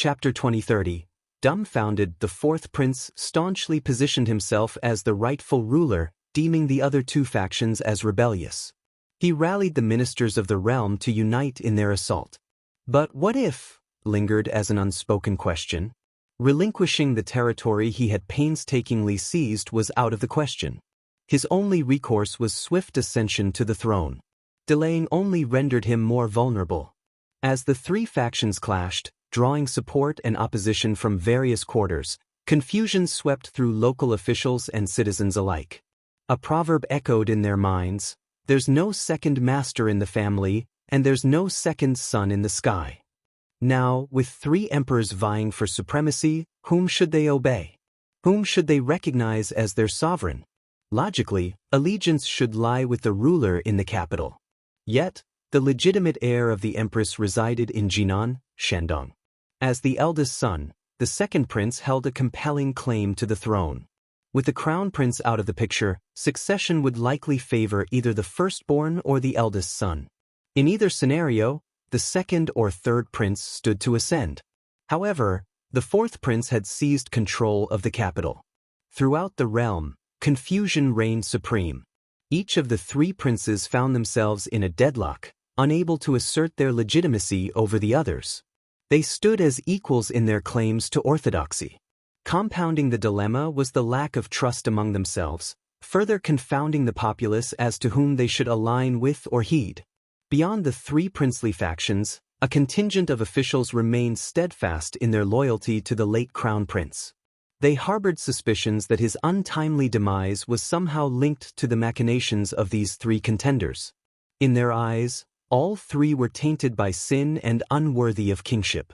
Chapter 2030. Dumbfounded, the fourth prince staunchly positioned himself as the rightful ruler, deeming the other two factions as rebellious. He rallied the ministers of the realm to unite in their assault. But what if, lingered as an unspoken question. Relinquishing the territory he had painstakingly seized was out of the question. His only recourse was swift ascension to the throne. Delaying only rendered him more vulnerable. As the three factions clashed, drawing support and opposition from various quarters, confusion swept through local officials and citizens alike. A proverb echoed in their minds: "There's no second master in the family, and there's no second sun in the sky." Now, with three emperors vying for supremacy, whom should they obey? Whom should they recognize as their sovereign? Logically, allegiance should lie with the ruler in the capital. Yet, the legitimate heir of the empress resided in Jinan, Shandong. As the eldest son, the second prince held a compelling claim to the throne. With the crown prince out of the picture, succession would likely favor either the firstborn or the eldest son. In either scenario, the second or third prince stood to ascend. However, the fourth prince had seized control of the capital. Throughout the realm, confusion reigned supreme. Each of the three princes found themselves in a deadlock, unable to assert their legitimacy over the others. They stood as equals in their claims to orthodoxy. Compounding the dilemma was the lack of trust among themselves, further confounding the populace as to whom they should align with or heed. Beyond the three princely factions, a contingent of officials remained steadfast in their loyalty to the late crown prince. They harbored suspicions that his untimely demise was somehow linked to the machinations of these three contenders. In their eyes, all three were tainted by sin and unworthy of kingship.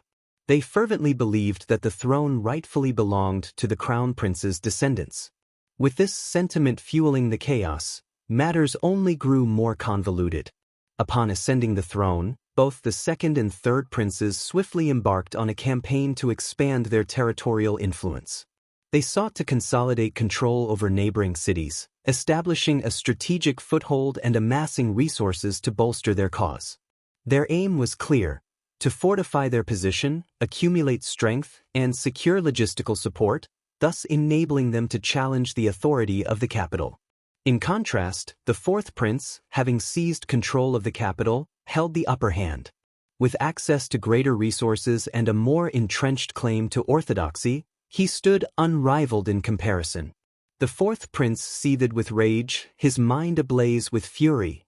They fervently believed that the throne rightfully belonged to the crown prince's descendants. With this sentiment fueling the chaos, matters only grew more convoluted. Upon ascending the throne, both the second and third princes swiftly embarked on a campaign to expand their territorial influence. They sought to consolidate control over neighboring cities, establishing a strategic foothold and amassing resources to bolster their cause. Their aim was clear: to fortify their position, accumulate strength, and secure logistical support, thus enabling them to challenge the authority of the capital. In contrast, the fourth prince, having seized control of the capital, held the upper hand. With access to greater resources and a more entrenched claim to orthodoxy, he stood unrivaled in comparison. The fourth prince seethed with rage, his mind ablaze with fury.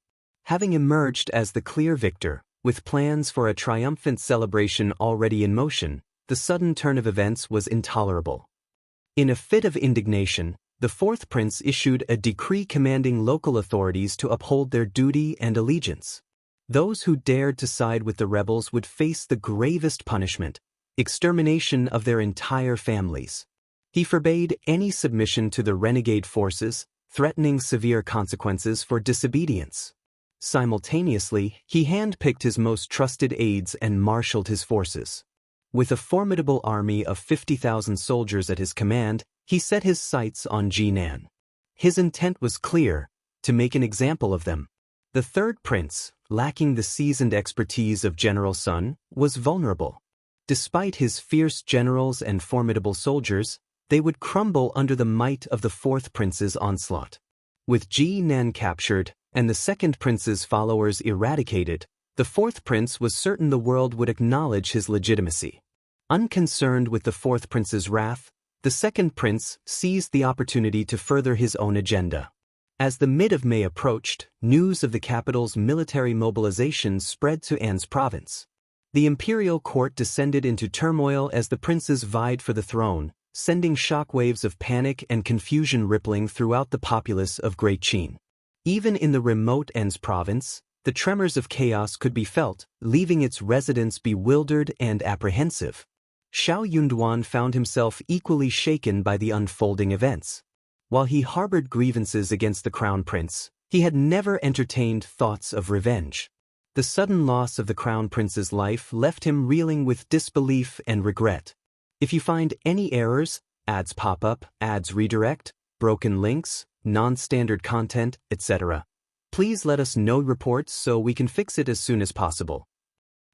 Having emerged as the clear victor, with plans for a triumphant celebration already in motion, the sudden turn of events was intolerable. In a fit of indignation, the fourth prince issued a decree commanding local authorities to uphold their duty and allegiance. Those who dared to side with the rebels would face the gravest punishment: extermination of their entire families. He forbade any submission to the renegade forces, threatening severe consequences for disobedience. Simultaneously, he handpicked his most trusted aides and marshaled his forces. With a formidable army of 50,000 soldiers at his command, he set his sights on Jinan. His intent was clear: to make an example of them. The third prince, lacking the seasoned expertise of General Sun, was vulnerable. Despite his fierce generals and formidable soldiers, they would crumble under the might of the fourth prince's onslaught. With Jinan captured, and the second prince's followers eradicated, the fourth prince was certain the world would acknowledge his legitimacy. Unconcerned with the fourth prince's wrath, the second prince seized the opportunity to further his own agenda. As the mid of May approached, news of the capital's military mobilization spread to An's province. The imperial court descended into turmoil as the princes vied for the throne, sending shockwaves of panic and confusion rippling throughout the populace of Great Qin. Even in the remote An's province, the tremors of chaos could be felt, leaving its residents bewildered and apprehensive. Shao Yunduan found himself equally shaken by the unfolding events. While he harbored grievances against the crown prince, he had never entertained thoughts of revenge. The sudden loss of the crown prince's life left him reeling with disbelief and regret. If you find any errors, ads pop up, ads redirect, broken links, non-standard content, etc., please let us know reports so we can fix it as soon as possible.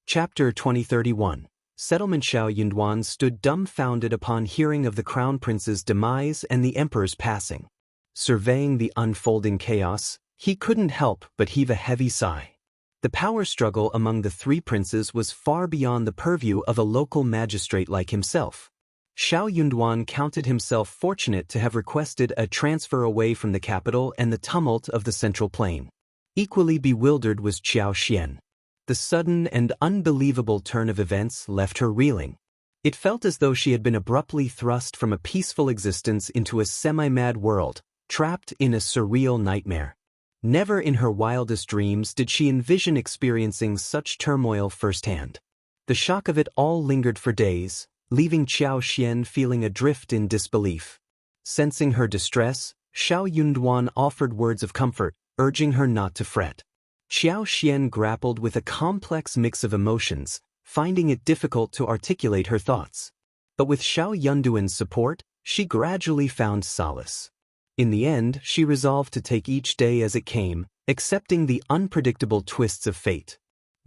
Chapter 2031. Settlement Xiao Yunduan stood dumbfounded upon hearing of the crown prince's demise and the emperor's passing. Surveying the unfolding chaos, he couldn't help but heave a heavy sigh. The power struggle among the three princes was far beyond the purview of a local magistrate like himself. Xiao Yunduan counted himself fortunate to have requested a transfer away from the capital and the tumult of the central plain. Equally bewildered was Qiao Xian. The sudden and unbelievable turn of events left her reeling. It felt as though she had been abruptly thrust from a peaceful existence into a semi-mad world, trapped in a surreal nightmare. Never in her wildest dreams did she envision experiencing such turmoil firsthand. The shock of it all lingered for days, leaving Qiao Xian feeling adrift in disbelief. Sensing her distress, Xiao Yunduan offered words of comfort, urging her not to fret. Qiao Xian grappled with a complex mix of emotions, finding it difficult to articulate her thoughts. But with Xiao Yunduan's support, she gradually found solace. In the end, she resolved to take each day as it came, accepting the unpredictable twists of fate.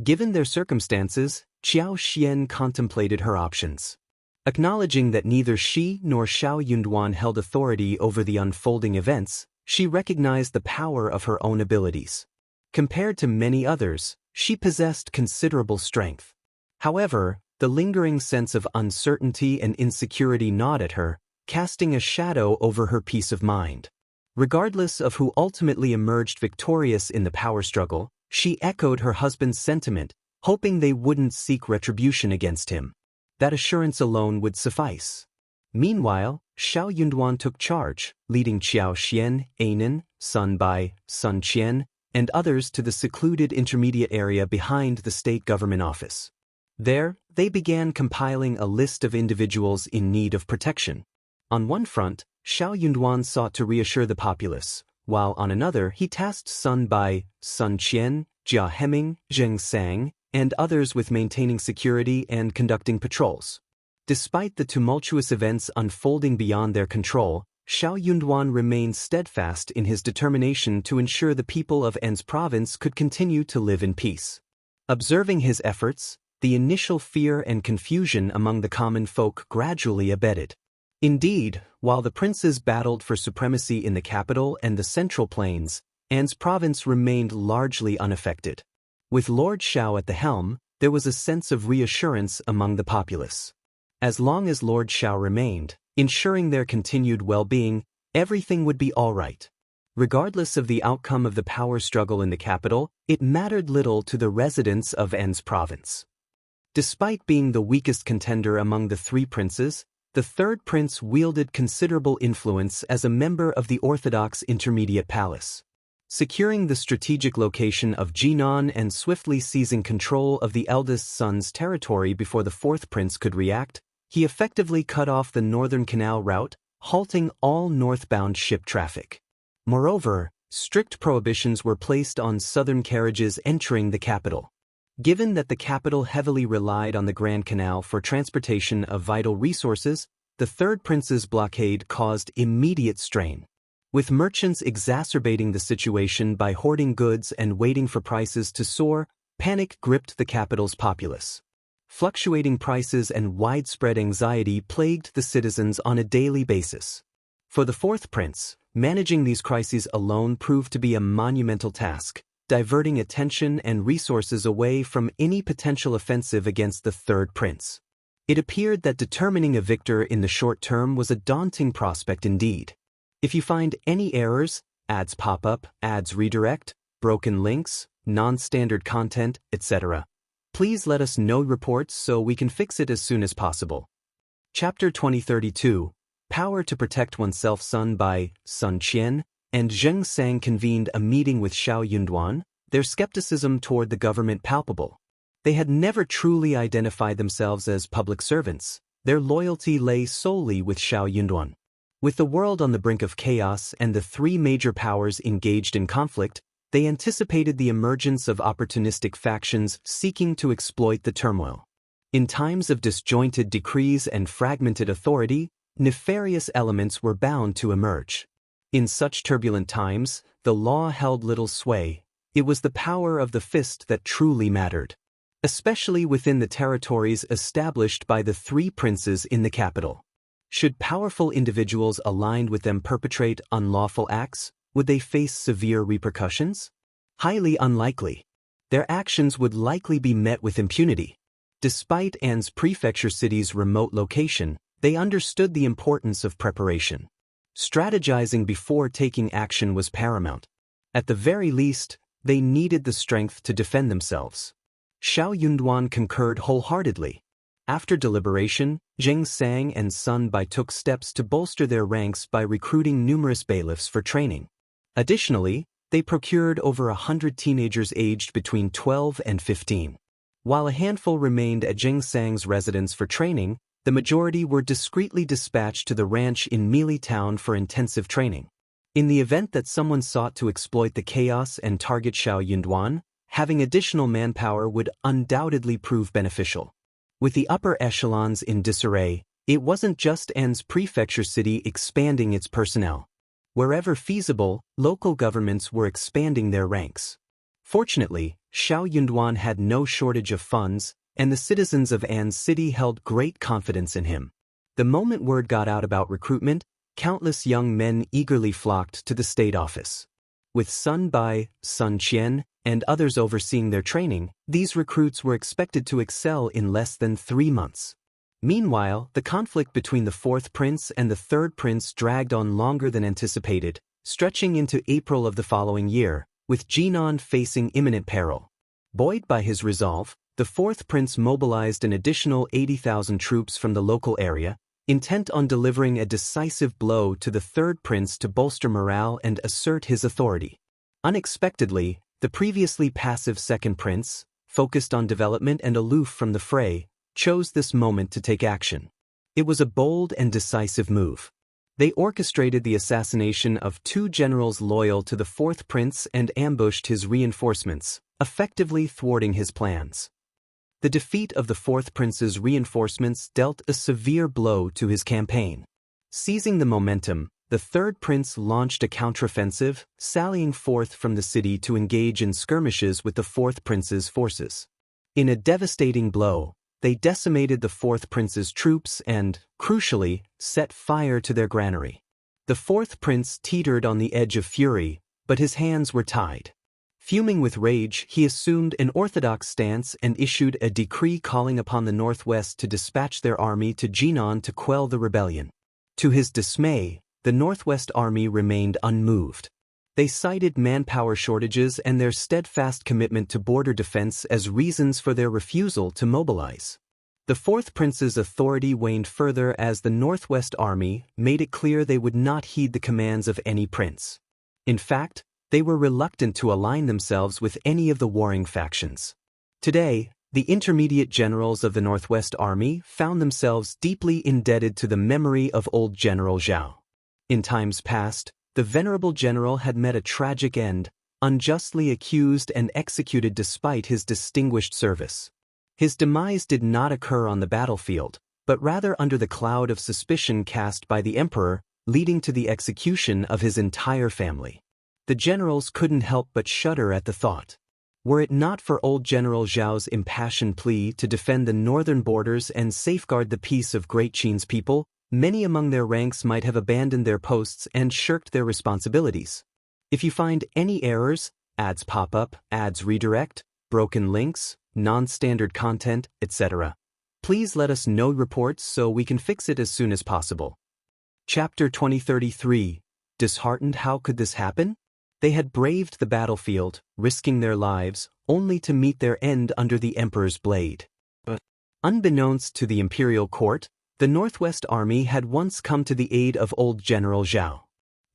Given their circumstances, Qiao Xian contemplated her options. Acknowledging that neither she nor Xiao Yunduan held authority over the unfolding events, she recognized the power of her own abilities. Compared to many others, she possessed considerable strength. However, the lingering sense of uncertainty and insecurity gnawed at her, casting a shadow over her peace of mind. Regardless of who ultimately emerged victorious in the power struggle, she echoed her husband's sentiment, hoping they wouldn't seek retribution against him. That assurance alone would suffice. Meanwhile, Xiao Yunduan took charge, leading Qiao Xian, Anan, Sun Bai, Sun Qian, and others to the secluded intermediate area behind the state government office. There, they began compiling a list of individuals in need of protection. On one front, Xiao Yunduan sought to reassure the populace, while on another he tasked Sun Bai, Sun Qian, Jia Heming, Zheng Sang, and others with maintaining security and conducting patrols. Despite the tumultuous events unfolding beyond their control, Xiao Yunduan remained steadfast in his determination to ensure the people of An's province could continue to live in peace. Observing his efforts, the initial fear and confusion among the common folk gradually abated. Indeed, while the princes battled for supremacy in the capital and the central plains, An's province remained largely unaffected. With Lord Shao at the helm, there was a sense of reassurance among the populace. As long as Lord Shao remained, ensuring their continued well-being, everything would be all right. Regardless of the outcome of the power struggle in the capital, it mattered little to the residents of An's province. Despite being the weakest contender among the three princes, the third prince wielded considerable influence as a member of the Orthodox Intermediate Palace. Securing the strategic location of Jinan and swiftly seizing control of the eldest son's territory before the fourth prince could react, he effectively cut off the northern canal route, halting all northbound ship traffic. Moreover, strict prohibitions were placed on southern carriages entering the capital. Given that the capital heavily relied on the Grand Canal for transportation of vital resources, the third prince's blockade caused immediate strain. With merchants exacerbating the situation by hoarding goods and waiting for prices to soar, panic gripped the capital's populace. Fluctuating prices and widespread anxiety plagued the citizens on a daily basis. For the fourth prince, managing these crises alone proved to be a monumental task, diverting attention and resources away from any potential offensive against the third prince. It appeared that determining a victor in the short term was a daunting prospect indeed. If you find any errors, ads pop up, ads redirect, broken links, non-standard content, etc., please let us know reports so we can fix it as soon as possible. Chapter 2032, Power to Protect Oneself. Sun Bai, Sun Qian, and Zheng Sang convened a meeting with Xiao Yunduan, their skepticism toward the government palpable. They had never truly identified themselves as public servants. Their loyalty lay solely with Xiao Yunduan. With the world on the brink of chaos and the three major powers engaged in conflict, they anticipated the emergence of opportunistic factions seeking to exploit the turmoil. In times of disjointed decrees and fragmented authority, nefarious elements were bound to emerge. In such turbulent times, the law held little sway. It was the power of the fist that truly mattered. especially within the territories established by the three princes in the capital. Should powerful individuals aligned with them perpetrate unlawful acts, would they face severe repercussions? Highly unlikely. Their actions would likely be met with impunity. Despite An's prefecture city's remote location, they understood the importance of preparation. Strategizing before taking action was paramount. At the very least, they needed the strength to defend themselves. Shao Yunduan concurred wholeheartedly. After deliberation, Zheng Sang and Sun Bai took steps to bolster their ranks by recruiting numerous bailiffs for training. Additionally, they procured over 100 teenagers aged between 12 and 15. While a handful remained at Zheng Sang's residence for training, the majority were discreetly dispatched to the ranch in Meili Town for intensive training. In the event that someone sought to exploit the chaos and target Shao Yunduan, having additional manpower would undoubtedly prove beneficial. With the upper echelons in disarray, it wasn't just An's prefecture city expanding its personnel. Wherever feasible, local governments were expanding their ranks. Fortunately, Shao Yunduan had no shortage of funds, and the citizens of An's city held great confidence in him. The moment word got out about recruitment, countless young men eagerly flocked to the state office. With Sun Bai, Sun Qian, and others overseeing their training, these recruits were expected to excel in less than 3 months. Meanwhile, the conflict between the fourth prince and the third prince dragged on longer than anticipated, stretching into April of the following year, with Jinan facing imminent peril. Buoyed by his resolve, the fourth prince mobilized an additional 80,000 troops from the local area, intent on delivering a decisive blow to the third prince to bolster morale and assert his authority. Unexpectedly, the previously passive second prince, focused on development and aloof from the fray, chose this moment to take action. It was a bold and decisive move. They orchestrated the assassination of 2 generals loyal to the fourth prince and ambushed his reinforcements, effectively thwarting his plans. The defeat of the fourth prince's reinforcements dealt a severe blow to his campaign. Seizing the momentum, the third prince launched a counteroffensive, sallying forth from the city to engage in skirmishes with the fourth prince's forces. In a devastating blow, they decimated the fourth prince's troops and, crucially, set fire to their granary. The fourth prince teetered on the edge of fury, but his hands were tied. Fuming with rage, he assumed an orthodox stance and issued a decree calling upon the Northwest to dispatch their army to Jinan to quell the rebellion. To his dismay, the Northwest army remained unmoved. They cited manpower shortages and their steadfast commitment to border defense as reasons for their refusal to mobilize. The fourth prince's authority waned further as the Northwest army made it clear they would not heed the commands of any prince. In fact, they were reluctant to align themselves with any of the warring factions. Today, the intermediate generals of the Northwest Army found themselves deeply indebted to the memory of old General Zhao. In times past, the venerable general had met a tragic end, unjustly accused and executed despite his distinguished service. His demise did not occur on the battlefield, but rather under the cloud of suspicion cast by the emperor, leading to the execution of his entire family. The generals couldn't help but shudder at the thought. Were it not for old General Zhao's impassioned plea to defend the northern borders and safeguard the peace of Great Qin's people, many among their ranks might have abandoned their posts and shirked their responsibilities. If you find any errors, ads pop up, ads redirect, broken links, non-standard content, etc., please let us know reports so we can fix it as soon as possible. Chapter 2033. Disheartened. How could this happen? They had braved the battlefield, risking their lives, only to meet their end under the emperor's blade. But, unbeknownst to the imperial court, the Northwest Army had once come to the aid of old General Zhao.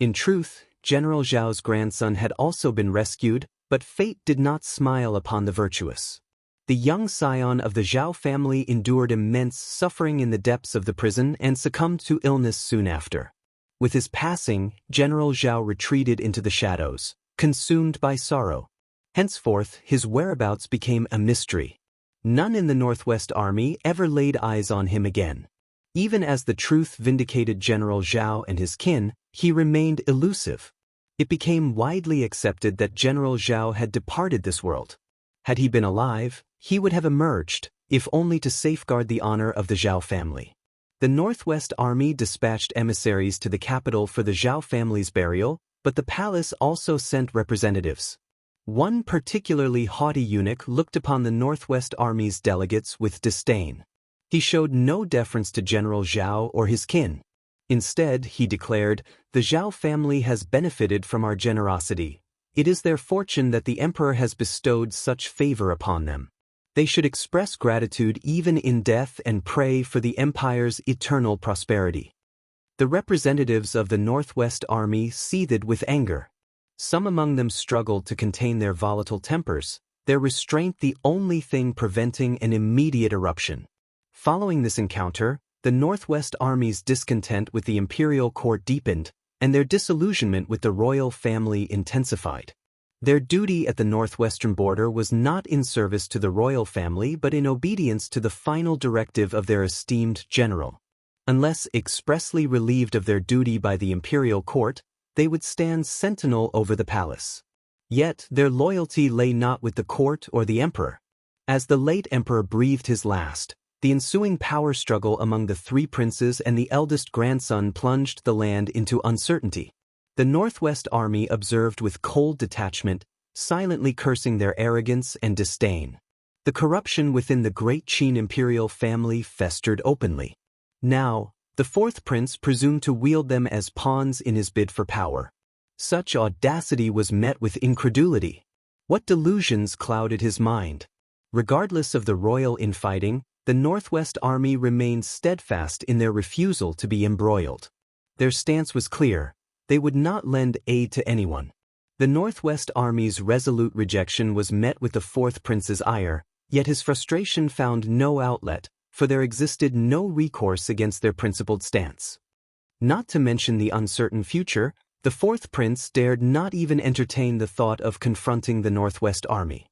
In truth, General Zhao's grandson had also been rescued, but fate did not smile upon the virtuous. The young scion of the Zhao family endured immense suffering in the depths of the prison and succumbed to illness soon after. With his passing, General Zhao retreated into the shadows, consumed by sorrow. Henceforth, his whereabouts became a mystery. None in the Northwest Army ever laid eyes on him again. Even as the truth vindicated General Zhao and his kin, he remained elusive. It became widely accepted that General Zhao had departed this world. Had he been alive, He would have emerged, if only to safeguard the honor of the Zhao family. The Northwest Army dispatched emissaries to the capital for the Zhao family's burial, but the palace also sent representatives. One particularly haughty eunuch looked upon the Northwest Army's delegates with disdain. He showed no deference to General Zhao or his kin. Instead, he declared, "The Zhao family has benefited from our generosity. It is their fortune that the emperor has bestowed such favor upon them. They should express gratitude even in death and pray for the empire's eternal prosperity." The representatives of the Northwest Army seethed with anger. Some among them struggled to contain their volatile tempers, their restraint the only thing preventing an immediate eruption. Following this encounter, the Northwest Army's discontent with the imperial court deepened, and their disillusionment with the royal family intensified. Their duty at the northwestern border was not in service to the royal family but in obedience to the final directive of their esteemed general. Unless expressly relieved of their duty by the imperial court, they would stand sentinel over the palace. Yet their loyalty lay not with the court or the emperor. As the late emperor breathed his last, the ensuing power struggle among the three princes and the eldest grandson plunged the land into uncertainty. The Northwest Army observed with cold detachment, silently cursing their arrogance and disdain. The corruption within the great Qin imperial family festered openly. Now, the fourth prince presumed to wield them as pawns in his bid for power. Such audacity was met with incredulity. What delusions clouded his mind? Regardless of the royal infighting, the Northwest Army remained steadfast in their refusal to be embroiled. Their stance was clear: they would not lend aid to anyone. The Northwest Army's resolute rejection was met with the fourth prince's ire, yet his frustration found no outlet, for there existed no recourse against their principled stance. Not to mention the uncertain future, the fourth prince dared not even entertain the thought of confronting the Northwest Army.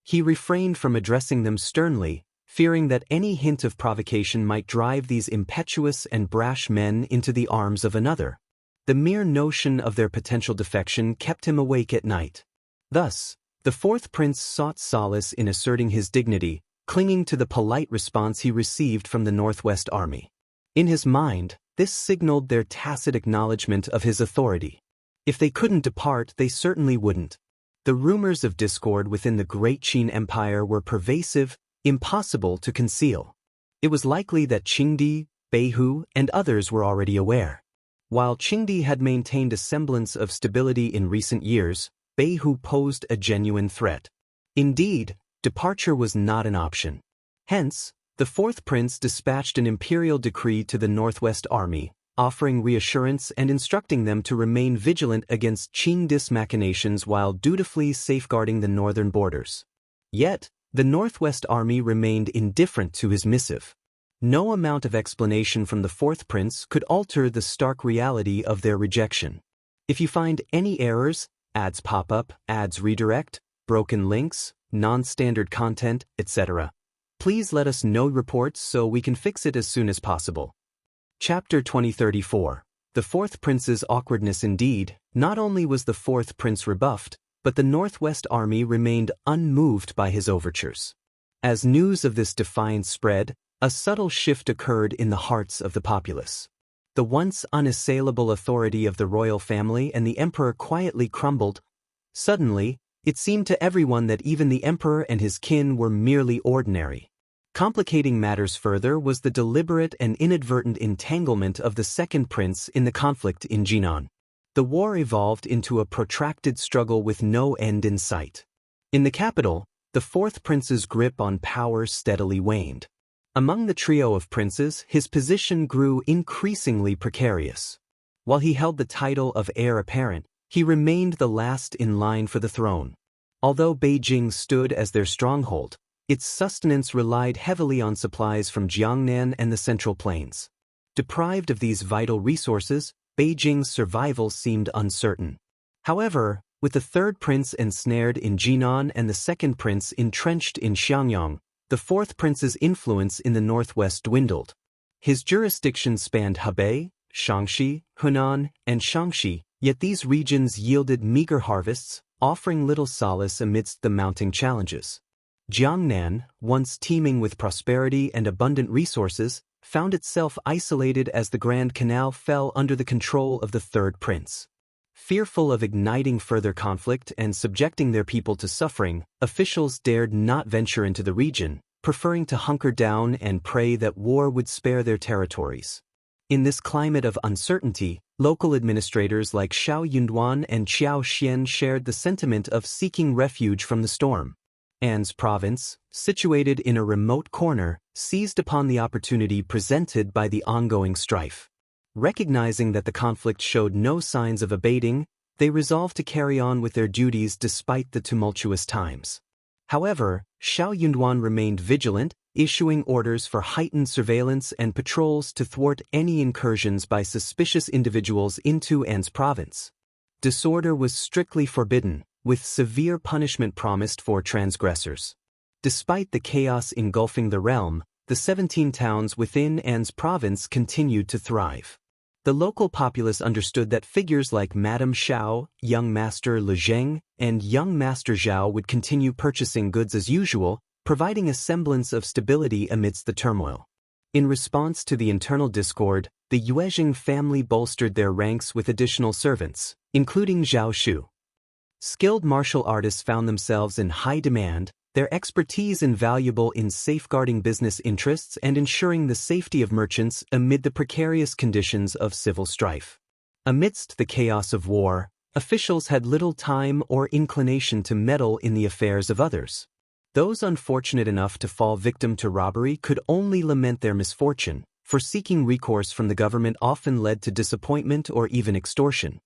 He refrained from addressing them sternly, fearing that any hint of provocation might drive these impetuous and brash men into the arms of another. The mere notion of their potential defection kept him awake at night. Thus, the fourth prince sought solace in asserting his dignity, clinging to the polite response he received from the Northwest Army. In his mind, this signaled their tacit acknowledgement of his authority. If they couldn't depart, they certainly wouldn't. The rumors of discord within the great Qin Empire were pervasive, impossible to conceal. It was likely that Qingdi, Beihu, and others were already aware. While Qingdi had maintained a semblance of stability in recent years, Beihu posed a genuine threat. Indeed, departure was not an option. Hence, the fourth prince dispatched an imperial decree to the Northwest Army, offering reassurance and instructing them to remain vigilant against Qingdi's machinations while dutifully safeguarding the northern borders. Yet, the Northwest Army remained indifferent to his missive. No amount of explanation from the fourth prince could alter the stark reality of their rejection. If you find any errors, ads pop up, ads redirect, broken links, non-standard content, etc., please let us know reports so we can fix it as soon as possible. Chapter 2034. The Fourth Prince's Awkwardness. Indeed, not only was the fourth prince rebuffed, but the Northwest Army remained unmoved by his overtures. As news of this defiance spread, a subtle shift occurred in the hearts of the populace. The once unassailable authority of the royal family and the emperor quietly crumbled. Suddenly, it seemed to everyone that even the emperor and his kin were merely ordinary. Complicating matters further was the deliberate and inadvertent entanglement of the second prince in the conflict in Jinan. The war evolved into a protracted struggle with no end in sight. In the capital, the fourth prince's grip on power steadily waned. Among the trio of princes, his position grew increasingly precarious. While he held the title of heir apparent, he remained the last in line for the throne. Although Beijing stood as their stronghold, its sustenance relied heavily on supplies from Jiangnan and the Central Plains. Deprived of these vital resources, Beijing's survival seemed uncertain. However, with the third prince ensnared in Jinan and the second prince entrenched in Xiangyang, the fourth prince's influence in the northwest dwindled. His jurisdiction spanned Hebei, Shaanxi, Hunan, and Shaanxi, yet these regions yielded meager harvests, offering little solace amidst the mounting challenges. Jiangnan, once teeming with prosperity and abundant resources, found itself isolated as the Grand Canal fell under the control of the third prince. Fearful of igniting further conflict and subjecting their people to suffering, officials dared not venture into the region, preferring to hunker down and pray that war would spare their territories. In this climate of uncertainty, local administrators like Shao Yunduan and Qiao Xian shared the sentiment of seeking refuge from the storm. An's province, situated in a remote corner, seized upon the opportunity presented by the ongoing strife. Recognizing that the conflict showed no signs of abating, they resolved to carry on with their duties despite the tumultuous times. However, Shao Yunduan remained vigilant, issuing orders for heightened surveillance and patrols to thwart any incursions by suspicious individuals into An's province. Disorder was strictly forbidden, with severe punishment promised for transgressors. Despite the chaos engulfing the realm, the 17 towns within An's province continued to thrive. The local populace understood that figures like Madame Shao, young Master Le Zheng, and young Master Zhao would continue purchasing goods as usual, providing a semblance of stability amidst the turmoil. In response to the internal discord, the Yuezheng family bolstered their ranks with additional servants, including Zhao Shu. Skilled martial artists found themselves in high demand, their expertise invaluable in safeguarding business interests and ensuring the safety of merchants amid the precarious conditions of civil strife. Amidst the chaos of war, officials had little time or inclination to meddle in the affairs of others. Those unfortunate enough to fall victim to robbery could only lament their misfortune, for seeking recourse from the government often led to disappointment or even extortion.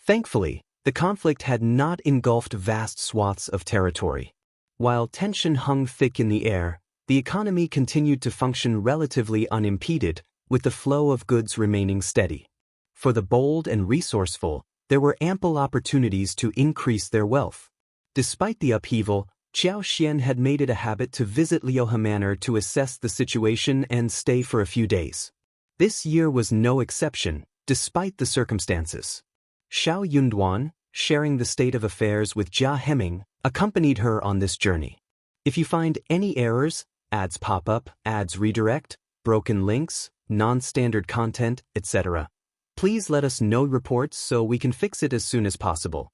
Thankfully, the conflict had not engulfed vast swaths of territory. While tension hung thick in the air, the economy continued to function relatively unimpeded, with the flow of goods remaining steady. For the bold and resourceful, there were ample opportunities to increase their wealth. Despite the upheaval, Qiao Xian had made it a habit to visit Liuhe Manor to assess the situation and stay for a few days. This year was no exception, despite the circumstances. Shao Yunduan, sharing the state of affairs with Jia Hemming, accompanied her on this journey. If you find any errors, ads pop up, ads redirect, broken links, non-standard content, etc., please let us know reports so we can fix it as soon as possible.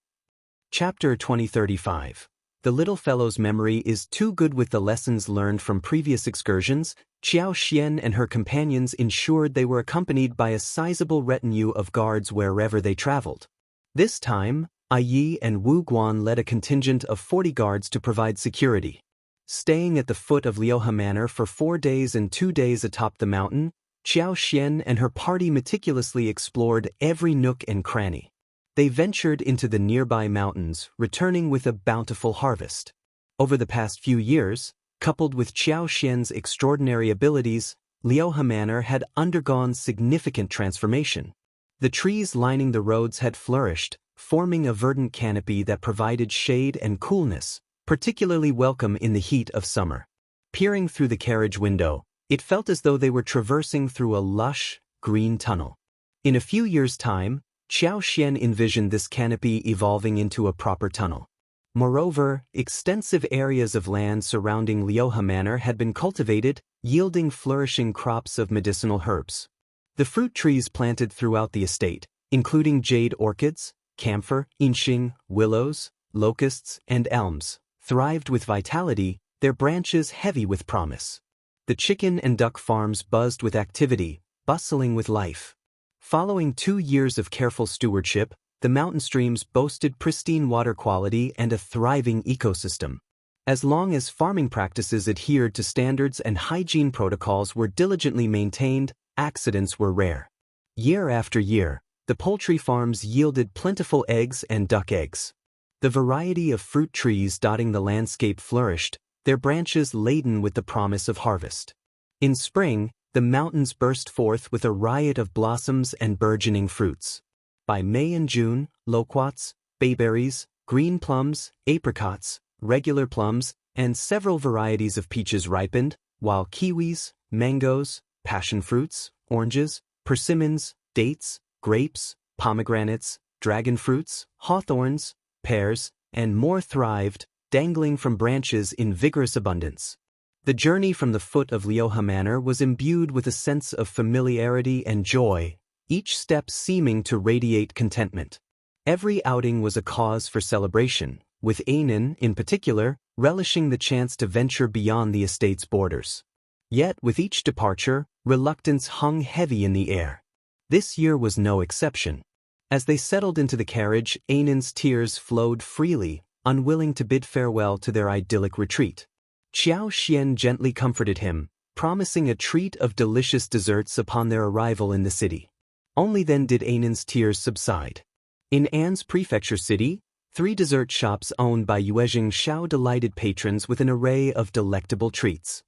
Chapter 2035. The little fellow's memory is too good. With the lessons learned from previous excursions, Qiao Xian and her companions ensured they were accompanied by a sizable retinue of guards wherever they traveled. This time, Yi and Wu Guan led a contingent of 40 guards to provide security. Staying at the foot of Liuhe Manor for 4 days and 2 days atop the mountain, Qiao Xian and her party meticulously explored every nook and cranny. They ventured into the nearby mountains, returning with a bountiful harvest. Over the past few years, coupled with Qiao Xian's extraordinary abilities, Liuhe Manor had undergone significant transformation. The trees lining the roads had flourished, forming a verdant canopy that provided shade and coolness, particularly welcome in the heat of summer. Peering through the carriage window, it felt as though they were traversing through a lush, green tunnel. In a few years' time, Qiao Xian envisioned this canopy evolving into a proper tunnel. Moreover, extensive areas of land surrounding Liuhe Manor had been cultivated, yielding flourishing crops of medicinal herbs. The fruit trees planted throughout the estate, including jade orchids, camphor, inxing, willows, locusts, and elms, thrived with vitality, their branches heavy with promise. The chicken and duck farms buzzed with activity, bustling with life. Following 2 years of careful stewardship, the mountain streams boasted pristine water quality and a thriving ecosystem. As long as farming practices adhered to standards and hygiene protocols were diligently maintained, accidents were rare. Year after year, the poultry farms yielded plentiful eggs and duck eggs. The variety of fruit trees dotting the landscape flourished, their branches laden with the promise of harvest. In spring, the mountains burst forth with a riot of blossoms and burgeoning fruits. By May and June, loquats, bayberries, green plums, apricots, regular plums, and several varieties of peaches ripened, while kiwis, mangoes, passion fruits, oranges, persimmons, dates, grapes, pomegranates, dragon fruits, hawthorns, pears, and more thrived, dangling from branches in vigorous abundance. The journey from the foot of Liuhe Manor was imbued with a sense of familiarity and joy, each step seeming to radiate contentment. Every outing was a cause for celebration, with Anan, in particular, relishing the chance to venture beyond the estate's borders. Yet, with each departure, reluctance hung heavy in the air. This year was no exception. As they settled into the carriage, Anan's tears flowed freely, unwilling to bid farewell to their idyllic retreat. Qiao Xian gently comforted him, promising a treat of delicious desserts upon their arrival in the city. Only then did Anan's tears subside. In An's prefecture city, 3 dessert shops owned by Yuezheng Shao delighted patrons with an array of delectable treats.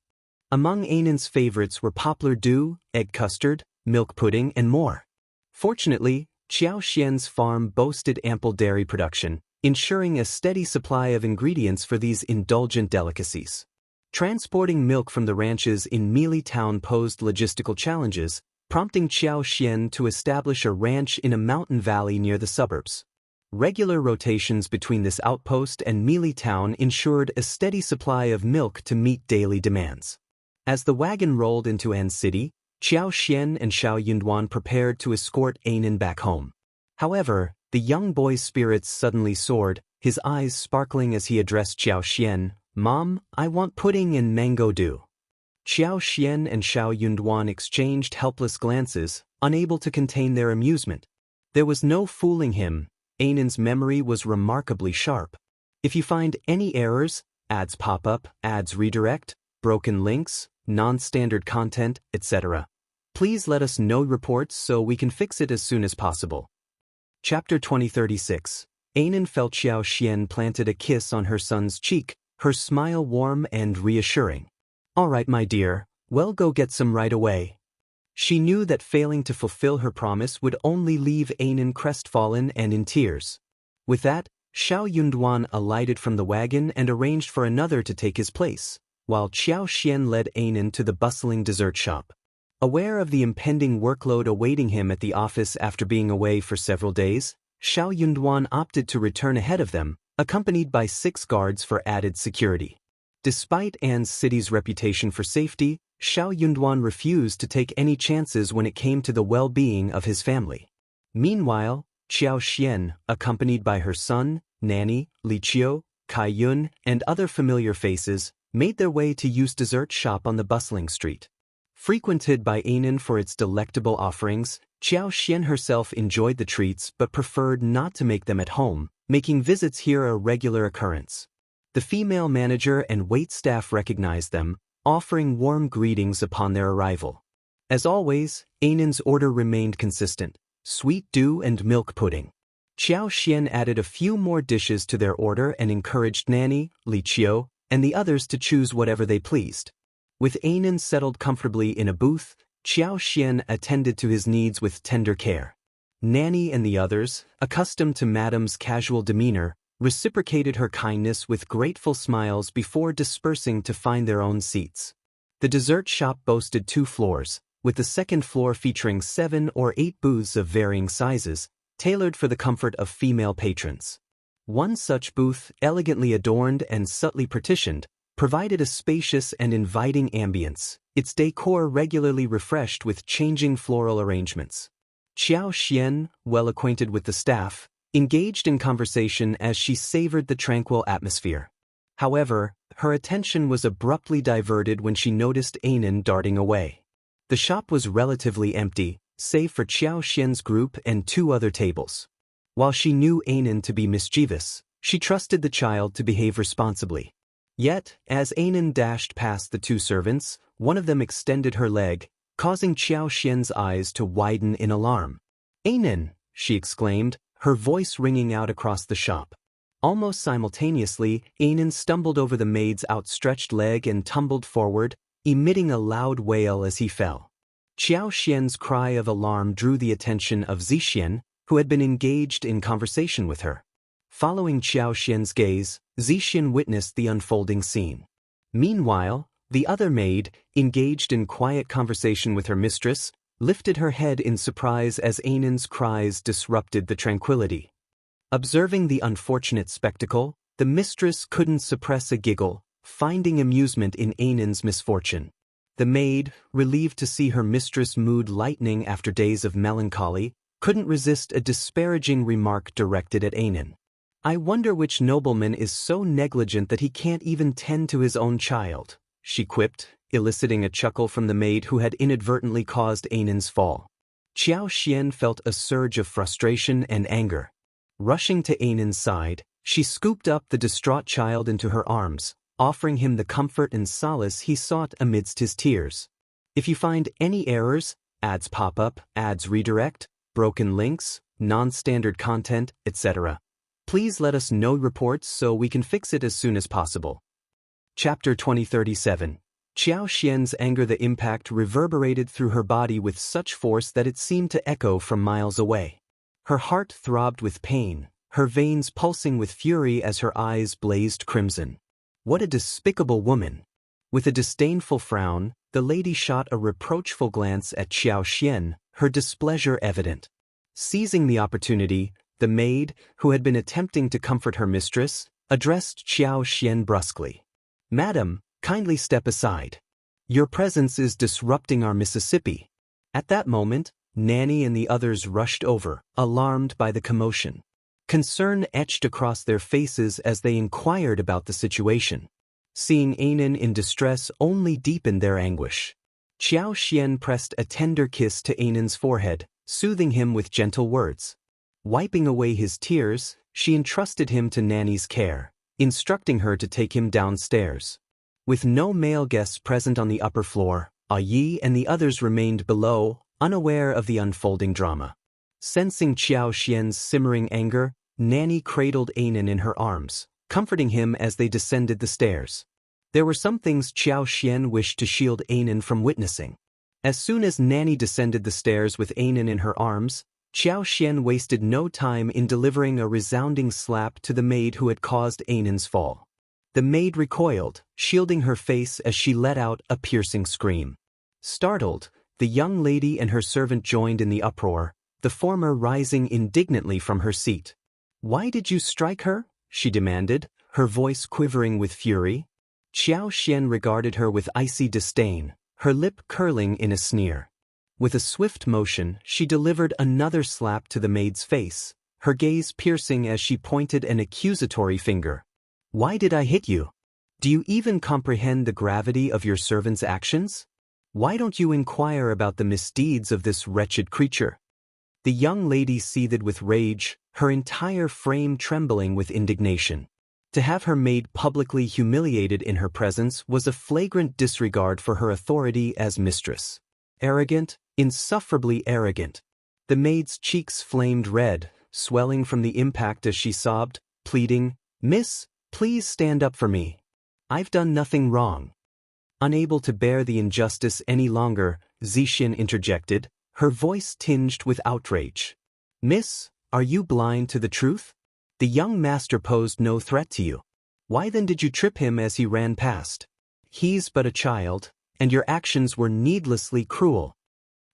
Among Anan's favorites were poplar dew, egg custard, milk pudding, and more. Fortunately, Qiao Xian's farm boasted ample dairy production, ensuring a steady supply of ingredients for these indulgent delicacies. Transporting milk from the ranches in Meili Town posed logistical challenges, prompting Qiao Xian to establish a ranch in a mountain valley near the suburbs. Regular rotations between this outpost and Meili Town ensured a steady supply of milk to meet daily demands. As the wagon rolled into An City, Qiao Xian and Shao Yunduan prepared to escort Anan back home. However, the young boy's spirits suddenly soared, his eyes sparkling as he addressed Qiao Xian, "Mom, I want pudding and mango dew." Qiao Xian and Shao Yunduan exchanged helpless glances, unable to contain their amusement. There was no fooling him. Anan's memory was remarkably sharp. If you find any errors, ads pop up, ads redirect, broken links, non-standard content, etc., please let us know reports so we can fix it as soon as possible. Chapter 2036. Anan felt Qiao Xian planted a kiss on her son's cheek, her smile warm and reassuring. "All right, my dear, well, go get some right away." She knew that failing to fulfill her promise would only leave Anan crestfallen and in tears. With that, Shao Yunduan alighted from the wagon and arranged for another to take his place, while Qiao Xian led Anan to the bustling dessert shop. Aware of the impending workload awaiting him at the office after being away for several days, Shao Yunduan opted to return ahead of them, accompanied by 6 guards for added security. Despite An's city's reputation for safety, Shao Yunduan refused to take any chances when it came to the well-being of his family. Meanwhile, Qiao Xian, accompanied by her son, nanny, Li Qiao, Kai Yun, and other familiar faces, made their way to Yu's dessert shop on the bustling street. Frequented by Anan for its delectable offerings, Qiao Xian herself enjoyed the treats but preferred not to make them at home, making visits here a regular occurrence. The female manager and waitstaff recognized them, offering warm greetings upon their arrival. As always, Anan's order remained consistent: sweet dew and milk pudding. Qiao Xian added a few more dishes to their order and encouraged Nanny, Li Qiao, and the others to choose whatever they pleased. With Anan settled comfortably in a booth, Qiao Xian attended to his needs with tender care. Nanny and the others, accustomed to Madame's casual demeanor, reciprocated her kindness with grateful smiles before dispersing to find their own seats. The dessert shop boasted 2 floors, with the second floor featuring 7 or 8 booths of varying sizes, tailored for the comfort of female patrons. One such booth, elegantly adorned and subtly partitioned, provided a spacious and inviting ambience, its decor regularly refreshed with changing floral arrangements. Qiao Xian, well acquainted with the staff, engaged in conversation as she savored the tranquil atmosphere. However, her attention was abruptly diverted when she noticed Anan darting away. The shop was relatively empty, save for Qiao Xian's group and 2 other tables. While she knew Anan to be mischievous, she trusted the child to behave responsibly. Yet, as Anan dashed past the 2 servants, one of them extended her leg, causing Qiao Xian's eyes to widen in alarm. "Anan!" she exclaimed, her voice ringing out across the shop. Almost simultaneously, Anan stumbled over the maid's outstretched leg and tumbled forward, emitting a loud wail as he fell. Qiao Xian's cry of alarm drew the attention of Zixian, who had been engaged in conversation with her. Following Qiao Xian's gaze, Zixian witnessed the unfolding scene. Meanwhile, the other maid, engaged in quiet conversation with her mistress, lifted her head in surprise as Anan's cries disrupted the tranquility. Observing the unfortunate spectacle, The mistress couldn't suppress a giggle, finding amusement in Anan's misfortune. The maid, relieved to see her mistress' mood lightening after days of melancholy, couldn't resist a disparaging remark directed at Anan. "I wonder which nobleman is so negligent that he can't even tend to his own child," she quipped, eliciting a chuckle from the maid who had inadvertently caused Anan's fall. Qiao felt a surge of frustration and anger. Rushing to Anan's side, she scooped up the distraught child into her arms, offering him the comfort and solace he sought amidst his tears. "If you find any errors, ads pop up, ads redirect, broken links, non-standard content, etc., please let us know reports so we can fix it as soon as possible." Chapter 2037. Qiao anger. The impact reverberated through her body with such force that it seemed to echo from miles away. Her heart throbbed with pain, her veins pulsing with fury as her eyes blazed crimson. What a despicable woman! With a disdainful frown, the lady shot a reproachful glance at Qiao, her displeasure evident. Seizing the opportunity, the maid, who had been attempting to comfort her mistress, addressed Qiao brusquely. "Madam, kindly step aside. Your presence is disrupting our Mississippi." At that moment, Nanny and the others rushed over, alarmed by the commotion. Concern etched across their faces as they inquired about the situation. Seeing Anan in distress only deepened their anguish. Qiao pressed a tender kiss to Anan's forehead, soothing him with gentle words. Wiping away his tears, she entrusted him to Nanny's care, instructing her to take him downstairs. With no male guests present on the upper floor, Yi and the others remained below, unaware of the unfolding drama. Sensing Qiao simmering anger, Nanny cradled Anan in her arms, comforting him as they descended the stairs. There were some things Qiao wished to shield Anan from witnessing. As soon as Nanny descended the stairs with Anan in her arms, Qiao wasted no time in delivering a resounding slap to the maid who had caused Anan's fall. The maid recoiled, shielding her face as she let out a piercing scream. Startled, the young lady and her servant joined in the uproar, the former rising indignantly from her seat. "Why did you strike her?" she demanded, her voice quivering with fury. Qiao regarded her with icy disdain, her lip curling in a sneer. With a swift motion, she delivered another slap to the maid's face, her gaze piercing as she pointed an accusatory finger. "Why did I hit you? Do you even comprehend the gravity of your servant's actions? Why don't you inquire about the misdeeds of this wretched creature?" The young lady seethed with rage, her entire frame trembling with indignation. To have her maid publicly humiliated in her presence was a flagrant disregard for her authority as mistress. Arrogant, insufferably arrogant. The maid's cheeks flamed red, swelling from the impact as she sobbed, pleading, "Miss, please stand up for me. I've done nothing wrong." Unable to bear the injustice any longer, Zixin interjected, her voice tinged with outrage. "Miss, are you blind to the truth? The young master posed no threat to you. Why then did you trip him as he ran past? He's but a child, and your actions were needlessly cruel."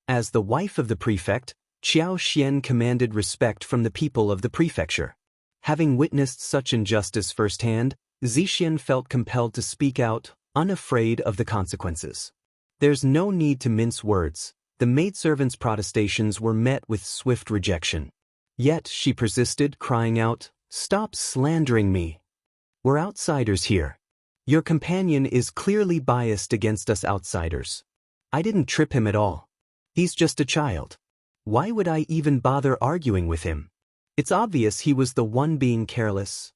As the wife of the prefect, Qiao commanded respect from the people of the prefecture. Having witnessed such injustice firsthand, Zixin felt compelled to speak out, unafraid of the consequences. There's no need to mince words. The maidservant's protestations were met with swift rejection. Yet she persisted, crying out, "Stop slandering me. We're outsiders here. Your companion is clearly biased against us outsiders. I didn't trip him at all. He's just a child. Why would I even bother arguing with him? It's obvious he was the one being careless."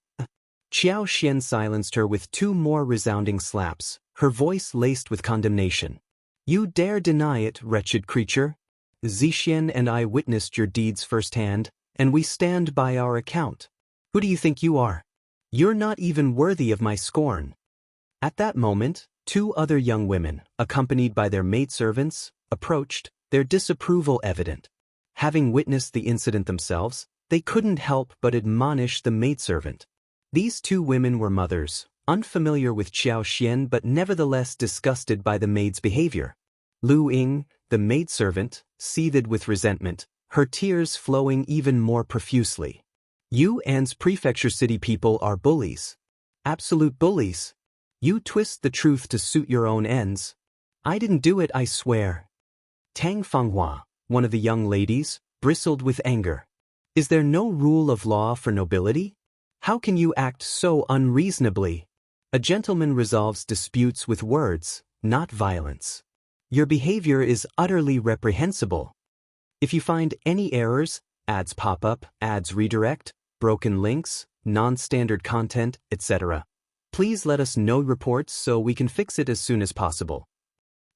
Qiao silenced her with two more resounding slaps, her voice laced with condemnation. "You dare deny it, wretched creature? Zixin and I witnessed your deeds firsthand, and we stand by our account. Who do you think you are? You're not even worthy of my scorn." At that moment, two other young women, accompanied by their maidservants, approached, their disapproval evident. Having witnessed the incident themselves, they couldn't help but admonish the maidservant. These two women were mothers, unfamiliar with Qiao but nevertheless disgusted by the maid's behavior. Lu Ying, the maidservant, seethed with resentment, her tears flowing even more profusely. You An's prefecture city people are bullies. Absolute bullies. You twist the truth to suit your own ends. I didn't do it, I swear. Tang Fanghua, one of the young ladies, bristled with anger. Is there no rule of law for nobility? How can you act so unreasonably? A gentleman resolves disputes with words, not violence. Your behavior is utterly reprehensible. If you find any errors, ads pop up, ads redirect, broken links, non-standard content, etc., please let us know reports so we can fix it as soon as possible.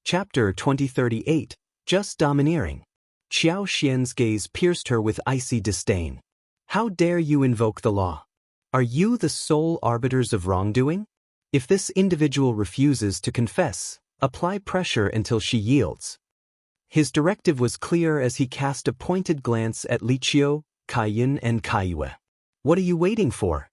Chapter 2038, Just Domineering. Qiao Xian's gaze pierced her with icy disdain. How dare you invoke the law? Are you the sole arbiters of wrongdoing? If this individual refuses to confess, apply pressure until she yields. His directive was clear as he cast a pointed glance at Qiao, Qian and Qiao. What are you waiting for?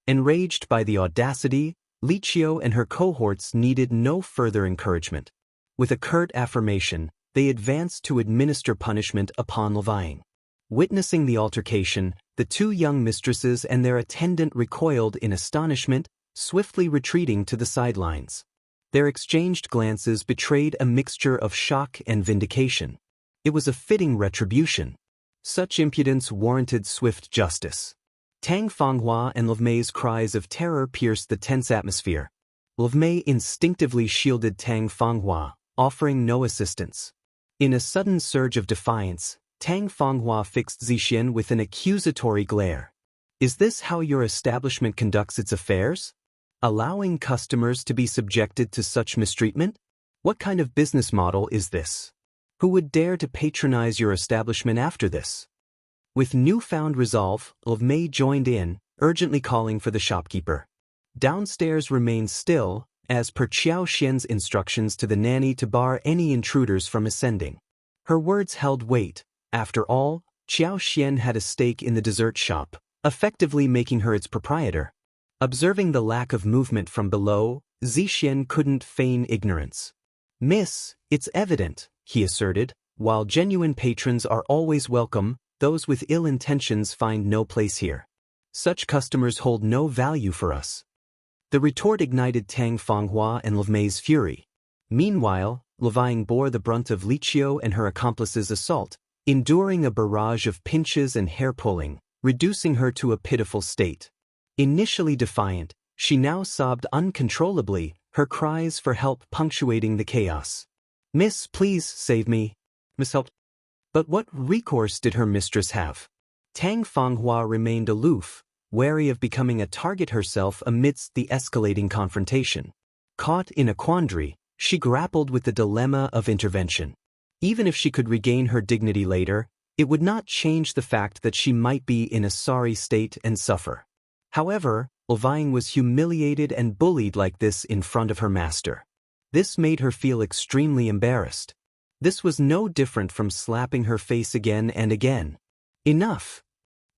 Enraged by the audacity, Qiao and her cohorts needed no further encouragement. With a curt affirmation, they advanced to administer punishment upon Levying. Witnessing the altercation, the two young mistresses and their attendant recoiled in astonishment, swiftly retreating to the sidelines. Their exchanged glances betrayed a mixture of shock and vindication. It was a fitting retribution. Such impudence warranted swift justice. Tang Fanghua and Levmei's cries of terror pierced the tense atmosphere. Levmei instinctively shielded Tang Fanghua, offering no assistance. In a sudden surge of defiance, Tang Fanghua fixed Zixian with an accusatory glare. Is this how your establishment conducts its affairs? Allowing customers to be subjected to such mistreatment? What kind of business model is this? Who would dare to patronize your establishment after this? With newfound resolve, Levmei joined in, urgently calling for the shopkeeper. Downstairs remained still, as per Qiao Xian's instructions to the nanny to bar any intruders from ascending. Her words held weight. After all, Qiao Xian had a stake in the dessert shop, effectively making her its proprietor. Observing the lack of movement from below, Zixian couldn't feign ignorance. Miss, it's evident, he asserted, while genuine patrons are always welcome, those with ill intentions find no place here. Such customers hold no value for us. The retort ignited Tang Fanghua and Levmei's fury. Meanwhile, Levying bore the brunt of Qiao and her accomplices' assault, enduring a barrage of pinches and hair-pulling, reducing her to a pitiful state. Initially defiant, she now sobbed uncontrollably, her cries for help punctuating the chaos. Miss, please save me. Miss help. But what recourse did her mistress have? Tang Fanghua remained aloof, wary of becoming a target herself amidst the escalating confrontation. Caught in a quandary, she grappled with the dilemma of intervention. Even if she could regain her dignity later, it would not change the fact that she might be in a sorry state and suffer. However, Levying was humiliated and bullied like this in front of her master. This made her feel extremely embarrassed. This was no different from slapping her face again and again. Enough!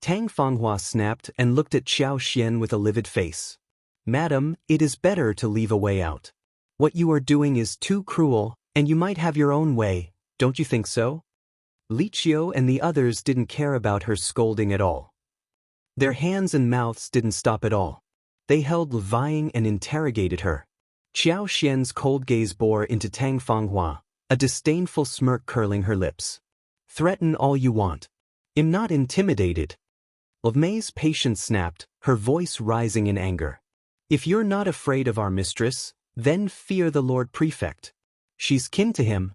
Tang Fanghua snapped and looked at Qiao Xian with a livid face. Madam, it is better to leave a way out. What you are doing is too cruel, and you might have your own way, don't you think so? Qiao and the others didn't care about her scolding at all. Their hands and mouths didn't stop at all. They held Levying and interrogated her. Qiao Xian's cold gaze bore into Tang Fanghua, a disdainful smirk curling her lips. Threaten all you want. I'm not intimidated. Levmei's patience snapped, her voice rising in anger. If you're not afraid of our mistress, then fear the Lord Prefect. She's kin to him.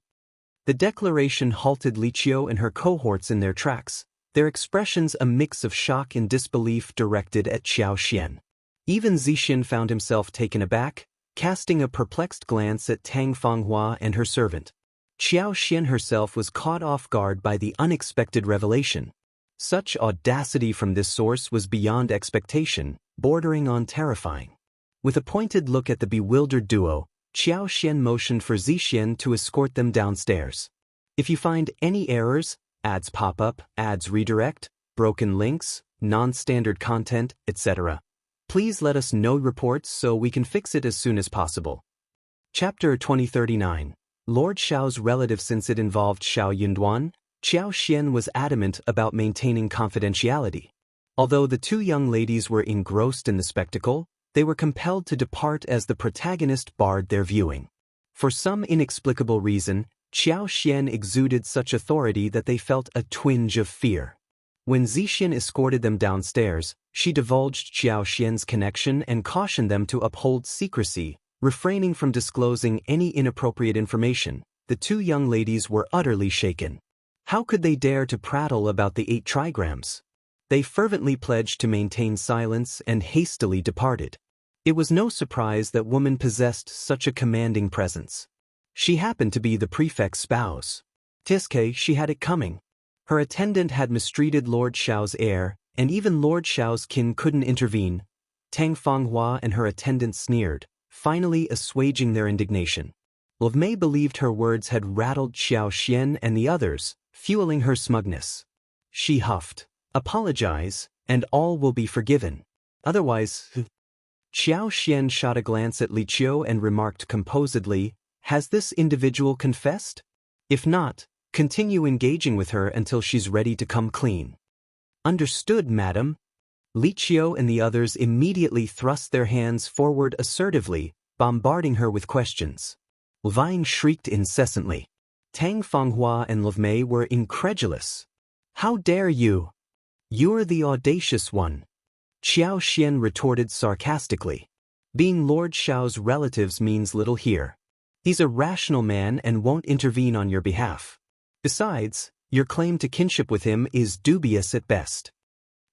The declaration halted Qiao and her cohorts in their tracks, their expressions a mix of shock and disbelief directed at Qiao Xian. Even Zixian found himself taken aback, casting a perplexed glance at Tang Fanghua and her servant. Qiao Xian herself was caught off guard by the unexpected revelation. Such audacity from this source was beyond expectation, bordering on terrifying. With a pointed look at the bewildered duo, Qiao Xian motioned for Zixian to escort them downstairs. If you find any errors, ads pop up, ads redirect, broken links, non-standard content, etc., please let us know reports so we can fix it as soon as possible. Chapter 2039. Lord Shao's relative. Since it involved Shao Yunduan, Qiao Xian was adamant about maintaining confidentiality. Although the two young ladies were engrossed in the spectacle, they were compelled to depart as the protagonist barred their viewing. For some inexplicable reason, Qiao Xian exuded such authority that they felt a twinge of fear. When Zixin escorted them downstairs, she divulged Qiao Xian's connection and cautioned them to uphold secrecy, refraining from disclosing any inappropriate information. The two young ladies were utterly shaken. How could they dare to prattle about the 8 trigrams? They fervently pledged to maintain silence and hastily departed. It was no surprise that woman possessed such a commanding presence. She happened to be the prefect's spouse. Tiske, she had it coming. Her attendant had mistreated Lord Shao's heir, and even Lord Shao's kin couldn't intervene. Tang Fanghua and her attendant sneered, finally assuaging their indignation. Mei believed her words had rattled Qiao Xian and the others, fueling her smugness. She huffed, "Apologize, and all will be forgiven. Otherwise..." Qiao Xian shot a glance at Qiao and remarked composedly, "Has this individual confessed? If not, continue engaging with her until she's ready to come clean." "Understood, madam." Qiao and the others immediately thrust their hands forward assertively, bombarding her with questions. Vine shrieked incessantly. Tang Fanghua and Mei were incredulous. "How dare you? You're the audacious one." Qiao Xian retorted sarcastically. "Being Lord Shao's relatives means little here. He's a rational man and won't intervene on your behalf. Besides, your claim to kinship with him is dubious at best.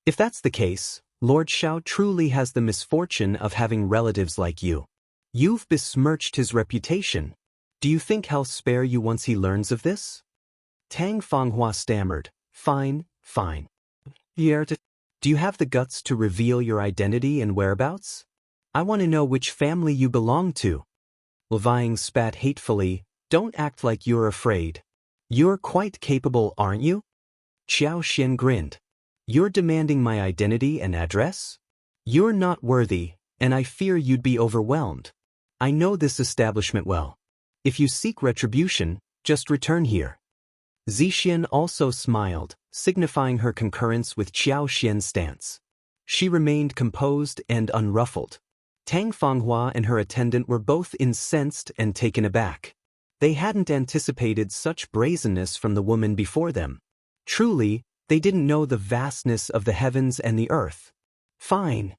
If that's the case, Lord Shao truly has the misfortune of having relatives like you. You've besmirched his reputation. Do you think he'll spare you once he learns of this?" Tang Fanghua stammered, Fine. Do you have the guts to reveal your identity and whereabouts? I want to know which family you belong to." Vine spat hatefully, "Don't act like you're afraid. You're quite capable, aren't you?" Qiao Xian grinned. "You're demanding my identity and address? You're not worthy, and I fear you'd be overwhelmed. I know this establishment well. If you seek retribution, just return here." Zixin also smiled, signifying her concurrence with Qiao Xian's stance. She remained composed and unruffled. Tang Fanghua and her attendant were both incensed and taken aback. They hadn't anticipated such brazenness from the woman before them. Truly, they didn't know the vastness of the heavens and the earth. "Fine."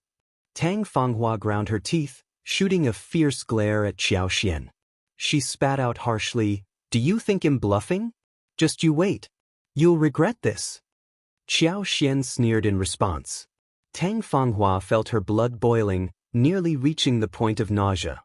Tang Fanghua ground her teeth, shooting a fierce glare at Qiao Xian. She spat out harshly, "Do you think I'm bluffing? Just you wait. You'll regret this." Qiao Xian sneered in response. Tang Fanghua felt her blood boiling, nearly reaching the point of nausea.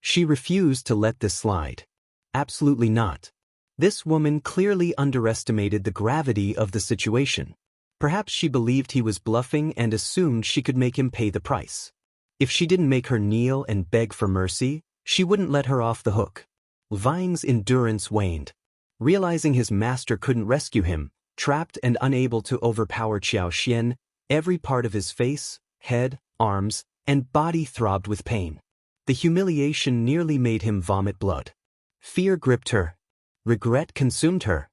She refused to let this slide. Absolutely not. This woman clearly underestimated the gravity of the situation. Perhaps she believed he was bluffing and assumed she could make him pay the price. If she didn't make her kneel and beg for mercy, she wouldn't let her off the hook. Ving's endurance waned. Realizing his master couldn't rescue him, trapped and unable to overpower Qiao Xian, every part of his face, head, arms, and body throbbed with pain. The humiliation nearly made him vomit blood. Fear gripped her. Regret consumed her.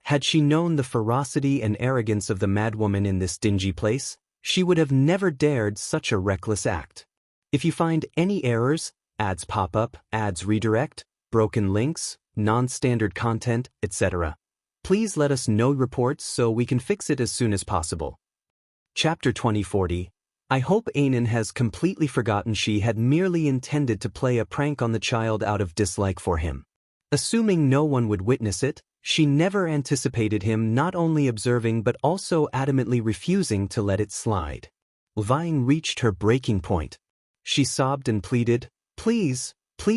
Had she known the ferocity and arrogance of the madwoman in this dingy place, she would have never dared such a reckless act. If you find any errors, ads pop up, ads redirect, broken links, non-standard content, etc., please let us know reports so we can fix it as soon as possible. Chapter 2040. I hope Anan has completely forgotten she had merely intended to play a prank on the child out of dislike for him. Assuming no one would witness it, she never anticipated him not only observing but also adamantly refusing to let it slide. Vine reached her breaking point. She sobbed and pleaded, please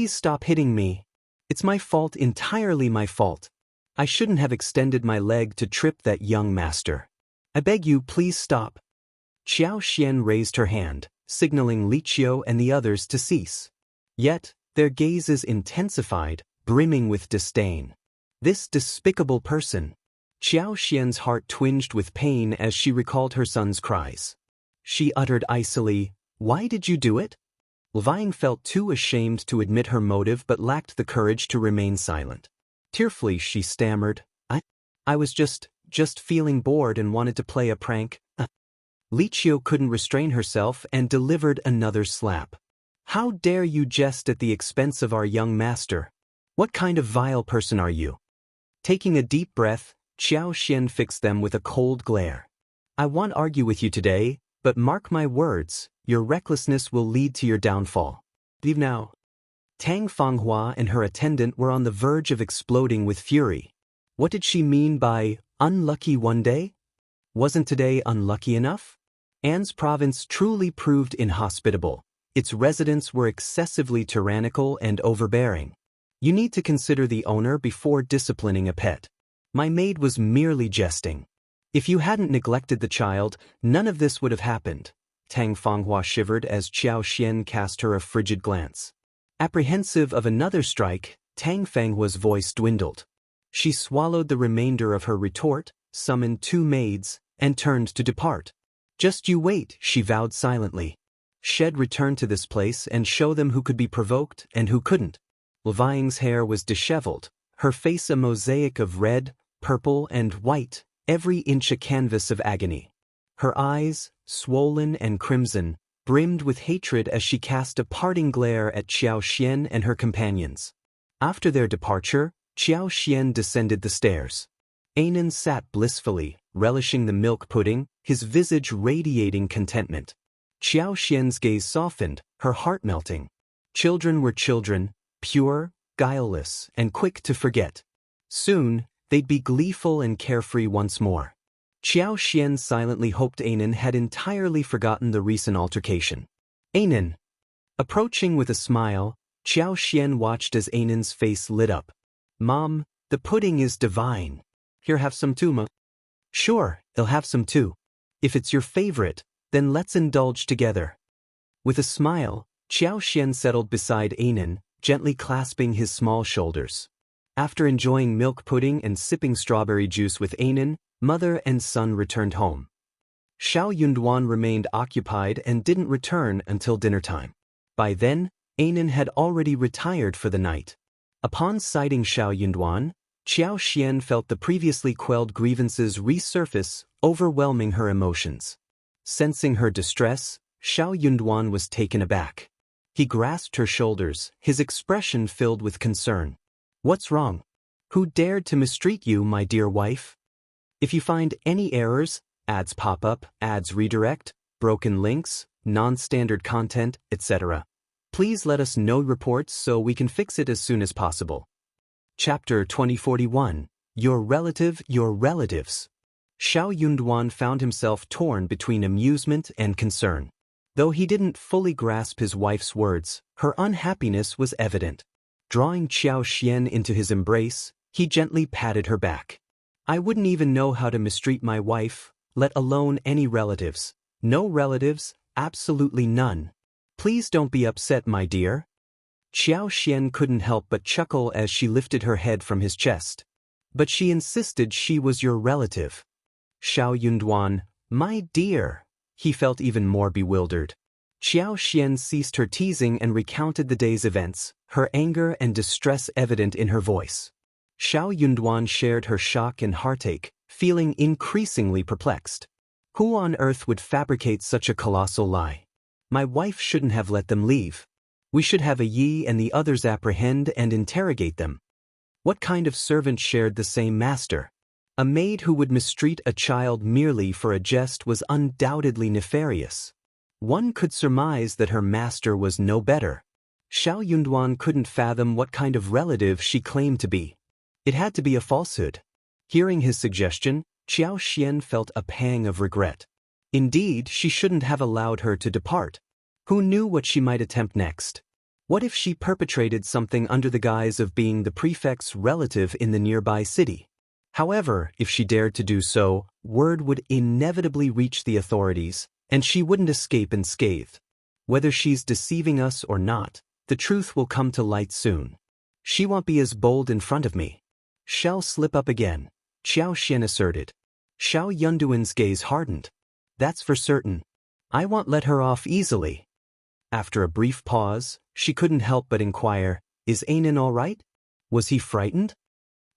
stop hitting me. It's my fault, entirely my fault. I shouldn't have extended my leg to trip that young master. I beg you, please stop." Qiao Xian raised her hand, signaling Qiao and the others to cease. Yet, their gazes intensified, brimming with disdain. This despicable person. Qiao Xian's heart twinged with pain as she recalled her son's cries. She uttered icily, "Why did you do it?" Vine felt too ashamed to admit her motive but lacked the courage to remain silent. Tearfully she stammered, I was just feeling bored and wanted to play a prank. Qiao couldn't restrain herself and delivered another slap. How dare you jest at the expense of our young master? What kind of vile person are you? Taking a deep breath, Qiao Xian fixed them with a cold glare. I won't argue with you today, but mark my words, your recklessness will lead to your downfall. Leave now. Tang Fanghua and her attendant were on the verge of exploding with fury. What did she mean by unlucky one day? Wasn't today unlucky enough? An's province truly proved inhospitable. Its residents were excessively tyrannical and overbearing. You need to consider the owner before disciplining a pet. My maid was merely jesting. If you hadn't neglected the child, none of this would have happened. Tang Fanghua shivered as Qiao Xian cast her a frigid glance. Apprehensive of another strike, Tang Fanghua's voice dwindled. She swallowed the remainder of her retort, summoned 2 maids, and turned to depart. Just you wait, she vowed silently. She'd return to this place and show them who could be provoked and who couldn't. Levying's hair was disheveled, her face a mosaic of red, purple, and white, every inch a canvas of agony. Her eyes, swollen and crimson, brimmed with hatred as she cast a parting glare at Qiao Xian and her companions. After their departure, Qiao Xian descended the stairs. Anan sat blissfully, relishing the milk pudding, his visage radiating contentment. Qiao Xian's gaze softened, her heart melting. Children were children, pure, guileless, and quick to forget. Soon, they'd be gleeful and carefree once more. Qiao Xian silently hoped Anan had entirely forgotten the recent altercation. Anan. Approaching with a smile, Qiao Xian watched as Anan's face lit up. Mom, the pudding is divine. Here, have some too, Ma. Sure, I'll have some too. If it's your favorite, then let's indulge together. With a smile, Qiao Xian settled beside Anan, gently clasping his small shoulders. After enjoying milk pudding and sipping strawberry juice with Anan, mother and son returned home. Shao Yunduan remained occupied and didn't return until dinner time. By then, Anan had already retired for the night. Upon sighting Shao Yunduan, Qiao Xian felt the previously quelled grievances resurface, overwhelming her emotions. Sensing her distress, Shao Yunduan was taken aback. He grasped her shoulders, his expression filled with concern. What's wrong? Who dared to mistreat you, my dear wife? If you find any errors, ads pop up, ads redirect, broken links, non-standard content, etc., please let us know reports so we can fix it as soon as possible. Chapter 2041, Your Relatives. Shao Yunduan found himself torn between amusement and concern. Though he didn't fully grasp his wife's words, her unhappiness was evident. Drawing Qiao Xian into his embrace, he gently patted her back. I wouldn't even know how to mistreat my wife, let alone any relatives. No relatives, absolutely none. Please don't be upset, my dear. Qiao Xian couldn't help but chuckle as she lifted her head from his chest. But she insisted she was your relative. Shao Yunduan, my dear. He felt even more bewildered. Qiao Xian ceased her teasing and recounted the day's events, her anger and distress evident in her voice. Shao Yunduan shared her shock and heartache, feeling increasingly perplexed. Who on earth would fabricate such a colossal lie? My wife shouldn't have let them leave. We should have a Yi and the others apprehend and interrogate them. What kind of servant shared the same master? A maid who would mistreat a child merely for a jest was undoubtedly nefarious. One could surmise that her master was no better. Shao Yunduan couldn't fathom what kind of relative she claimed to be. It had to be a falsehood. Hearing his suggestion, Qiao Xian felt a pang of regret. Indeed, she shouldn't have allowed her to depart. Who knew what she might attempt next? What if she perpetrated something under the guise of being the prefect's relative in the nearby city? However, if she dared to do so, word would inevitably reach the authorities, and she wouldn't escape unscathed. Whether she's deceiving us or not, the truth will come to light soon. She won't be as bold in front of me. She'll slip up again, Qiao Xian asserted. Shao Yunduan's gaze hardened. That's for certain. I won't let her off easily. After a brief pause, she couldn't help but inquire, is Anan all right? Was he frightened?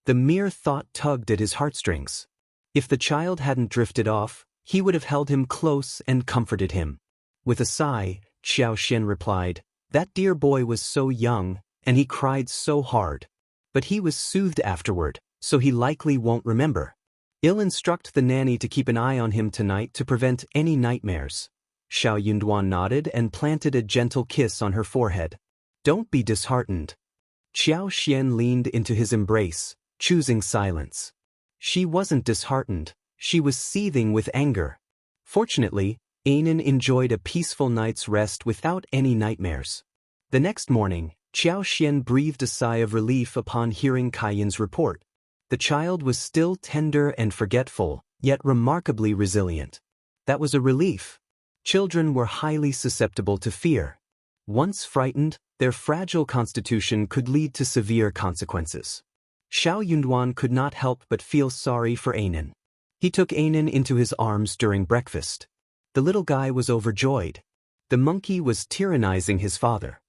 The mere thought tugged at his heartstrings. If the child hadn't drifted off, he would have held him close and comforted him. With a sigh, Qiao Xian replied, "That dear boy was so young, and he cried so hard. But he was soothed afterward, so he likely won't remember. I'll instruct the nanny to keep an eye on him tonight to prevent any nightmares." Shao Yunduan nodded and planted a gentle kiss on her forehead. "Don't be disheartened." Qiao Xian leaned into his embrace, choosing silence. She wasn't disheartened, she was seething with anger. Fortunately, Anan enjoyed a peaceful night's rest without any nightmares. The next morning, Qiao Xian breathed a sigh of relief upon hearing Kaiyan's report. The child was still tender and forgetful, yet remarkably resilient. That was a relief. Children were highly susceptible to fear. Once frightened, their fragile constitution could lead to severe consequences. Shao Yunduan could not help but feel sorry for Anan. He took Anan into his arms during breakfast. The little guy was overjoyed. The monkey was tyrannizing his father.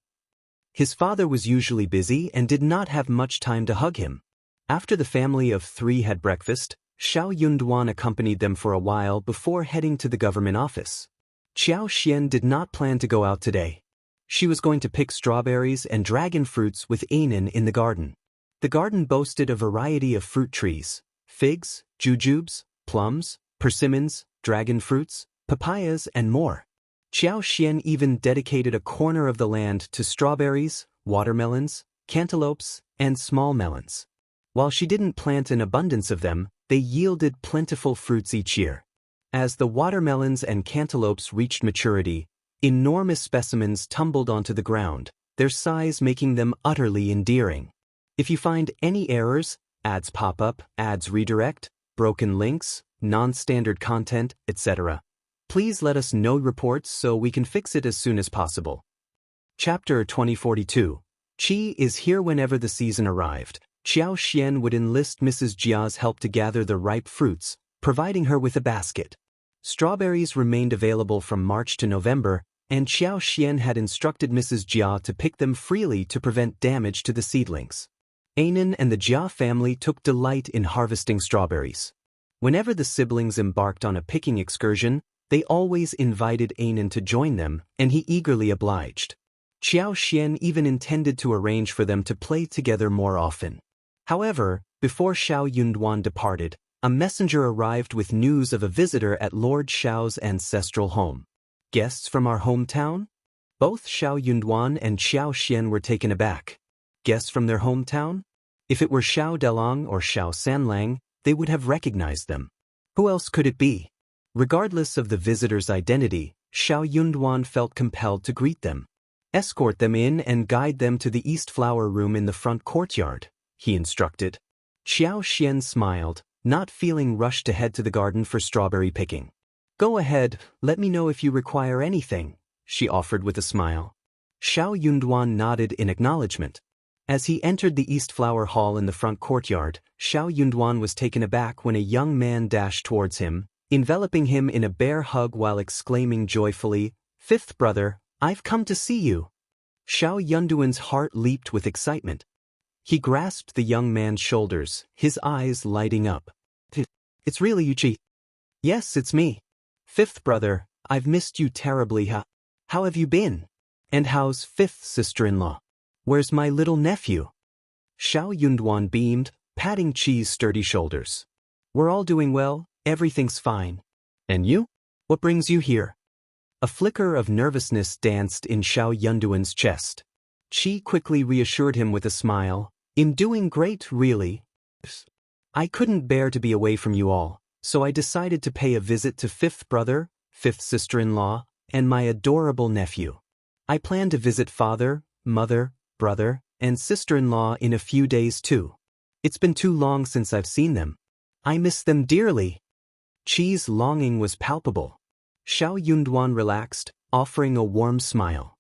His father was usually busy and did not have much time to hug him. After the family of 3 had breakfast, Shao Yunduan accompanied them for a while before heading to the government office. Qiao Xian did not plan to go out today. She was going to pick strawberries and dragon fruits with Anan in the garden. The garden boasted a variety of fruit trees: figs, jujubes, plums, persimmons, dragon fruits, papayas, and more. Qiao Xian even dedicated a corner of the land to strawberries, watermelons, cantaloupes, and small melons. While she didn't plant an abundance of them, they yielded plentiful fruits each year. As the watermelons and cantaloupes reached maturity, enormous specimens tumbled onto the ground, their size making them utterly endearing. If you find any errors, ads pop up, ads redirect, broken links, non-standard content, etc., please let us know reports so we can fix it as soon as possible. Chapter 2042. Qi is here. Whenever the season arrived, Qiao Xian would enlist Mrs. Jia's help to gather the ripe fruits, providing her with a basket. Strawberries remained available from March to November, and Qiao Xian had instructed Mrs. Jia to pick them freely to prevent damage to the seedlings. Anan and the Jia family took delight in harvesting strawberries. Whenever the siblings embarked on a picking excursion, they always invited Anan to join them, and he eagerly obliged. Qiao Xian even intended to arrange for them to play together more often. However, before Shao Yunduan departed, a messenger arrived with news of a visitor at Lord Shao's ancestral home. "Guests from our hometown?" Both Shao Yunduan and Qiao Xian were taken aback. Guests from their hometown? If it were Shao Delong or Shao Sanlang, they would have recognized them. Who else could it be? Regardless of the visitor's identity, Shao Yunduan felt compelled to greet them. "Escort them in and guide them to the East Flower Room in the front courtyard," he instructed. Qiao Xian smiled, not feeling rushed to head to the garden for strawberry picking. "Go ahead, let me know if you require anything," she offered with a smile. Shao Yunduan nodded in acknowledgement. As he entered the East Flower Hall in the front courtyard, Shao Yunduan was taken aback when a young man dashed towards him, enveloping him in a bear hug while exclaiming joyfully, "Fifth brother, I've come to see you." Shao Yunduan's heart leaped with excitement. He grasped the young man's shoulders, his eyes lighting up. "It's really you, Qi?" "Yes, it's me. Fifth brother, I've missed you terribly. How have you been? And how's fifth sister-in-law? Where's my little nephew?" Shao Yunduan beamed, patting Qi's sturdy shoulders. "We're all doing well, everything's fine. And you? What brings you here?" A flicker of nervousness danced in Shao Yunduan's chest. Qi quickly reassured him with a smile, "I'm doing great, really. I couldn't bear to be away from you all, so I decided to pay a visit to fifth brother, fifth sister-in-law, and my adorable nephew. I plan to visit father, mother, brother, and sister-in-law in a few days too. It's been too long since I've seen them. I miss them dearly." Qi's longing was palpable. Shao Yunduan relaxed, offering a warm smile.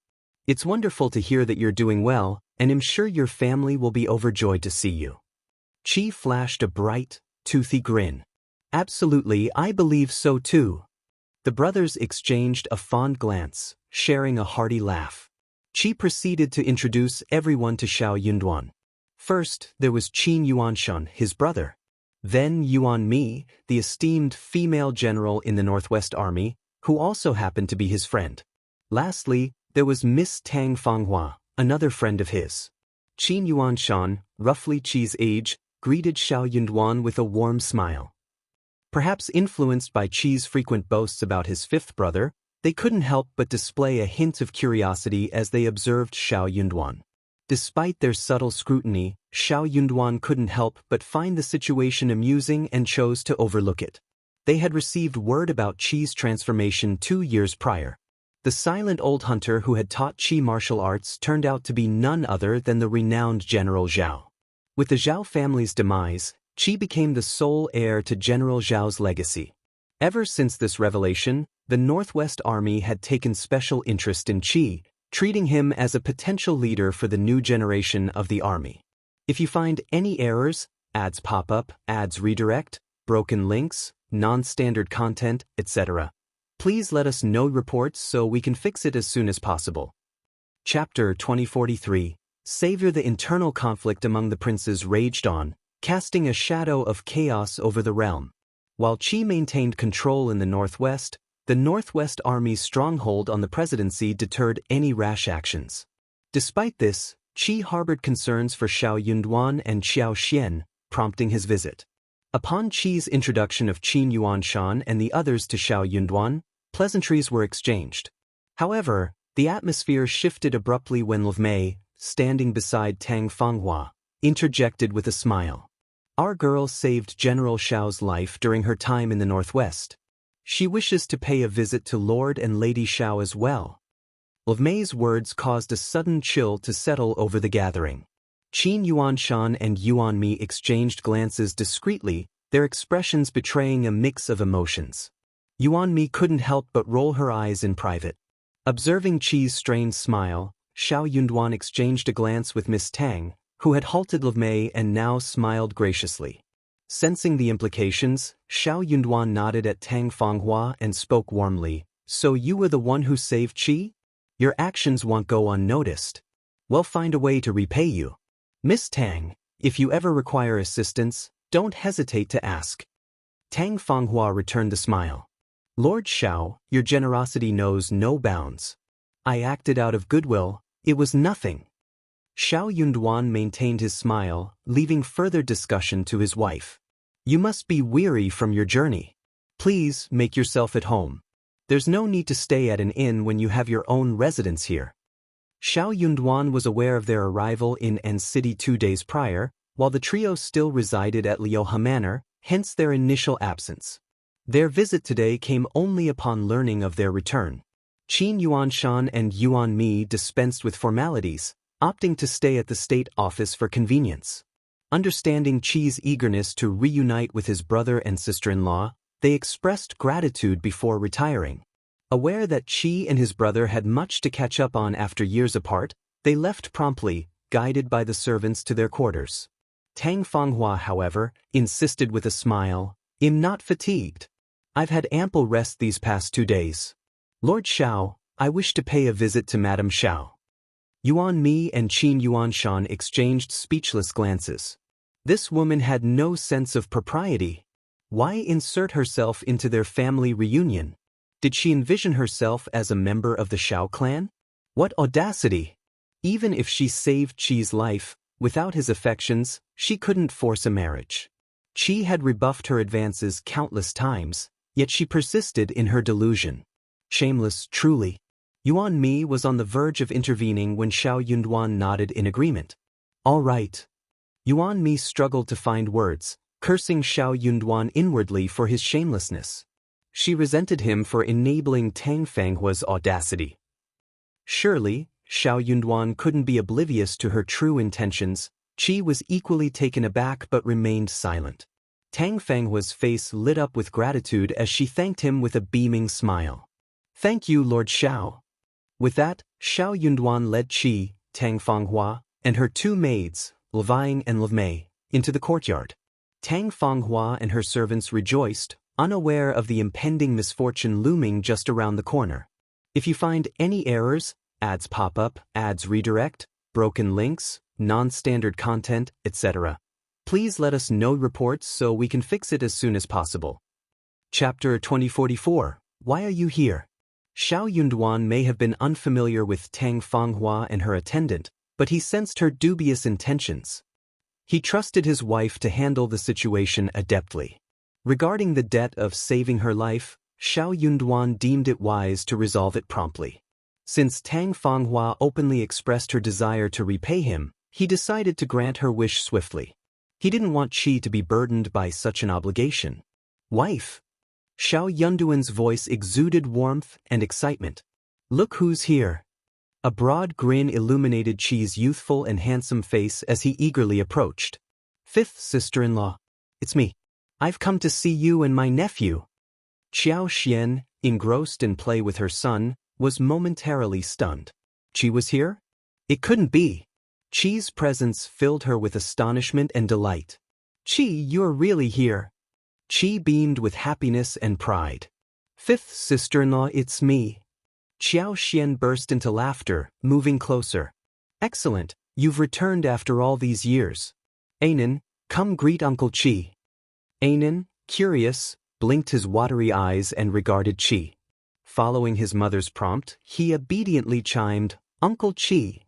"It's wonderful to hear that you're doing well, and I'm sure your family will be overjoyed to see you." Qi flashed a bright, toothy grin. "Absolutely, I believe so too." The brothers exchanged a fond glance, sharing a hearty laugh. Qi proceeded to introduce everyone to Shao Yunduan. First, there was Qin Yuanshan, his brother. Then Yuan Mi, the esteemed female general in the Northwest Army, who also happened to be his friend. Lastly, there was Miss Tang Fanghua, another friend of his. Qin Yuanshan, roughly Qi's age, greeted Shao Yunduan with a warm smile. Perhaps influenced by Qi's frequent boasts about his fifth brother, they couldn't help but display a hint of curiosity as they observed Shao Yunduan. Despite their subtle scrutiny, Shao Yunduan couldn't help but find the situation amusing and chose to overlook it. They had received word about Qi's transformation 2 years prior. The silent old hunter who had taught Qi martial arts turned out to be none other than the renowned General Zhao. With the Zhao family's demise, Qi became the sole heir to General Zhao's legacy. Ever since this revelation, the Northwest Army had taken special interest in Qi, treating him as a potential leader for the new generation of the army. If you find any errors, ads pop up, ads redirect, broken links, non-standard content, etc., please let us know reports so we can fix it as soon as possible. Chapter 2043. Savior. The internal conflict among the princes raged on, casting a shadow of chaos over the realm. While Qi maintained control in the northwest, the Northwest Army's stronghold on the presidency deterred any rash actions. Despite this, Qi harbored concerns for Shao Yunduan and Qiao Xian, prompting his visit. Upon Qi's introduction of Qin Yuanshan and the others to Shao Yunduan, pleasantries were exchanged. However, the atmosphere shifted abruptly when Liu Mei, standing beside Tang Fanghua, interjected with a smile. Our girl saved General Shao's life during her time in the Northwest. She wishes to pay a visit to Lord and Lady Shao as well. Liu Mei's words caused a sudden chill to settle over the gathering. Qin Yuanshan and Yuan Mi exchanged glances discreetly, their expressions betraying a mix of emotions. Yuan Mi couldn't help but roll her eyes in private. Observing Qi's strained smile, Shao Yunduan exchanged a glance with Miss Tang, who had halted Liu Mei and now smiled graciously. Sensing the implications, Shao Yunduan nodded at Tang Fanghua and spoke warmly. So you were the one who saved Qi? Your actions won't go unnoticed. We'll find a way to repay you. Miss Tang, if you ever require assistance, don't hesitate to ask. Tang Fanghua returned the smile. Lord Shao, your generosity knows no bounds. I acted out of goodwill, it was nothing. Shao Yunduan maintained his smile, leaving further discussion to his wife. You must be weary from your journey. Please make yourself at home. There's no need to stay at an inn when you have your own residence here. Shao Yunduan was aware of their arrival in An City 2 days prior, while the trio still resided at Liuha Manor, hence their initial absence. Their visit today came only upon learning of their return. Qin Yuanshan and Yuan Mi dispensed with formalities, opting to stay at the state office for convenience. Understanding Qi's eagerness to reunite with his brother and sister-in-law, they expressed gratitude before retiring. Aware that Qi and his brother had much to catch up on after years apart, they left promptly, guided by the servants to their quarters. Tang Fanghua, however, insisted with a smile, I'm not fatigued. I've had ample rest these past 2 days. Lord Shao, I wish to pay a visit to Madame Shao. Yuan Mi and Qin Yuanshan exchanged speechless glances. This woman had no sense of propriety. Why insert herself into their family reunion? Did she envision herself as a member of the Shao clan? What audacity! Even if she saved Qi's life, without his affections, she couldn't force a marriage. Qi had rebuffed her advances countless times, yet she persisted in her delusion. Shameless, truly. Yuan Mi was on the verge of intervening when Shao Yunduan nodded in agreement. All right. Yuan Mi struggled to find words, cursing Shao Yunduan inwardly for his shamelessness. She resented him for enabling Tang Fanghua's audacity. Surely, Shao Yunduan couldn't be oblivious to her true intentions. Qi was equally taken aback but remained silent. Tang Fanghua's face lit up with gratitude as she thanked him with a beaming smile. Thank you, Lord Shao. With that, Shao Yunduan led Qi, Tang Fanghua, and her 2 maids, Liu and Liu Mei, into the courtyard. Tang Fanghua and her servants rejoiced, unaware of the impending misfortune looming just around the corner. If you find any errors, ads pop up, ads redirect, broken links, non-standard content, etc., Please let us know reports so we can fix it as soon as possible. Chapter 2044. Why are you here? Shao Yunduan may have been unfamiliar with Tang Fanghua and her attendant, but he sensed her dubious intentions. He trusted his wife to handle the situation adeptly. Regarding the debt of saving her life, Shao Yunduan deemed it wise to resolve it promptly. Since Tang Fanghua openly expressed her desire to repay him, he decided to grant her wish swiftly. He didn't want Qi to be burdened by such an obligation. Wife! Shao Yunduan's voice exuded warmth and excitement. Look who's here. A broad grin illuminated Qi's youthful and handsome face as he eagerly approached. Fifth sister-in-law. It's me. I've come to see you and my nephew. Qiao Xian, engrossed in play with her son, was momentarily stunned. Qi was here? It couldn't be. Qi's presence filled her with astonishment and delight. Qi, you're really here. Qi beamed with happiness and pride. Fifth sister-in-law, it's me. Qiao Xian burst into laughter, moving closer. Excellent, you've returned after all these years. Anan, come greet Uncle Qi. Anan, curious, blinked his watery eyes and regarded Qi. Following his mother's prompt, he obediently chimed, Uncle Qi.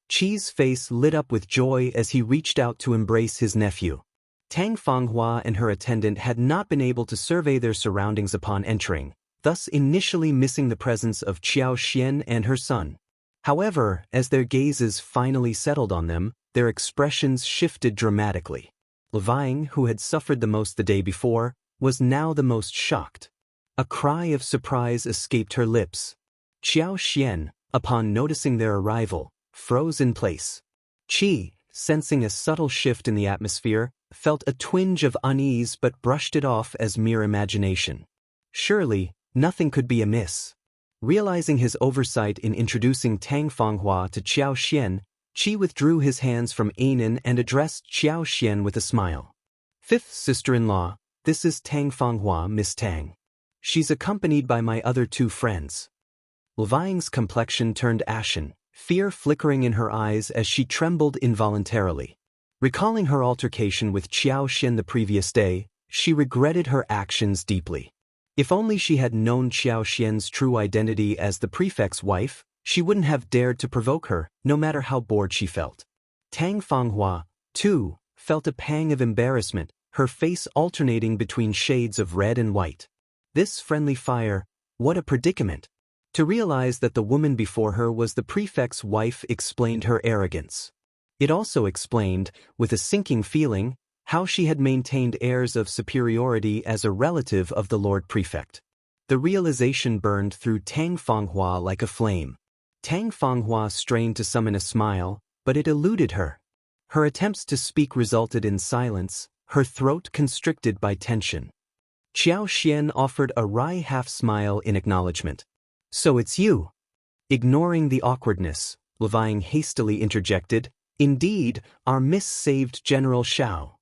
Qi's face lit up with joy as he reached out to embrace his nephew. Tang Fanghua and her attendant had not been able to survey their surroundings upon entering, thus initially missing the presence of Qiao Xian and her son. However, as their gazes finally settled on them, their expressions shifted dramatically. Levying, who had suffered the most the day before, was now the most shocked. A cry of surprise escaped her lips. Qiao Xian, upon noticing their arrival, froze in place. Qi, sensing a subtle shift in the atmosphere, felt a twinge of unease but brushed it off as mere imagination. Surely, nothing could be amiss. Realizing his oversight in introducing Tang Fanghua to Qiao Xian, Qi withdrew his hands from Anan and addressed Qiao Xian with a smile. Fifth sister-in-law, this is Tang Fanghua, Miss Tang. She's accompanied by my other two friends. Levying's complexion turned ashen, fear flickering in her eyes as she trembled involuntarily. Recalling her altercation with Qiao Xian the previous day, she regretted her actions deeply. If only she had known Qiao Xian's true identity as the prefect's wife, she wouldn't have dared to provoke her, no matter how bored she felt. Tang Fanghua, too, felt a pang of embarrassment, her face alternating between shades of red and white. This friendly fire, what a predicament! To realize that the woman before her was the prefect's wife explained her arrogance. It also explained, with a sinking feeling, how she had maintained airs of superiority as a relative of the Lord Prefect. The realization burned through Tang Fanghua like a flame. Tang Fanghua strained to summon a smile, but it eluded her. Her attempts to speak resulted in silence, her throat constricted by tension. Qiao Xian offered a wry half-smile in acknowledgement. So it's you. Ignoring the awkwardness, Levying hastily interjected, Indeed, our miss-saved General Shao.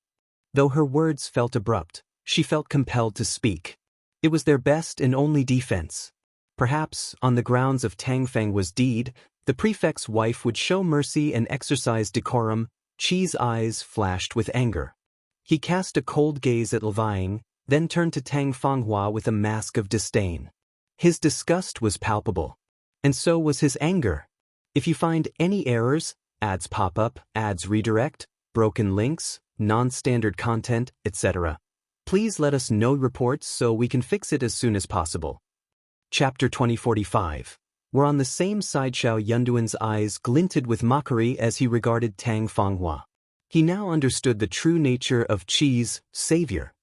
Though her words felt abrupt, she felt compelled to speak. It was their best and only defense. Perhaps, on the grounds of Tang Fanghua's deed, the prefect's wife would show mercy and exercise decorum. Qi's eyes flashed with anger. He cast a cold gaze at Levying, then turned to Tang Fanghua with a mask of disdain. His disgust was palpable. And so was his anger. If you find any errors, ads pop up, ads redirect, broken links, non-standard content, etc., please let us know reports so we can fix it as soon as possible. Chapter 2045. We're on the same side. Shao Yunduan's eyes glinted with mockery as he regarded Tang Fanghua. He now understood the true nature of Qi's savior.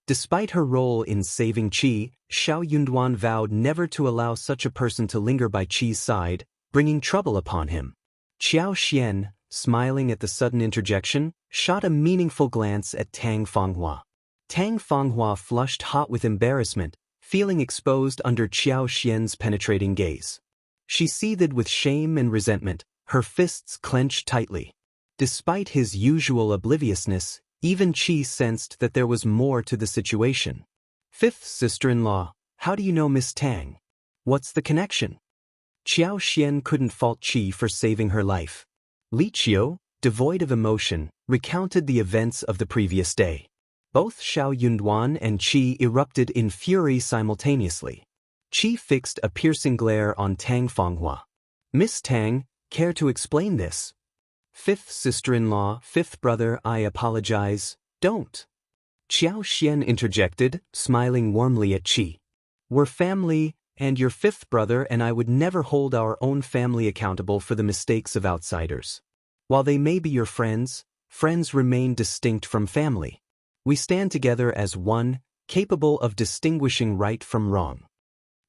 Despite her role in saving Qi, Shao Yunduan vowed never to allow such a person to linger by Qi's side, bringing trouble upon him. Qiao Xian, smiling at the sudden interjection, shot a meaningful glance at Tang Fanghua. Tang Fanghua flushed hot with embarrassment, feeling exposed under Qiao Xian's penetrating gaze. She seethed with shame and resentment, her fists clenched tightly. Despite his usual obliviousness, even Qi sensed that there was more to the situation. Fifth sister-in-law, how do you know Miss Tang? What's the connection? Qiao Xian couldn't fault Qi for saving her life. Li Qiao, devoid of emotion, recounted the events of the previous day. Both Shao Yunduan and Qi erupted in fury simultaneously. Qi fixed a piercing glare on Tang Fanghua. "Miss Tang, care to explain this?" "Fifth sister-in-law, fifth brother, I apologize, don't." Qiao Xian interjected, smiling warmly at Qi. "We're family, and your fifth brother and I would never hold our own family accountable for the mistakes of outsiders. While they may be your friends, friends remain distinct from family. We stand together as one, capable of distinguishing right from wrong."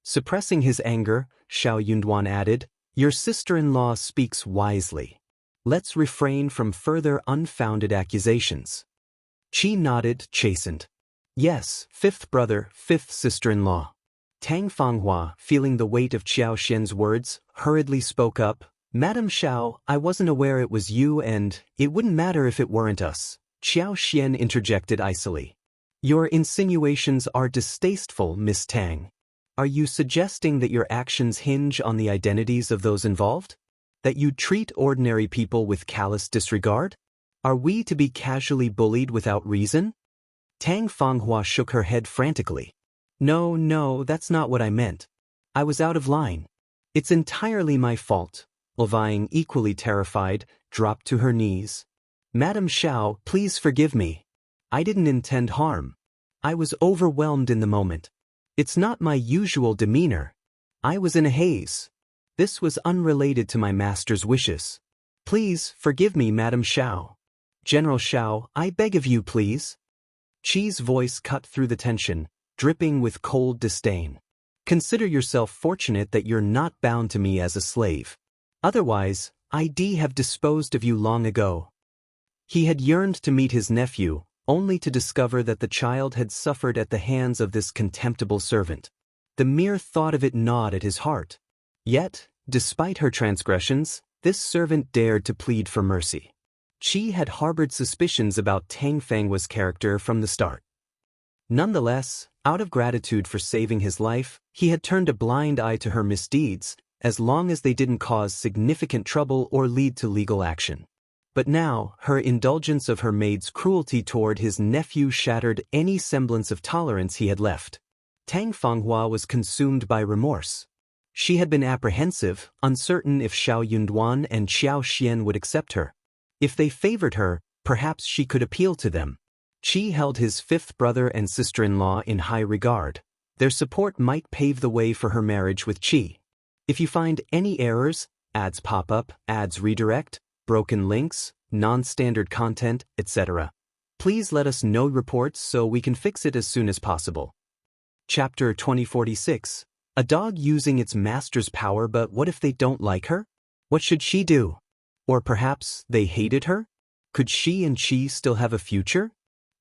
Suppressing his anger, Shao Yunduan added, "Your sister-in-law speaks wisely. Let's refrain from further unfounded accusations." Qi nodded, chastened. "Yes, fifth brother, fifth sister-in-law." Tang Fanghua, feeling the weight of Qiao Xian's words, hurriedly spoke up, "Madam Shao, I wasn't aware it was you and it wouldn't matter if it weren't us." Qiao Xian interjected icily. "Your insinuations are distasteful, Miss Tang. Are you suggesting that your actions hinge on the identities of those involved? That you treat ordinary people with callous disregard? Are we to be casually bullied without reason?" Tang Fanghua shook her head frantically. No, that's not what I meant. I was out of line. It's entirely my fault." Levying, equally terrified, dropped to her knees. "Madam Shao, please forgive me. I didn't intend harm. I was overwhelmed in the moment. It's not my usual demeanor. I was in a haze. This was unrelated to my master's wishes. Please forgive me, Madam Shao. General Shao, I beg of you, please." Qi's voice cut through the tension, dripping with cold disdain. "Consider yourself fortunate that you're not bound to me as a slave. Otherwise, I'd have disposed of you long ago." He had yearned to meet his nephew, only to discover that the child had suffered at the hands of this contemptible servant. The mere thought of it gnawed at his heart. Yet, despite her transgressions, this servant dared to plead for mercy. Qi had harbored suspicions about Tang Fanghua's character from the start. Nonetheless, out of gratitude for saving his life, he had turned a blind eye to her misdeeds, as long as they didn't cause significant trouble or lead to legal action. But now, her indulgence of her maid's cruelty toward his nephew shattered any semblance of tolerance he had left. Tang Fanghua was consumed by remorse. She had been apprehensive, uncertain if Shao Yunduan and Qiao Xian would accept her. If they favored her, perhaps she could appeal to them. Qi held his fifth brother and sister-in-law in high regard. Their support might pave the way for her marriage with Qi. If you find any errors, ads pop up, ads redirect, broken links, non-standard content, etc., please let us know reports so we can fix it as soon as possible. Chapter 2046. A dog using its master's power, but what if they don't like her? What should she do? Or perhaps they hated her? Could she and Qi still have a future?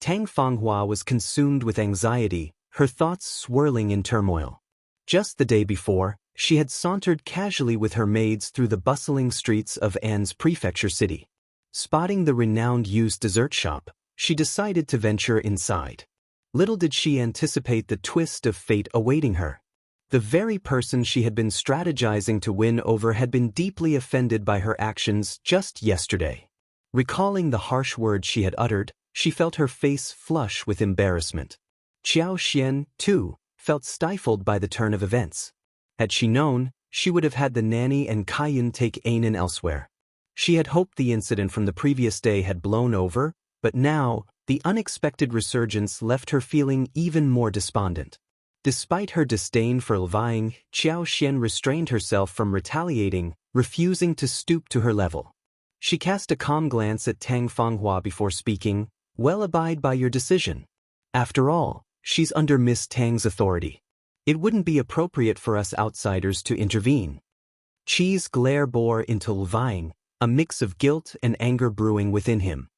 Tang Fanghua was consumed with anxiety, her thoughts swirling in turmoil. Just the day before, she had sauntered casually with her maids through the bustling streets of An's prefecture city. Spotting the renowned used dessert shop, she decided to venture inside. Little did she anticipate the twist of fate awaiting her. The very person she had been strategizing to win over had been deeply offended by her actions just yesterday. Recalling the harsh words she had uttered, she felt her face flush with embarrassment. Qiao Xian, too, felt stifled by the turn of events. Had she known, she would have had the nanny and Kaiyun take Anan elsewhere. She had hoped the incident from the previous day had blown over, but now, the unexpected resurgence left her feeling even more despondent. Despite her disdain for Levying, Qiao Xian restrained herself from retaliating, refusing to stoop to her level. She cast a calm glance at Tang Fanghua before speaking, "Well, abide by your decision. After all, she's under Miss Tang's authority. It wouldn't be appropriate for us outsiders to intervene." Qi's glare bore into Levying, a mix of guilt and anger brewing within him.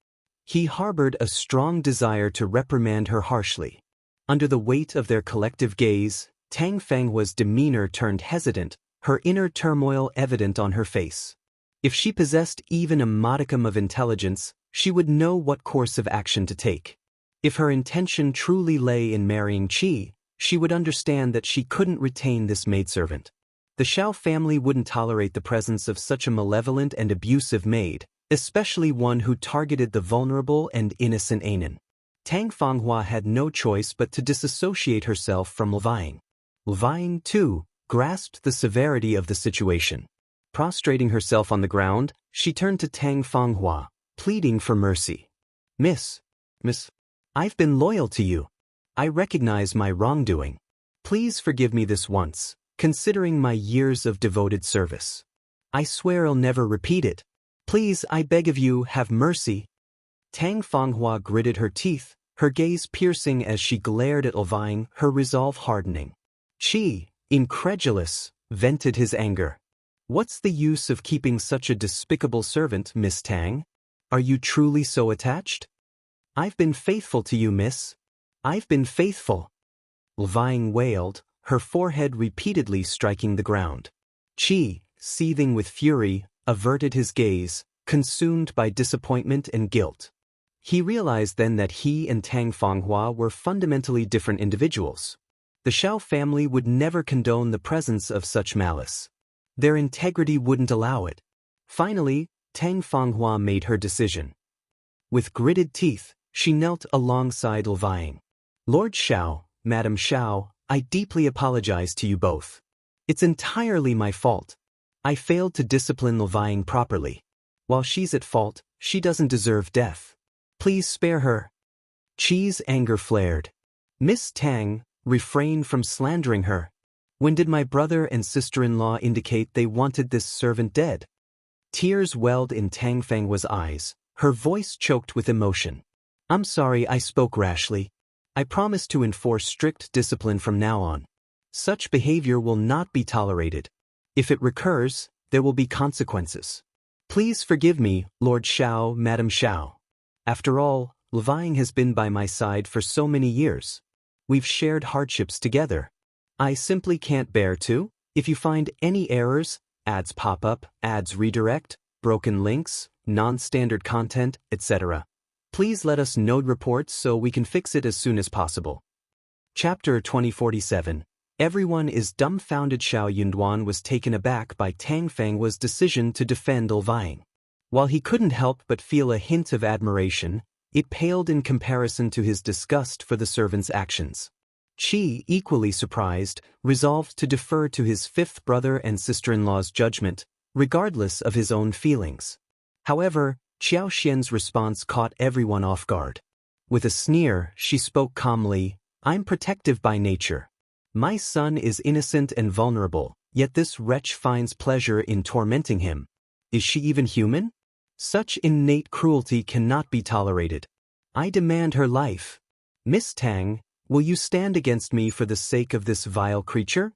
He harbored a strong desire to reprimand her harshly. Under the weight of their collective gaze, Tang Fanghua's demeanor turned hesitant, her inner turmoil evident on her face. If she possessed even a modicum of intelligence, she would know what course of action to take. If her intention truly lay in marrying Qi, she would understand that she couldn't retain this maidservant. The Shao family wouldn't tolerate the presence of such a malevolent and abusive maid, especially one who targeted the vulnerable and innocent Anan. Tang Fanghua had no choice but to disassociate herself from Levying. Levying, too, grasped the severity of the situation. Prostrating herself on the ground, she turned to Tang Fanghua, pleading for mercy. Miss, I've been loyal to you. I recognize my wrongdoing. Please forgive me this once, considering my years of devoted service. I swear I'll never repeat it. Please, I beg of you, have mercy. Tang Fanghua gritted her teeth, her gaze piercing as she glared at Levying, her resolve hardening. Qi, incredulous, vented his anger. What's the use of keeping such a despicable servant, Miss Tang? Are you truly so attached? I've been faithful to you, miss. I've been faithful. Levying wailed, her forehead repeatedly striking the ground. Qi, seething with fury, averted his gaze, consumed by disappointment and guilt. He realized then that he and Tang Fanghua were fundamentally different individuals. The Shao family would never condone the presence of such malice. Their integrity wouldn't allow it. Finally, Tang Fanghua made her decision. With gritted teeth, she knelt alongside Levying. Lord Shao, Madam Shao, I deeply apologize to you both. It's entirely my fault. I failed to discipline Levying properly. While she's at fault, she doesn't deserve death. Please spare her. Qi's anger flared. Miss Tang, refrain from slandering her. When did my brother and sister-in-law indicate they wanted this servant dead? Tears welled in Tang Fanghua's eyes, her voice choked with emotion. I'm sorry I spoke rashly. I promise to enforce strict discipline from now on. Such behavior will not be tolerated. If it recurs, there will be consequences. Please forgive me, Lord Shao, Madam Shao. After all, Levying has been by my side for so many years. We've shared hardships together. I simply can't bear to, if you find any errors, ads pop up, ads redirect, broken links, non-standard content, etc. Please let us know reports so we can fix it as soon as possible. Chapter 2047. Everyone is dumbfounded. Shao Yunduan was taken aback by Tang Fanghua's decision to defend Levying. While he couldn't help but feel a hint of admiration, it paled in comparison to his disgust for the servant's actions. Qi, equally surprised, resolved to defer to his fifth brother and sister-in-law's judgment, regardless of his own feelings. However, Qiao Xian's response caught everyone off guard. With a sneer, she spoke calmly, I'm protective by nature. My son is innocent and vulnerable, yet this wretch finds pleasure in tormenting him. Is she even human? Such innate cruelty cannot be tolerated. I demand her life. Miss Tang, will you stand against me for the sake of this vile creature?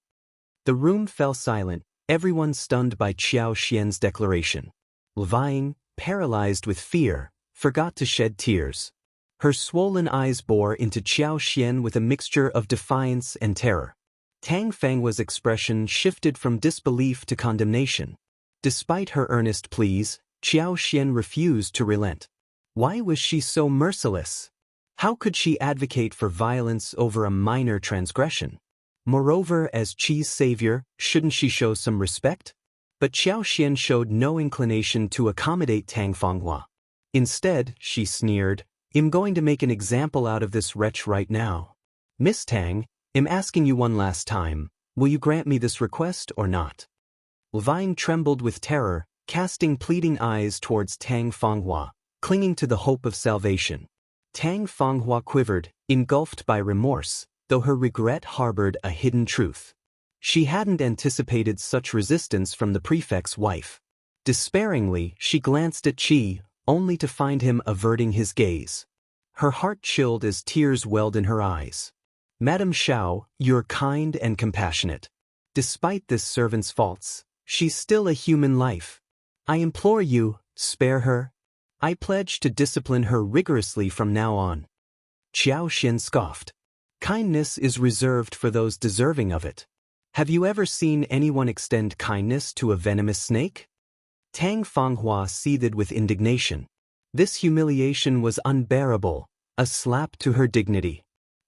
The room fell silent, everyone stunned by Qiao Xian's declaration. Levying, paralyzed with fear, forgot to shed tears. Her swollen eyes bore into Qiao Xian with a mixture of defiance and terror. Tang Fanghua's expression shifted from disbelief to condemnation. Despite her earnest pleas, Qiao Xian refused to relent. Why was she so merciless? How could she advocate for violence over a minor transgression? Moreover, as Qi's savior, shouldn't she show some respect? But Qiao Xian showed no inclination to accommodate Tang Fanghua. Instead, she sneered, I'm going to make an example out of this wretch right now. Miss Tang, I'm asking you one last time, will you grant me this request or not? Levying trembled with terror, casting pleading eyes towards Tang Fanghua, clinging to the hope of salvation. Tang Fanghua quivered, engulfed by remorse, though her regret harbored a hidden truth. She hadn't anticipated such resistance from the prefect's wife. Despairingly, she glanced at Qi, only to find him averting his gaze. Her heart chilled as tears welled in her eyes. Madam Shao, you're kind and compassionate. Despite this servant's faults, she's still a human life. I implore you, spare her. I pledge to discipline her rigorously from now on. Qiao Xian scoffed. Kindness is reserved for those deserving of it. Have you ever seen anyone extend kindness to a venomous snake? Tang Fanghua seethed with indignation. This humiliation was unbearable, a slap to her dignity.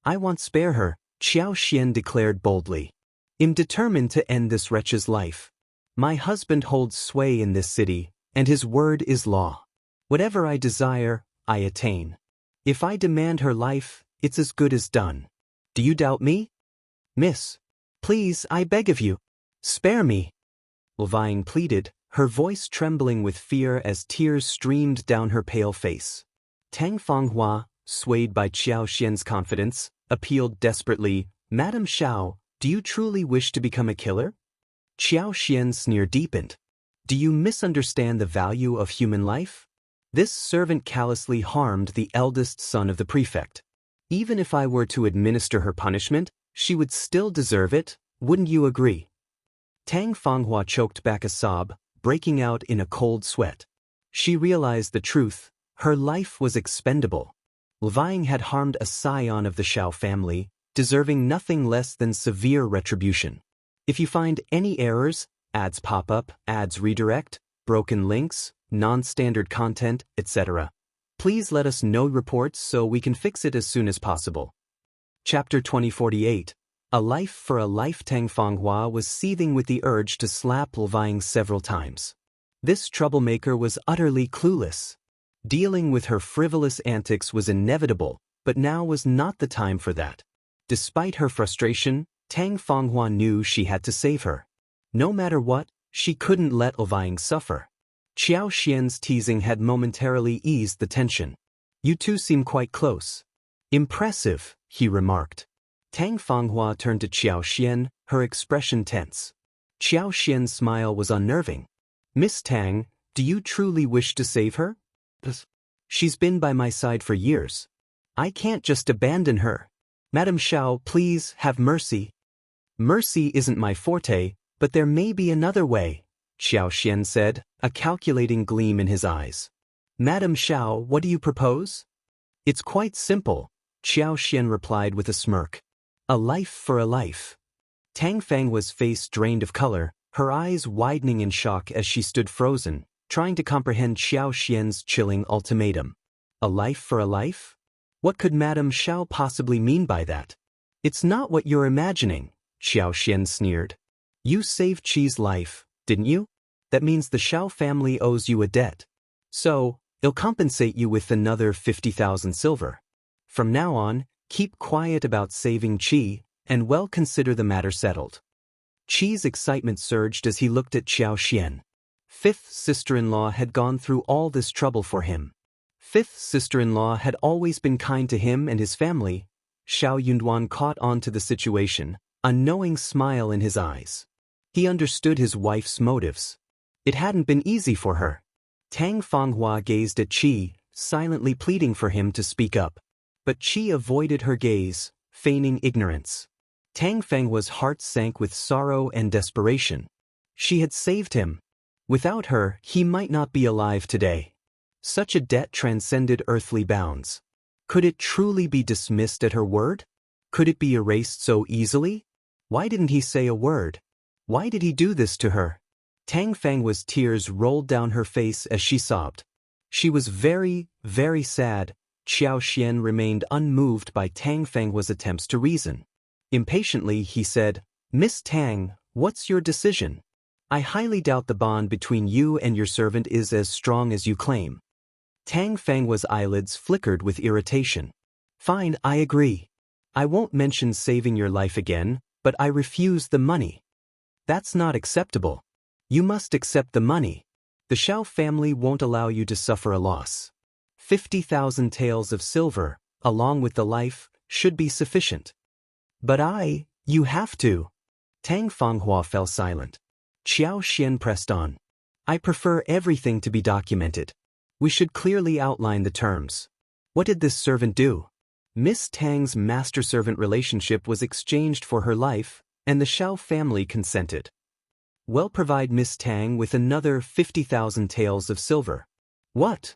I won't spare her, Qiao Xian declared boldly. I'm determined to end this wretch's life. My husband holds sway in this city, and his word is law. Whatever I desire, I attain. If I demand her life, it's as good as done. Do you doubt me? Miss, please, I beg of you, spare me. Levine pleaded, her voice trembling with fear as tears streamed down her pale face. Tang Fanghua, swayed by Qiao Xian's confidence, appealed desperately, Madam Shao, do you truly wish to become a killer? Qiao Xian's sneer deepened. Do you misunderstand the value of human life? This servant callously harmed the eldest son of the prefect. Even if I were to administer her punishment, she would still deserve it, wouldn't you agree? Tang Fanghua choked back a sob, breaking out in a cold sweat. She realized the truth, her life was expendable. Levine had harmed a scion of the Shao family, deserving nothing less than severe retribution. If you find any errors, ads pop up, ads redirect, broken links, non-standard content, etc., please let us know reports so we can fix it as soon as possible. Chapter 2048. A Life for a Life. Tang Fanghua was seething with the urge to slap Levine several times. This troublemaker was utterly clueless. Dealing with her frivolous antics was inevitable, but now was not the time for that. Despite her frustration, Tang Fanghua knew she had to save her. No matter what, she couldn't let Levine suffer. Qiao Xian's teasing had momentarily eased the tension. You two seem quite close. Impressive, he remarked. Tang Fanghua turned to Qiao Xian, her expression tense. Qiao Xian's smile was unnerving. Miss Tang, do you truly wish to save her? She's been by my side for years. I can't just abandon her. Madam Shao, please have mercy. Mercy isn't my forte, but there may be another way, Qiao Xian said, a calculating gleam in his eyes. Madam Shao, what do you propose? It's quite simple, Qiao Xian replied with a smirk. A life for a life. Tang Fanghua's face drained of color, her eyes widening in shock as she stood frozen, trying to comprehend Qiao Xian's chilling ultimatum. A life for a life? What could Madame Shao possibly mean by that? It's not what you're imagining, Qiao Xian sneered. You saved Qi's life, didn't you? That means the Shao family owes you a debt. So, it'll compensate you with another 50,000 silver. From now on, keep quiet about saving Qi, and well consider the matter settled. Qi's excitement surged as he looked at Qiao Xian. Fifth sister-in-law had gone through all this trouble for him. Fifth sister-in-law had always been kind to him and his family. Shao Yunduan caught on to the situation, a knowing smile in his eyes. He understood his wife's motives. It hadn't been easy for her. Tang Fanghua gazed at Qi, silently pleading for him to speak up. But Qi avoided her gaze, feigning ignorance. Tang Fanghua's heart sank with sorrow and desperation. She had saved him. Without her, he might not be alive today. Such a debt transcended earthly bounds. Could it truly be dismissed at her word? Could it be erased so easily? Why didn't he say a word? Why did he do this to her? Tang Fanghua's tears rolled down her face as she sobbed. She was very, very sad. Qiao Xian remained unmoved by Tang Fanghua's attempts to reason. Impatiently, he said, Miss Tang, what's your decision? I highly doubt the bond between you and your servant is as strong as you claim. Tang Fanghua's eyelids flickered with irritation. Fine, I agree. I won't mention saving your life again, but I refuse the money. That's not acceptable. You must accept the money. The Shao family won't allow you to suffer a loss. 50,000 taels of silver, along with the life, should be sufficient. But you have to. Tang Fanghua fell silent. Qiao Xian pressed on. I prefer everything to be documented. We should clearly outline the terms. What did this servant do? Miss Tang's master-servant relationship was exchanged for her life, and the Shao family consented. Well, provide Miss Tang with another 50,000 taels of silver. What?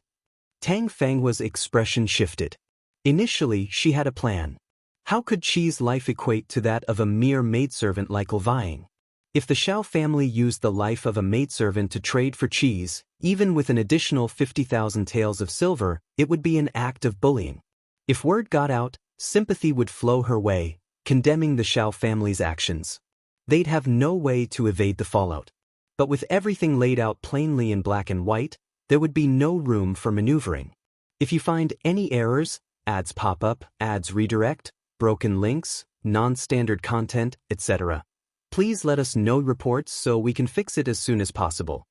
Tang Fanghua's expression shifted. Initially, she had a plan. How could Qi's life equate to that of a mere maidservant like Levine? If the Shao family used the life of a maidservant to trade for Qi's, even with an additional 50,000 taels of silver, it would be an act of bullying. If word got out, sympathy would flow her way, condemning the Shao family's actions. They'd have no way to evade the fallout. But with everything laid out plainly in black and white, there would be no room for maneuvering. If you find any errors, ads pop up, ads redirect, broken links, non-standard content, etc., please let us know reports so we can fix it as soon as possible.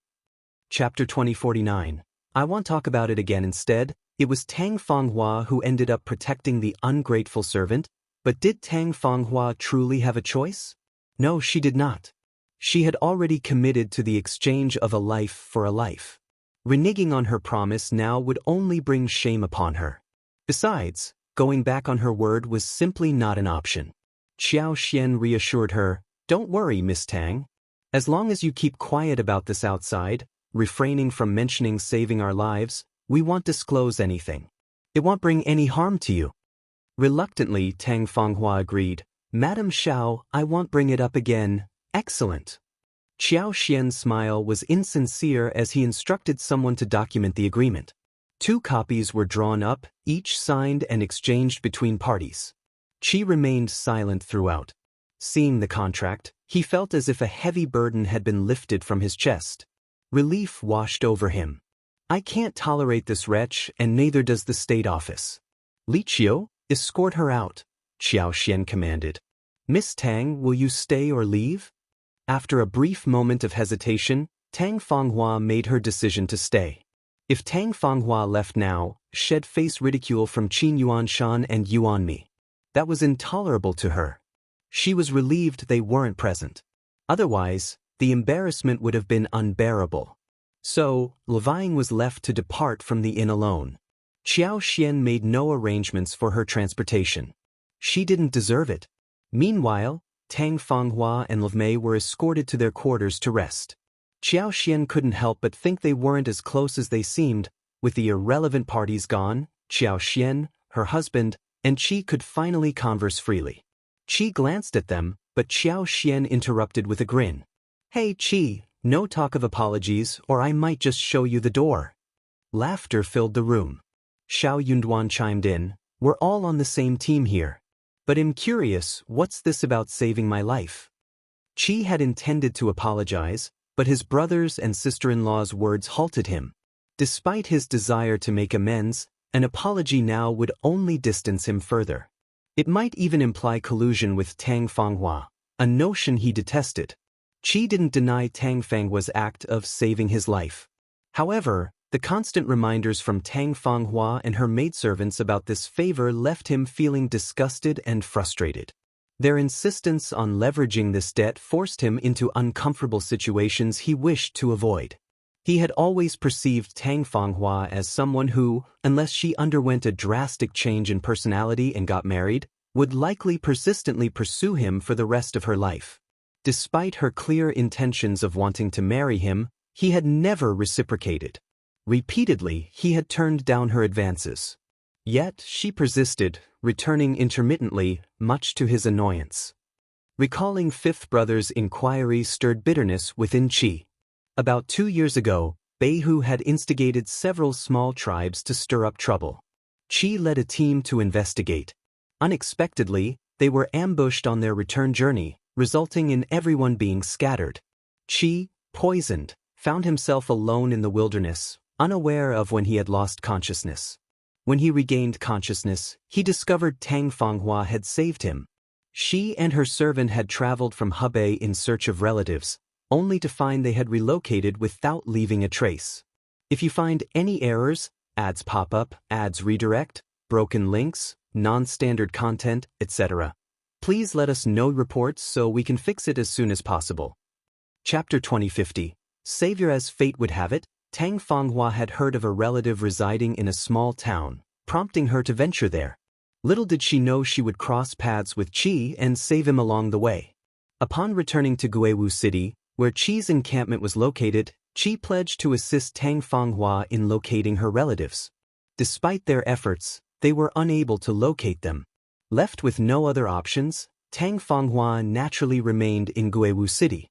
Chapter 2049. I won't talk about it again instead. It was Tang Fanghua who ended up protecting the ungrateful servant, but did Tang Fanghua truly have a choice? No, she did not. She had already committed to the exchange of a life for a life. Reneging on her promise now would only bring shame upon her. Besides, going back on her word was simply not an option. Qiao Xian reassured her, "Don't worry, Miss Tang. As long as you keep quiet about this outside, refraining from mentioning saving our lives, we won't disclose anything. It won't bring any harm to you." Reluctantly, Tang Fanghua agreed, "Madam Shao, I won't bring it up again." Excellent. Qiao Xian's smile was insincere as he instructed someone to document the agreement. 2 copies were drawn up, each signed and exchanged between parties. Qi remained silent throughout. Seeing the contract, he felt as if a heavy burden had been lifted from his chest. Relief washed over him. "I can't tolerate this wretch, and neither does the state office. Li Qiao, escort her out," Qiao Xian commanded. "Miss Tang, will you stay or leave?" After a brief moment of hesitation, Tang Fanghua made her decision to stay. If Tang Fanghua left now, she'd face ridicule from Qin Yuanshan and Yuanmi. That was intolerable to her. She was relieved they weren't present. Otherwise, the embarrassment would have been unbearable. So, Levying was left to depart from the inn alone. Qiao Xian made no arrangements for her transportation. She didn't deserve it. Meanwhile, Tang Fanghua and Levying were escorted to their quarters to rest. Qiao Xian couldn't help but think they weren't as close as they seemed. With the irrelevant parties gone, Qiao Xian, her husband, and Qi could finally converse freely. Qi glanced at them, but Qiao Xian interrupted with a grin. "Hey Qi, no talk of apologies or I might just show you the door." Laughter filled the room. Shao Yunduan chimed in, "We're all on the same team here. But I'm curious, what's this about saving my life?" Qi had intended to apologize, but his brothers and sister-in-law's words halted him. Despite his desire to make amends, an apology now would only distance him further. It might even imply collusion with Tang Fanghua, a notion he detested. Qi didn't deny Tang Fanghua's act of saving his life. However, the constant reminders from Tang Fanghua and her maidservants about this favor left him feeling disgusted and frustrated. Their insistence on leveraging this debt forced him into uncomfortable situations he wished to avoid. He had always perceived Tang Fanghua as someone who, unless she underwent a drastic change in personality and got married, would likely persistently pursue him for the rest of her life. Despite her clear intentions of wanting to marry him, he had never reciprocated. Repeatedly, he had turned down her advances. Yet, she persisted, returning intermittently, much to his annoyance. Recalling Fifth Brother's inquiry stirred bitterness within Qi. About 2 years ago, Beihu had instigated several small tribes to stir up trouble. Qi led a team to investigate. Unexpectedly, they were ambushed on their return journey, resulting in everyone being scattered. Qi, poisoned, found himself alone in the wilderness, unaware of when he had lost consciousness. When he regained consciousness, he discovered Tang Fanghua had saved him. She and her servant had traveled from Hebei in search of relatives, only to find they had relocated without leaving a trace. If you find any errors, ads pop up, ads redirect, broken links, non-standard content, etc., please let us know reports so we can fix it as soon as possible. Chapter 2050. Savior. As fate would have it, Tang Fanghua had heard of a relative residing in a small town, prompting her to venture there. Little did she know she would cross paths with Qi and save him along the way. Upon returning to Guiwu City, where Qi's encampment was located, Qi pledged to assist Tang Fanghua in locating her relatives. Despite their efforts, they were unable to locate them. Left with no other options, Tang Fanghua naturally remained in Guiwu City.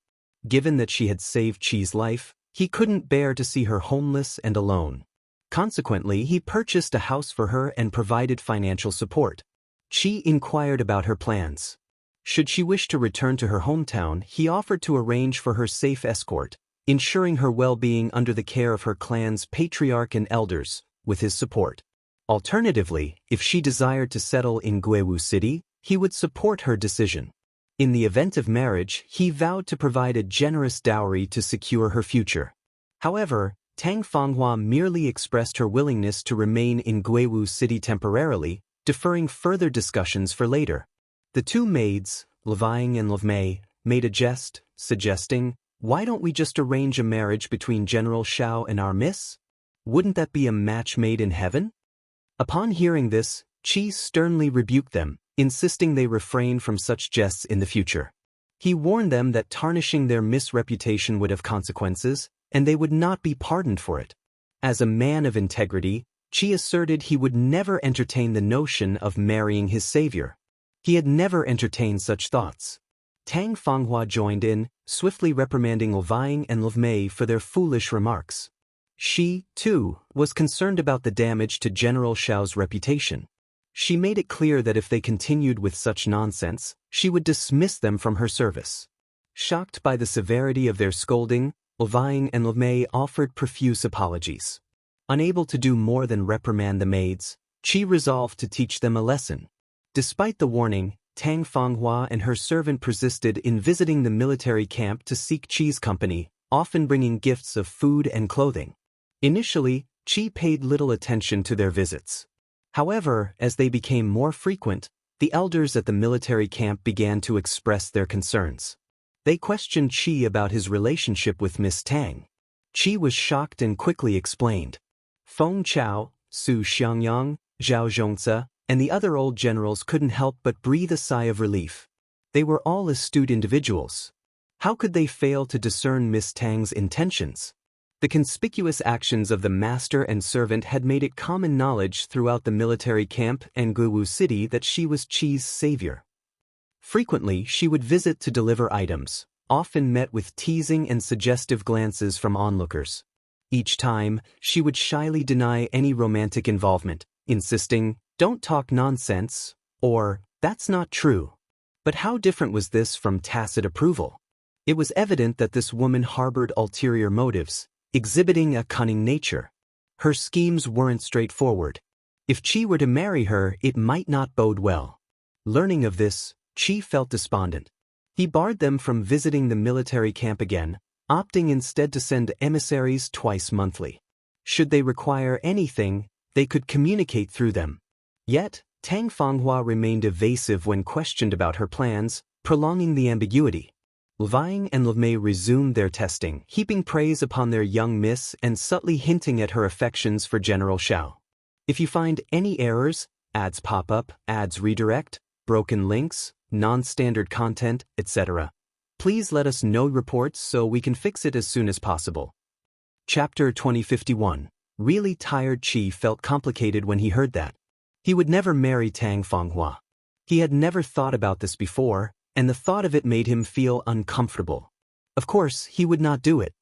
Given that she had saved Qi's life, he couldn't bear to see her homeless and alone. Consequently, he purchased a house for her and provided financial support. Qi inquired about her plans. Should she wish to return to her hometown, he offered to arrange for her safe escort, ensuring her well-being under the care of her clan's patriarch and elders, with his support. Alternatively, if she desired to settle in Guiwu City, he would support her decision. In the event of marriage, he vowed to provide a generous dowry to secure her future. However, Tang Fanghua merely expressed her willingness to remain in Guiwu City temporarily, deferring further discussions for later. The two maids, Levang and Levmei, made a jest, suggesting, "Why don't we just arrange a marriage between General Shao and our miss? Wouldn't that be a match made in heaven?" Upon hearing this, Qi sternly rebuked them, insisting they refrain from such jests in the future. He warned them that tarnishing their misreputation would have consequences, and they would not be pardoned for it. As a man of integrity, Qi asserted he would never entertain the notion of marrying his savior. He had never entertained such thoughts. Tang Fanghua joined in, swiftly reprimanding Levang and Levmei for their foolish remarks. She, too, was concerned about the damage to General Shao's reputation. She made it clear that if they continued with such nonsense, she would dismiss them from her service. Shocked by the severity of their scolding, Levang and Levmei offered profuse apologies. Unable to do more than reprimand the maids, Qi resolved to teach them a lesson. Despite the warning, Tang Fanghua and her servant persisted in visiting the military camp to seek Qi's company, often bringing gifts of food and clothing. Initially, Qi paid little attention to their visits. However, as they became more frequent, the elders at the military camp began to express their concerns. They questioned Qi about his relationship with Miss Tang. Qi was shocked and quickly explained. Feng Qiao, Su Xiangyang, Zhao Zhongzi, and the other old generals couldn't help but breathe a sigh of relief. They were all astute individuals. How could they fail to discern Miss Tang's intentions? The conspicuous actions of the master and servant had made it common knowledge throughout the military camp and Guiwu City that she was Qi's savior. Frequently, she would visit to deliver items, often met with teasing and suggestive glances from onlookers. Each time, she would shyly deny any romantic involvement, insisting, "Don't talk nonsense," or, "That's not true." But how different was this from tacit approval? It was evident that this woman harbored ulterior motives, exhibiting a cunning nature. Her schemes weren't straightforward. If Qi were to marry her, it might not bode well. Learning of this, Qi felt despondent. He barred them from visiting the military camp again, opting instead to send emissaries twice monthly. Should they require anything, they could communicate through them. Yet, Tang Fanghua remained evasive when questioned about her plans, prolonging the ambiguity. Levang and Levmei resumed their testing, heaping praise upon their young miss and subtly hinting at her affections for General Shao. If you find any errors, ads pop up, ads redirect, broken links, non-standard content, etc., please let us know reports so we can fix it as soon as possible. Chapter 2051. Really tired Qi felt complicated when he heard that. He would never marry Tang Fanghua. He had never thought about this before, and the thought of it made him feel uncomfortable. Of course, he would not do it.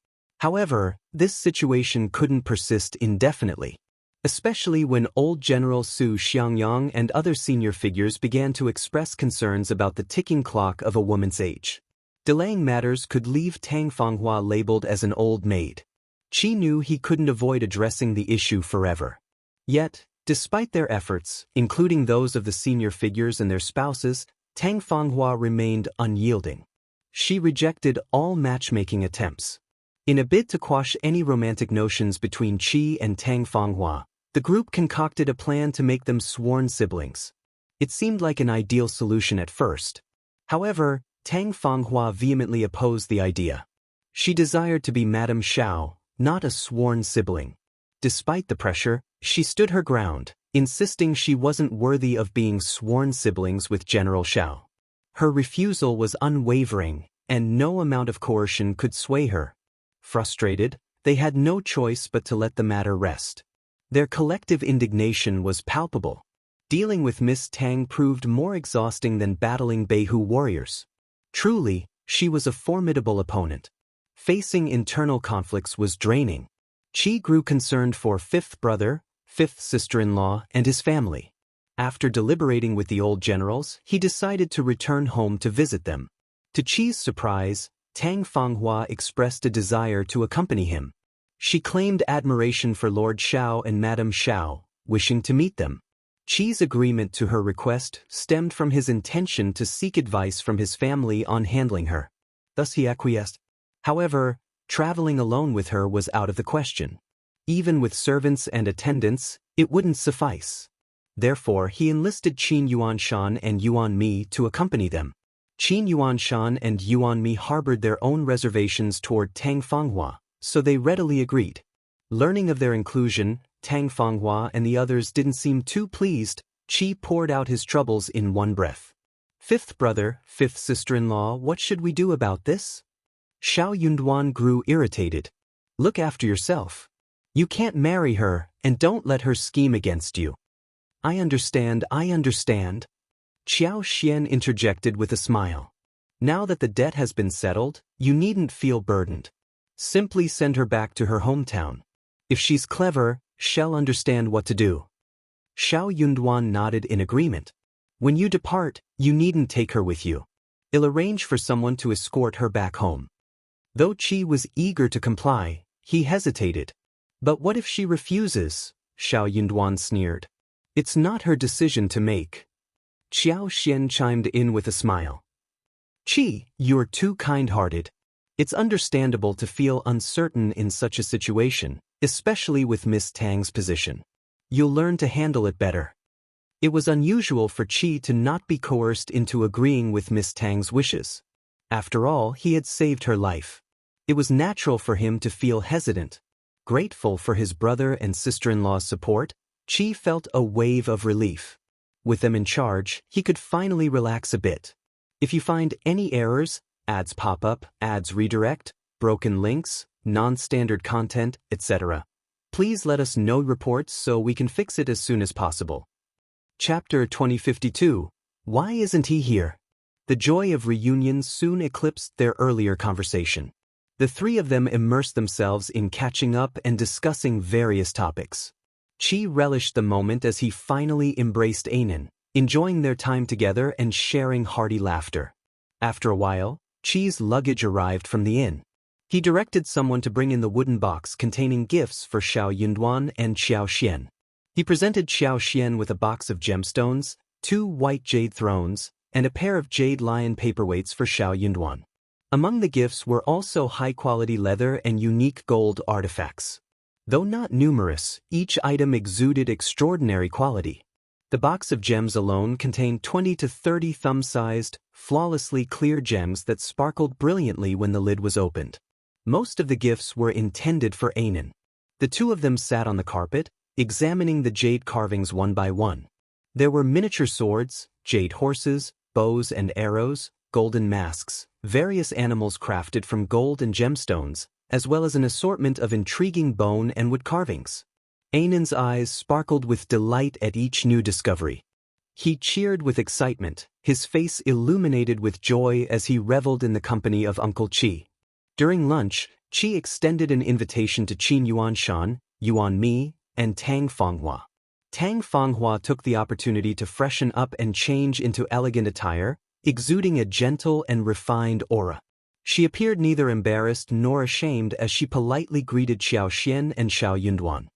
However, this situation couldn't persist indefinitely, especially when old General Su Xiangyang and other senior figures began to express concerns about the ticking clock of a woman's age. Delaying matters could leave Tang Fanghua labeled as an old maid. Qi knew he couldn't avoid addressing the issue forever. Yet, despite their efforts, including those of the senior figures and their spouses, Tang Fanghua remained unyielding. She rejected all matchmaking attempts. In a bid to quash any romantic notions between Qi and Tang Fanghua, the group concocted a plan to make them sworn siblings. It seemed like an ideal solution at first. However, Tang Fanghua vehemently opposed the idea. She desired to be Madame Shao, not a sworn sibling. Despite the pressure, she stood her ground, insisting she wasn't worthy of being sworn siblings with General Shao. Her refusal was unwavering, and no amount of coercion could sway her. Frustrated, they had no choice but to let the matter rest. Their collective indignation was palpable. Dealing with Miss Tang proved more exhausting than battling Beihu warriors. Truly, she was a formidable opponent. Facing internal conflicts was draining. Qi grew concerned for fifth brother, fifth sister-in-law, and his family. After deliberating with the old generals, he decided to return home to visit them. To Qi's surprise, Tang Fanghua expressed a desire to accompany him. She claimed admiration for Lord Shao and Madame Shao, wishing to meet them. Qi's agreement to her request stemmed from his intention to seek advice from his family on handling her. Thus he acquiesced. However, traveling alone with her was out of the question. Even with servants and attendants, it wouldn't suffice. Therefore, he enlisted Qin Yuanshan and Yuan Mi to accompany them. Qin Yuanshan and Yuan Mi harbored their own reservations toward Tang Fanghua, so they readily agreed. Learning of their inclusion, Tang Fanghua and the others didn't seem too pleased. Qi poured out his troubles in one breath. Fifth brother, fifth sister-in-law, what should we do about this? Shao Yunduan grew irritated. Look after yourself. You can't marry her, and don't let her scheme against you. I understand. Qiao Xian interjected with a smile. Now that the debt has been settled, you needn't feel burdened. Simply send her back to her hometown. If she's clever, she'll understand what to do. Shao Yunduan nodded in agreement. When you depart, you needn't take her with you. I'll arrange for someone to escort her back home. Though Qi was eager to comply, he hesitated. But what if she refuses? Shao Yunduan sneered. It's not her decision to make. Qiao Xian chimed in with a smile. Qi, you're too kind-hearted. It's understandable to feel uncertain in such a situation, especially with Miss Tang's position. You'll learn to handle it better. It was unusual for Qi to not be coerced into agreeing with Miss Tang's wishes. After all, he had saved her life. It was natural for him to feel hesitant. Grateful for his brother and sister-in-law's support, Qi felt a wave of relief. With them in charge, he could finally relax a bit. If you find any errors, ads pop up, ads redirect, broken links, non-standard content, etc., please let us know reports so we can fix it as soon as possible. Chapter 2052. Why isn't he here? The joy of reunion soon eclipsed their earlier conversation. The three of them immersed themselves in catching up and discussing various topics. Qi relished the moment as he finally embraced Anan, enjoying their time together and sharing hearty laughter. After a while, Qi's luggage arrived from the inn. He directed someone to bring in the wooden box containing gifts for Shao Yunduan and Qiao Xian. He presented Qiao Xian with a box of gemstones, 2 white jade thrones, and a pair of jade lion paperweights for Shao Yunduan. Among the gifts were also high-quality leather and unique gold artifacts. Though not numerous, each item exuded extraordinary quality. The box of gems alone contained 20 to 30 thumb-sized, flawlessly clear gems that sparkled brilliantly when the lid was opened. Most of the gifts were intended for Anan. The two of them sat on the carpet, examining the jade carvings one by one. There were miniature swords, jade horses, bows and arrows, golden masks, various animals crafted from gold and gemstones, as well as an assortment of intriguing bone and wood carvings. Anan's eyes sparkled with delight at each new discovery. He cheered with excitement, his face illuminated with joy as he reveled in the company of Uncle Qi. During lunch, Qi extended an invitation to Qin Yuanshan, Yuan Mi, and Tang Fanghua. Tang Fanghua took the opportunity to freshen up and change into elegant attire, exuding a gentle and refined aura. She appeared neither embarrassed nor ashamed as she politely greeted Qiao Xian and Shao Yunduan.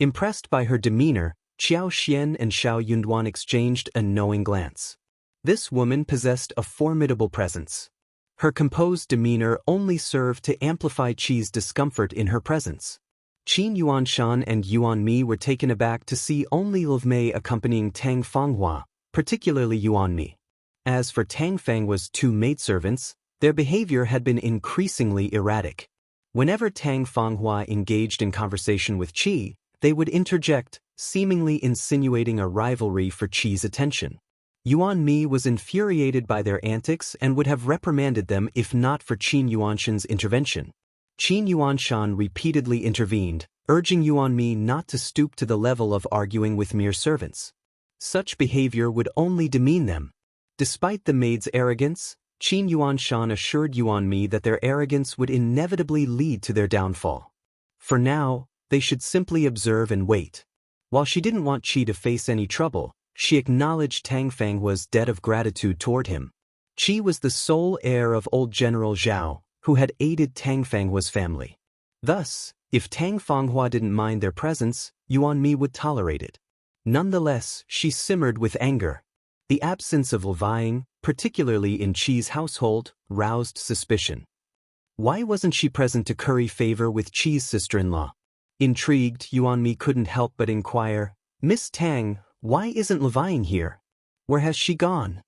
Impressed by her demeanor, Qiao Xian and Shao Yunduan exchanged a knowing glance. This woman possessed a formidable presence. Her composed demeanor only served to amplify Qi's discomfort in her presence. Qin Yuanshan and Yuan Mi were taken aback to see only Liu Mei accompanying Tang Fanghua, particularly Yuan Mi. As for Tang Fanghua's 2 maidservants, their behavior had been increasingly erratic. Whenever Tang Fanghua engaged in conversation with Qi, they would interject, seemingly insinuating a rivalry for Qi's attention. Yuan Mi was infuriated by their antics and would have reprimanded them if not for Qin Yuanshan's intervention. Qin Yuanshan repeatedly intervened, urging Yuan Mi not to stoop to the level of arguing with mere servants. Such behavior would only demean them. Despite the maid's arrogance, Qin Yuanshan assured Yuan Mi that their arrogance would inevitably lead to their downfall. For now, they should simply observe and wait. While she didn't want Qi to face any trouble, she acknowledged Tang Fanghua's debt of gratitude toward him. Qi was the sole heir of old General Zhao, who had aided Tang Fanghua's family. Thus, if Tang Fanghua didn't mind their presence, Yuan Mi would tolerate it. Nonetheless, she simmered with anger. The absence of levying, particularly in Qi's household, roused suspicion. Why wasn't she present to curry favor with Qi's sister-in-law? Intrigued, Yuan Mi couldn't help but inquire, "Miss Tang, why isn't levying here? Where has she gone?"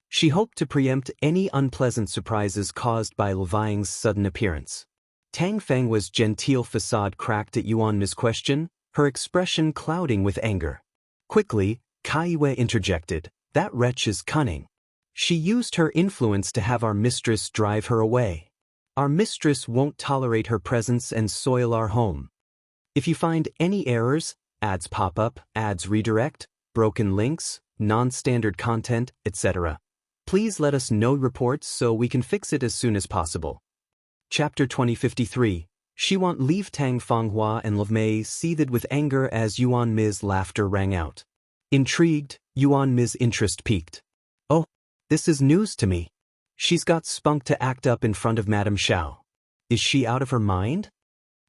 She hoped to preempt any unpleasant surprises caused by levying's sudden appearance. Tang Fanghua's genteel facade cracked at Yuan Mi's question, her expression clouding with anger. Quickly, Qiao interjected, "That wretch is cunning. She used her influence to have our mistress drive her away. Our mistress won't tolerate her presence and soil our home. If you find any errors, ads pop up, ads redirect, broken links, non-standard content, etc., please let us know reports so we can fix it as soon as possible." Chapter 2053. She won't leave. Tang Fanghua and Mei seethed with anger as Yuan Mi's laughter rang out. Intrigued, Yuan Mi's interest peaked. "Oh, this is news to me. She's got spunk to act up in front of Madame Shao. Is she out of her mind?"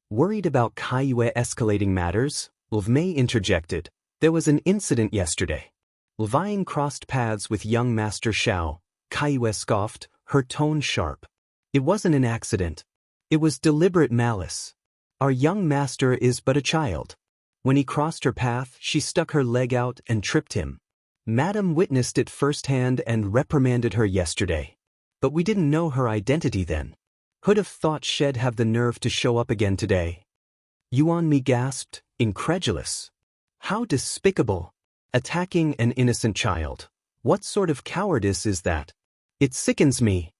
Worried about Qiao escalating matters, Mei interjected, "There was an incident yesterday. Levying crossed paths with young Master Shao." Qiao scoffed, her tone sharp. "It wasn't an accident. It was deliberate malice. Our young master is but a child. When he crossed her path, she stuck her leg out and tripped him. Madame witnessed it firsthand and reprimanded her yesterday. But we didn't know her identity then. Who'd have thought she'd have the nerve to show up again today?" Yuan Mi gasped, incredulous. "How despicable! Attacking an innocent child. What sort of cowardice is that? It sickens me."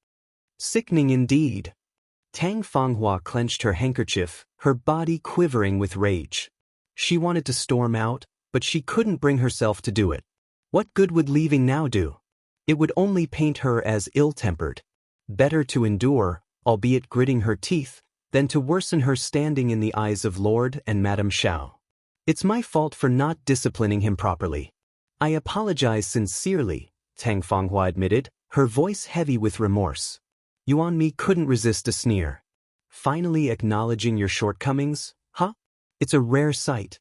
"Sickening indeed." Tang Fanghua clenched her handkerchief, her body quivering with rage. She wanted to storm out, but she couldn't bring herself to do it. What good would leaving now do? It would only paint her as ill-tempered. Better to endure, albeit gritting her teeth, than to worsen her standing in the eyes of Lord and Madame Shao. "It's my fault for not disciplining him properly. I apologize sincerely," Tang Fanghua admitted, her voice heavy with remorse. Yuan Mi couldn't resist a sneer. "Finally acknowledging your shortcomings, huh? It's a rare sight."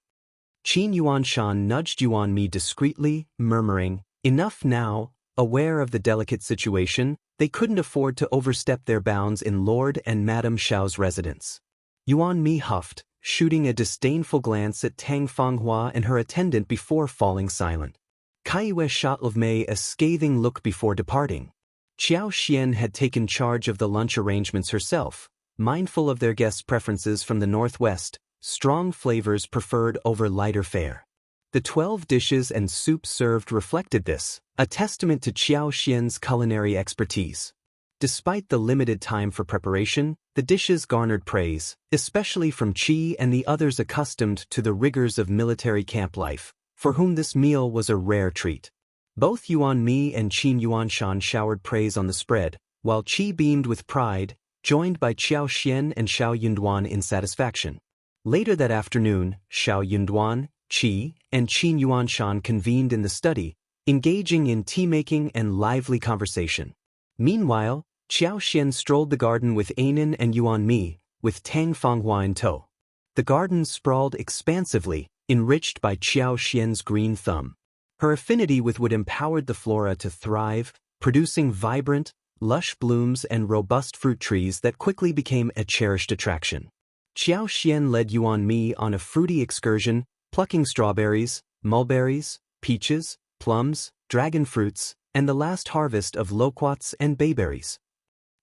Qin Yuanshan nudged Yuan Mi discreetly, murmuring, "Enough now." Aware of the delicate situation, they couldn't afford to overstep their bounds in Lord and Madame Shao's residence. Yuan Mi huffed, shooting a disdainful glance at Tang Fanghua and her attendant before falling silent. Qiao shot Mei a scathing look before departing. Qiao Xian had taken charge of the lunch arrangements herself, mindful of their guests' preferences from the northwest, strong flavors preferred over lighter fare. The 12 dishes and soup served reflected this, a testament to Qiao Xian's culinary expertise. Despite the limited time for preparation, the dishes garnered praise, especially from Qi and the others accustomed to the rigors of military camp life, for whom this meal was a rare treat. Both Yuan Mi and Qin Yuanshan showered praise on the spread, while Qi beamed with pride, joined by Qiao Xian and Shao Yunduan in satisfaction. Later that afternoon, Shao Yunduan, Qi, and Qin Yuanshan convened in the study, engaging in tea-making and lively conversation. Meanwhile, Qiao Xian strolled the garden with Anan and Yuan Mi, with Tang Fanghua in tow. The garden sprawled expansively, enriched by Qiao Xian's green thumb. Her affinity with wood empowered the flora to thrive, producing vibrant, lush blooms and robust fruit trees that quickly became a cherished attraction. Qiao Xian led Yuan Mi on a fruity excursion, plucking strawberries, mulberries, peaches, plums, dragon fruits, and the last harvest of loquats and bayberries.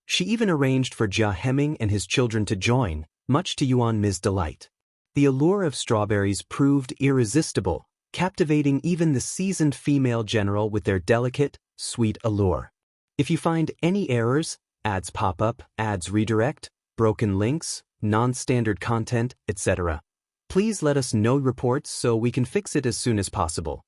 She even arranged for Jia Hemming and his children to join, much to Yuan Mi's delight. The allure of strawberries proved irresistible, captivating even the seasoned female general with their delicate, sweet allure. If you find any errors, ads pop up, ads redirect, broken links, non-standard content, etc., please let us know reports so we can fix it as soon as possible.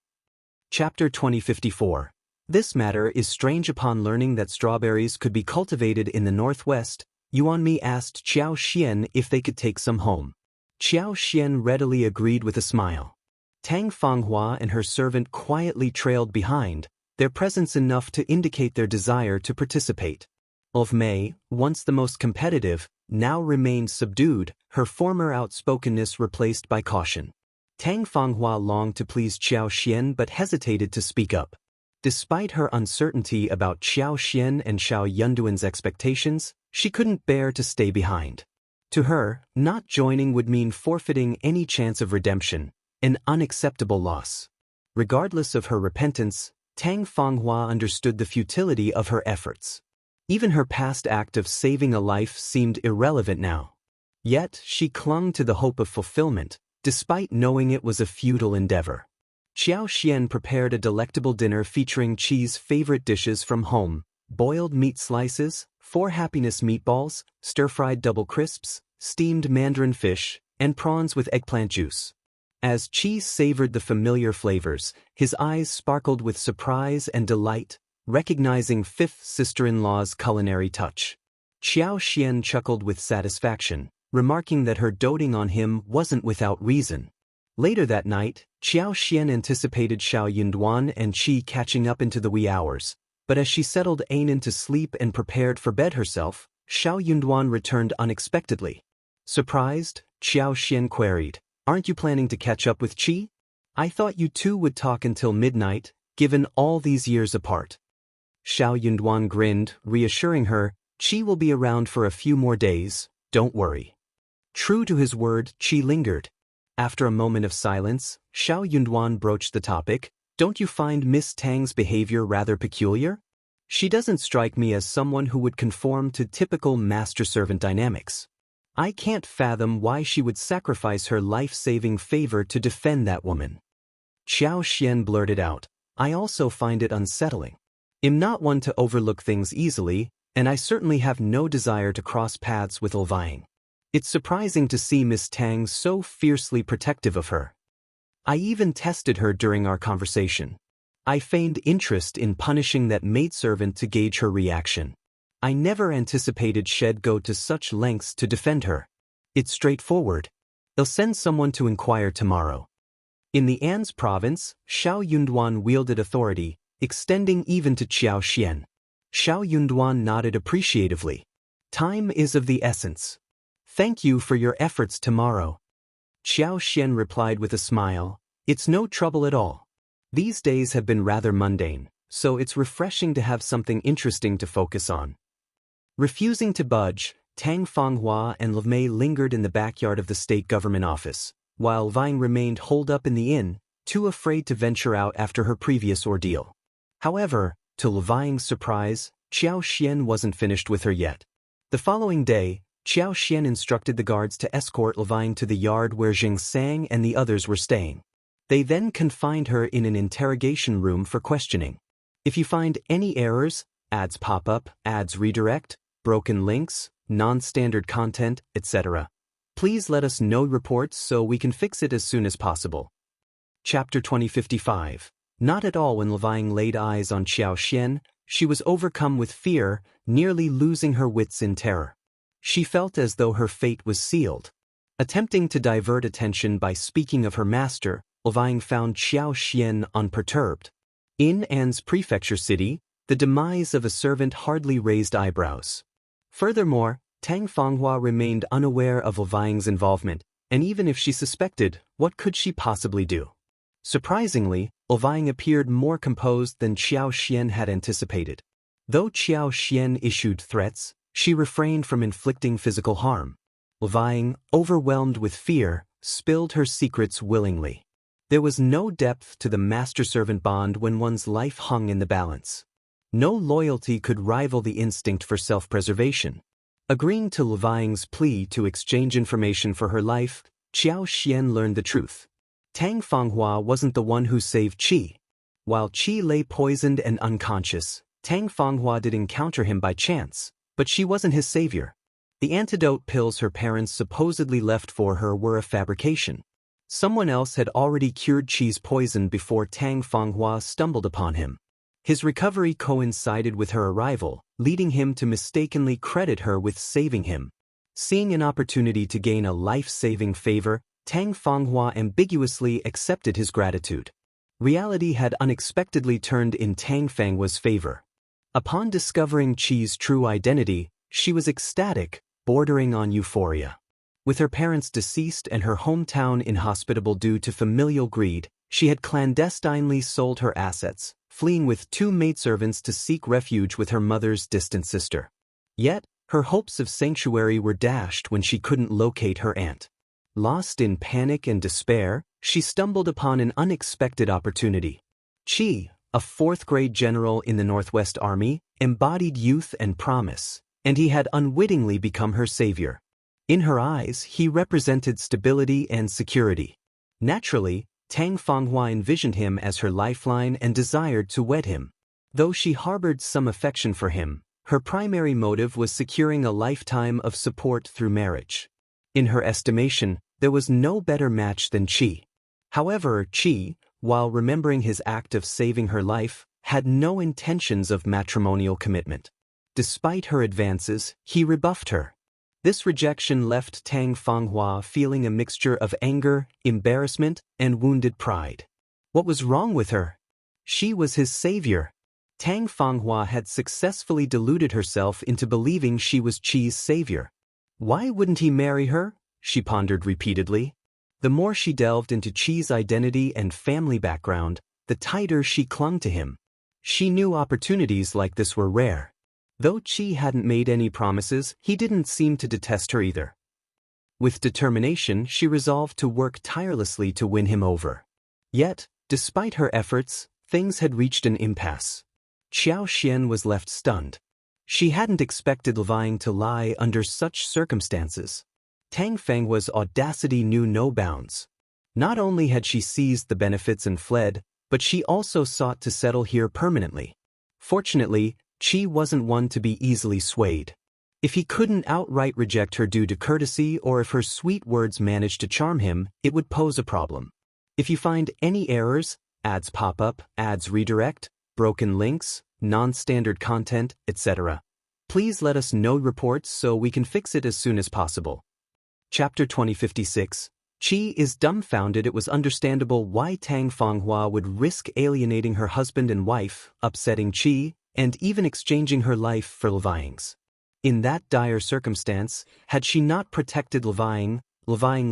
Chapter 2054. This matter is strange. Upon learning that strawberries could be cultivated in the northwest, Yuan Mi asked Qiao Xian if they could take some home. Qiao Xian readily agreed with a smile. Tang Fanghua and her servant quietly trailed behind, their presence enough to indicate their desire to participate. Of Mei, once the most competitive, now remained subdued, her former outspokenness replaced by caution. Tang Fanghua longed to please Qiao Xian but hesitated to speak up. Despite her uncertainty about Qiao Xian and Shao Yunduan's expectations, she couldn't bear to stay behind. To her, not joining would mean forfeiting any chance of redemption, an unacceptable loss. Regardless of her repentance, Tang Fanghua understood the futility of her efforts. Even her past act of saving a life seemed irrelevant now. Yet, she clung to the hope of fulfillment, despite knowing it was a futile endeavor. Qiao Xian prepared a delectable dinner featuring Qi's favorite dishes from home: boiled meat slices, 4 happiness meatballs, stir-fried double crisps, steamed mandarin fish, and prawns with eggplant juice. As Qi savored the familiar flavors, his eyes sparkled with surprise and delight, recognizing fifth sister-in-law's culinary touch. Qiao Xian chuckled with satisfaction, remarking that her doting on him wasn't without reason. Later that night, Qiao Xian anticipated Shao Yunduan and Qi catching up into the wee hours, but as she settled Anan to sleep and prepared for bed herself, Shao Yunduan returned unexpectedly. Surprised, Qiao Xian queried, "Aren't you planning to catch up with Qi? I thought you two would talk until midnight, given all these years apart." Shao Yunduan grinned, reassuring her, "Qi will be around for a few more days, don't worry." True to his word, Qi lingered. After a moment of silence, Shao Yunduan broached the topic, "Don't you find Miss Tang's behavior rather peculiar? She doesn't strike me as someone who would conform to typical master-servant dynamics. I can't fathom why she would sacrifice her life-saving favor to defend that woman." Qiao Xian blurted out, "I also find it unsettling. I'm not one to overlook things easily, and I certainly have no desire to cross paths with Lvying. It's surprising to see Miss Tang so fiercely protective of her. I even tested her during our conversation. I feigned interest in punishing that maidservant to gauge her reaction. I never anticipated she'd go to such lengths to defend her. It's straightforward. They'll send someone to inquire tomorrow." In the An's province, Shao Yunduan wielded authority, extending even to Qiao Xian. Shao Yunduan nodded appreciatively. "Time is of the essence. Thank you for your efforts tomorrow." Qiao Xian replied with a smile, "It's no trouble at all. These days have been rather mundane, so it's refreshing to have something interesting to focus on." Refusing to budge, Tang Fanghua and Lvmei lingered in the backyard of the state government office, while Lvying remained holed up in the inn, too afraid to venture out after her previous ordeal. However, to Lvying's surprise, Qiao Xian wasn't finished with her yet. The following day, Qiao Xian instructed the guards to escort Lvying to the yard where Jing Sang and the others were staying. They then confined her in an interrogation room for questioning. "If you find any errors, ads pop up, ads redirect, broken links, non-standard content, etc., please let us know reports so we can fix it as soon as possible." Chapter 2055. Not at all. When Lvying laid eyes on Qiao Xian, she was overcome with fear, nearly losing her wits in terror. She felt as though her fate was sealed. Attempting to divert attention by speaking of her master, Lvying found Qiao Xian unperturbed. In An's prefecture city, the demise of a servant hardly raised eyebrows. Furthermore, Tang Fanghua remained unaware of Lvying's involvement, and even if she suspected, what could she possibly do? Surprisingly, Lvying appeared more composed than Qiao Xian had anticipated. Though Qiao Xian issued threats, she refrained from inflicting physical harm. Lvying, overwhelmed with fear, spilled her secrets willingly. There was no depth to the master-servant bond when one's life hung in the balance. No loyalty could rival the instinct for self-preservation. Agreeing to Lvying's plea to exchange information for her life, Qiao Xian learned the truth. Tang Fanghua wasn't the one who saved Qi. While Qi lay poisoned and unconscious, Tang Fanghua did encounter him by chance, but she wasn't his savior. The antidote pills her parents supposedly left for her were a fabrication. Someone else had already cured Qi's poison before Tang Fanghua stumbled upon him. His recovery coincided with her arrival, leading him to mistakenly credit her with saving him. Seeing an opportunity to gain a life-saving favor, Tang Fanghua ambiguously accepted his gratitude. Reality had unexpectedly turned in Tang Fanghua's favor. Upon discovering Qi's true identity, she was ecstatic, bordering on euphoria. With her parents deceased and her hometown inhospitable due to familial greed, she had clandestinely sold her assets, fleeing with 2 maidservants to seek refuge with her mother's distant sister. Yet, her hopes of sanctuary were dashed when she couldn't locate her aunt. Lost in panic and despair, she stumbled upon an unexpected opportunity. Qi, a 4th-grade general in the Northwest Army, embodied youth and promise, and he had unwittingly become her savior. In her eyes, he represented stability and security. Naturally, Tang Fanghua envisioned him as her lifeline and desired to wed him. Though she harbored some affection for him, her primary motive was securing a lifetime of support through marriage. In her estimation, there was no better match than Qi. However, Qi, while remembering his act of saving her life, had no intentions of matrimonial commitment. Despite her advances, he rebuffed her. This rejection left Tang Fanghua feeling a mixture of anger, embarrassment, and wounded pride. What was wrong with her? She was his savior. Tang Fanghua had successfully deluded herself into believing she was Qi's savior. Why wouldn't he marry her? She pondered repeatedly. The more she delved into Qi's identity and family background, the tighter she clung to him. She knew opportunities like this were rare. Though Qi hadn't made any promises, he didn't seem to detest her either. With determination, she resolved to work tirelessly to win him over. Yet, despite her efforts, things had reached an impasse. Qiao was left stunned. She hadn't expected Levine to lie under such circumstances. Tang Fenghua's audacity knew no bounds. Not only had she seized the benefits and fled, but she also sought to settle here permanently. Fortunately, Qi wasn't one to be easily swayed. If he couldn't outright reject her due to courtesy or if her sweet words managed to charm him, it would pose a problem. If you find any errors, ads pop up, ads redirect, broken links, non-standard content, etc., please let us know reports so we can fix it as soon as possible. Chapter 2056. Qi is dumbfounded. It was understandable why Tang Fanghua would risk alienating her husband and wife, upsetting Qi, and even exchanging her life for Leving's. In that dire circumstance, had she not protected Leving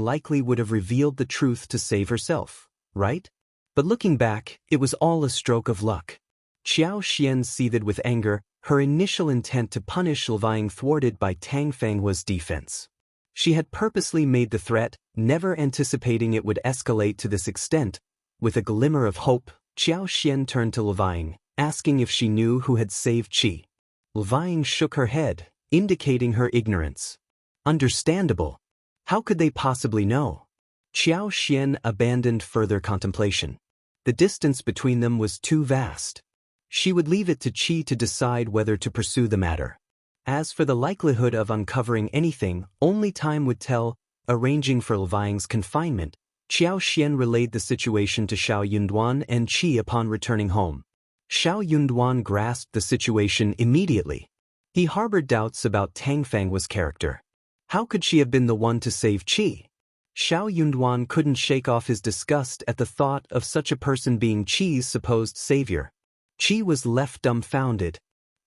likely would have revealed the truth to save herself, right? But looking back, it was all a stroke of luck. Qiao seethed with anger, her initial intent to punish Leving thwarted by Tang Fenghua's defense. She had purposely made the threat, never anticipating it would escalate to this extent. With a glimmer of hope, Qiao turned to Leving, asking if she knew who had saved Qi. Levine shook her head, indicating her ignorance. Understandable. How could they possibly know? Qiao abandoned further contemplation. The distance between them was too vast. She would leave it to Qi to decide whether to pursue the matter. As for the likelihood of uncovering anything, only time would tell. Arranging for Leving's confinement, Qiao relayed the situation to Shao Yunduan and Qi upon returning home. Shao Yunduan grasped the situation immediately. He harbored doubts about Tang Fenghua's character. How could she have been the one to save Qi? Shao Yunduan couldn't shake off his disgust at the thought of such a person being Qi's supposed savior. Qi was left dumbfounded.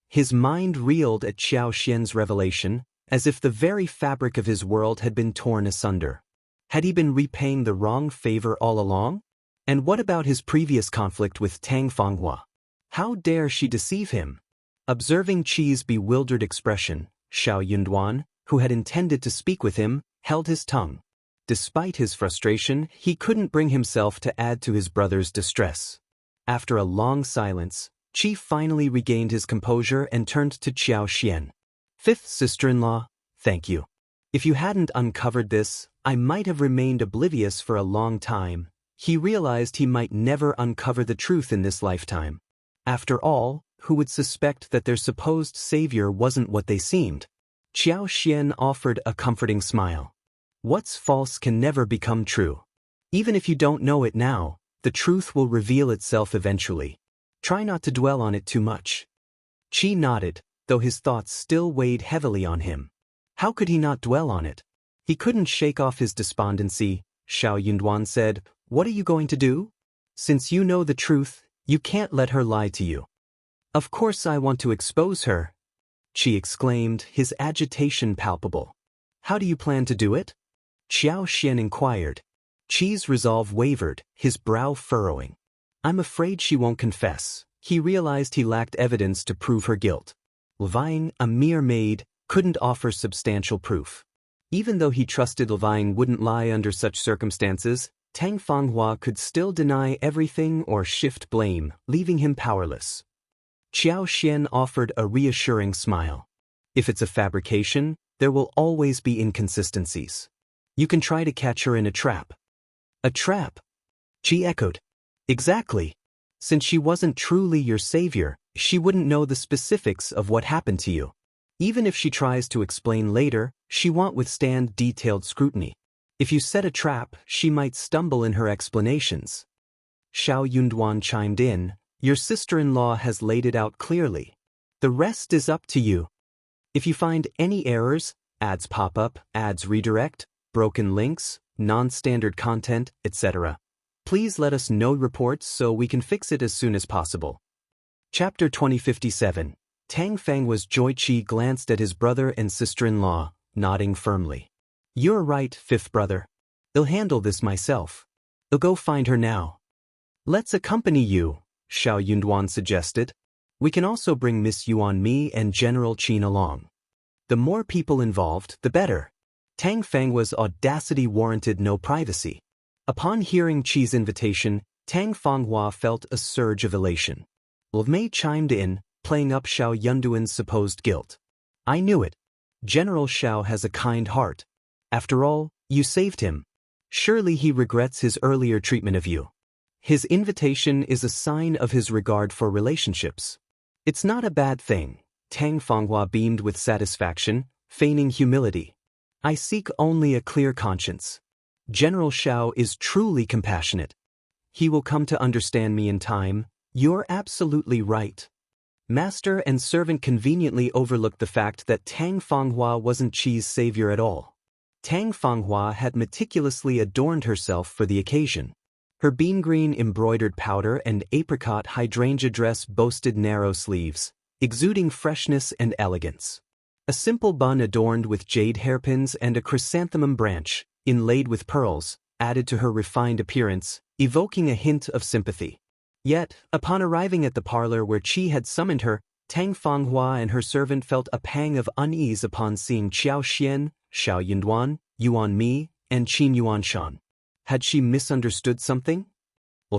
His mind reeled at Qiao revelation, as if the very fabric of his world had been torn asunder. Had he been repaying the wrong favor all along? And what about his previous conflict with Tang Fanghua? How dare she deceive him? Observing Qi's bewildered expression, Shao Yunduan, who had intended to speak with him, held his tongue. Despite his frustration, he couldn't bring himself to add to his brother's distress. After a long silence, Qi finally regained his composure and turned to Qiao. Fifth sister-in-law, thank you. If you hadn't uncovered this, I might have remained oblivious for a long time. He realized he might never uncover the truth in this lifetime. After all, who would suspect that their supposed savior wasn't what they seemed? Qiao offered a comforting smile. What's false can never become true. Even if you don't know it now, the truth will reveal itself eventually. Try not to dwell on it too much. Qi nodded, though his thoughts still weighed heavily on him. How could he not dwell on it? He couldn't shake off his despondency. Shao Yunduan said, "What are you going to do? Since you know the truth, you can't let her lie to you." Of course I want to expose her, Qi exclaimed, his agitation palpable. How do you plan to do it? Qiao Xian inquired. Qi's resolve wavered, his brow furrowing. I'm afraid she won't confess. He realized he lacked evidence to prove her guilt. Levine, a mere maid, couldn't offer substantial proof. Even though he trusted Levine wouldn't lie under such circumstances, Tang Fanghua could still deny everything or shift blame, leaving him powerless. Qiao Xian offered a reassuring smile. If it's a fabrication, there will always be inconsistencies. You can try to catch her in a trap. A trap? Qi echoed. Exactly. Since she wasn't truly your savior, she wouldn't know the specifics of what happened to you. Even if she tries to explain later, she won't withstand detailed scrutiny. If you set a trap, she might stumble in her explanations. Shao Yunduan chimed in. Your sister-in-law has laid it out clearly. The rest is up to you. If you find any errors, ads pop up, ads redirect, broken links, non-standard content, etc., please let us know reports so we can fix it as soon as possible. Chapter 2057. Tang Fanghua's Joichi glanced at his brother and sister-in-law, nodding firmly. You're right, fifth brother. I'll handle this myself. I'll go find her now. Let's accompany you, Shao Yunduan suggested. We can also bring Miss Yuan Mi and General Qin along. The more people involved, the better. Tang Fanghua's audacity warranted no privacy. Upon hearing Qi's invitation, Tang Fanghua felt a surge of elation. Mei chimed in, playing up Shao Yunduan's supposed guilt. I knew it. General Shao has a kind heart. After all, you saved him. Surely he regrets his earlier treatment of you. His invitation is a sign of his regard for relationships. It's not a bad thing. Tang Fanghua beamed with satisfaction, feigning humility. I seek only a clear conscience. General Shao is truly compassionate. He will come to understand me in time. You're absolutely right. Master and servant conveniently overlooked the fact that Tang Fanghua wasn't Qi's savior at all. Tang Fanghua had meticulously adorned herself for the occasion. Her bean-green embroidered powder and apricot hydrangea dress boasted narrow sleeves, exuding freshness and elegance. A simple bun adorned with jade hairpins and a chrysanthemum branch, inlaid with pearls, added to her refined appearance, evoking a hint of sympathy. Yet, upon arriving at the parlor where Qi had summoned her, Tang Fanghua and her servant felt a pang of unease upon seeing Qiao Xian, Shao Yunduan, Yuan Mi, and Qin Yuanshan. Had she misunderstood something?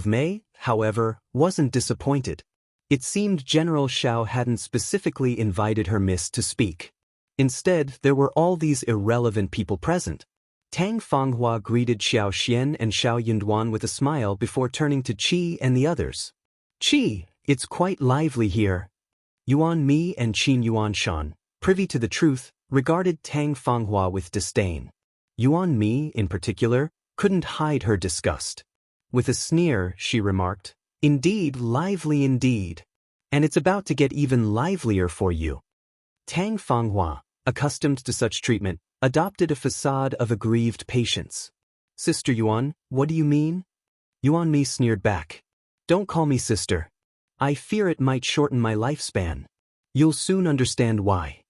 Mei, however, wasn't disappointed. It seemed General Shao hadn't specifically invited her miss to speak. Instead, there were all these irrelevant people present. Tang Fanghua greeted Qiao Xian and Shao Yunduan with a smile before turning to Qi and the others. Qi, it's quite lively here. Yuan Mi and Qin Yuanshan, privy to the truth, regarded Tang Fanghua with disdain. Yuan Mi, in particular, couldn't hide her disgust. With a sneer, she remarked, Indeed, lively indeed. And it's about to get even livelier for you. Tang Fanghua, accustomed to such treatment, adopted a facade of aggrieved patience. Sister Yuan, what do you mean? Yuan Mi sneered back. Don't call me sister. I fear it might shorten my lifespan. You'll soon understand why.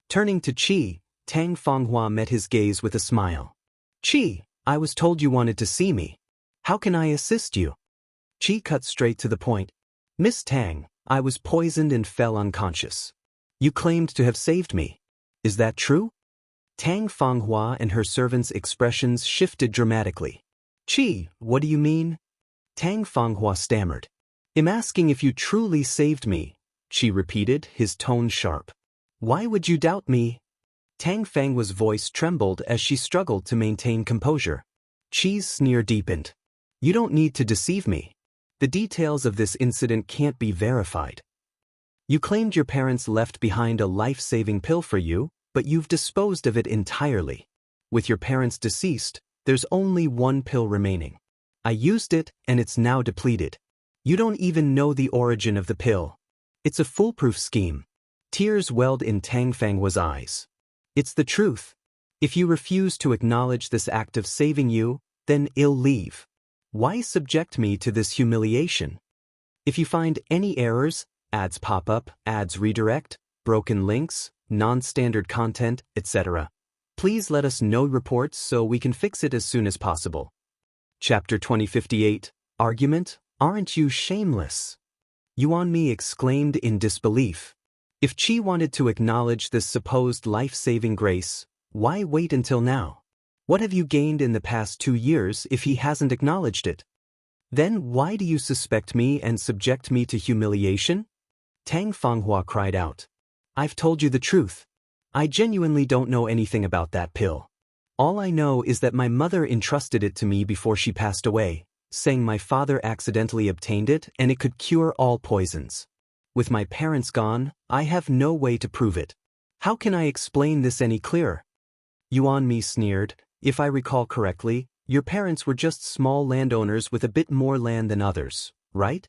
Turning to Qi, Tang Fanghua met his gaze with a smile. Qi, I was told you wanted to see me. How can I assist you? Qi cut straight to the point. Miss Tang, I was poisoned and fell unconscious. You claimed to have saved me. Is that true? Tang Fanghua and her servant's expressions shifted dramatically. Qi, what do you mean? Tang Fanghua stammered. I'm asking if you truly saved me, Qi repeated, his tone sharp. Why would you doubt me? Tang Fanghua's voice trembled as she struggled to maintain composure. Qi's sneer deepened. You don't need to deceive me. The details of this incident can't be verified. You claimed your parents left behind a life-saving pill for you, but you've disposed of it entirely. With your parents deceased, there's only one pill remaining. I used it, and it's now depleted. You don't even know the origin of the pill. It's a foolproof scheme. Tears welled in Tang Fanghua's eyes. It's the truth. If you refuse to acknowledge this act of saving you, then I'll leave. Why subject me to this humiliation? If you find any errors, ads pop up, ads redirect, broken links, non-standard content, etc. Please let us know reports so we can fix it as soon as possible. Chapter 2058, Argument? Aren't you shameless? Yuanmi exclaimed in disbelief. If Qi wanted to acknowledge this supposed life-saving grace, why wait until now? What have you gained in the past 2 years if he hasn't acknowledged it? Then why do you suspect me and subject me to humiliation? Tang Fanghua cried out. I've told you the truth. I genuinely don't know anything about that pill. All I know is that my mother entrusted it to me before she passed away, saying my father accidentally obtained it and it could cure all poisons. With my parents gone, I have no way to prove it. How can I explain this any clearer? Yuanmi sneered. If I recall correctly, your parents were just small landowners with a bit more land than others, right?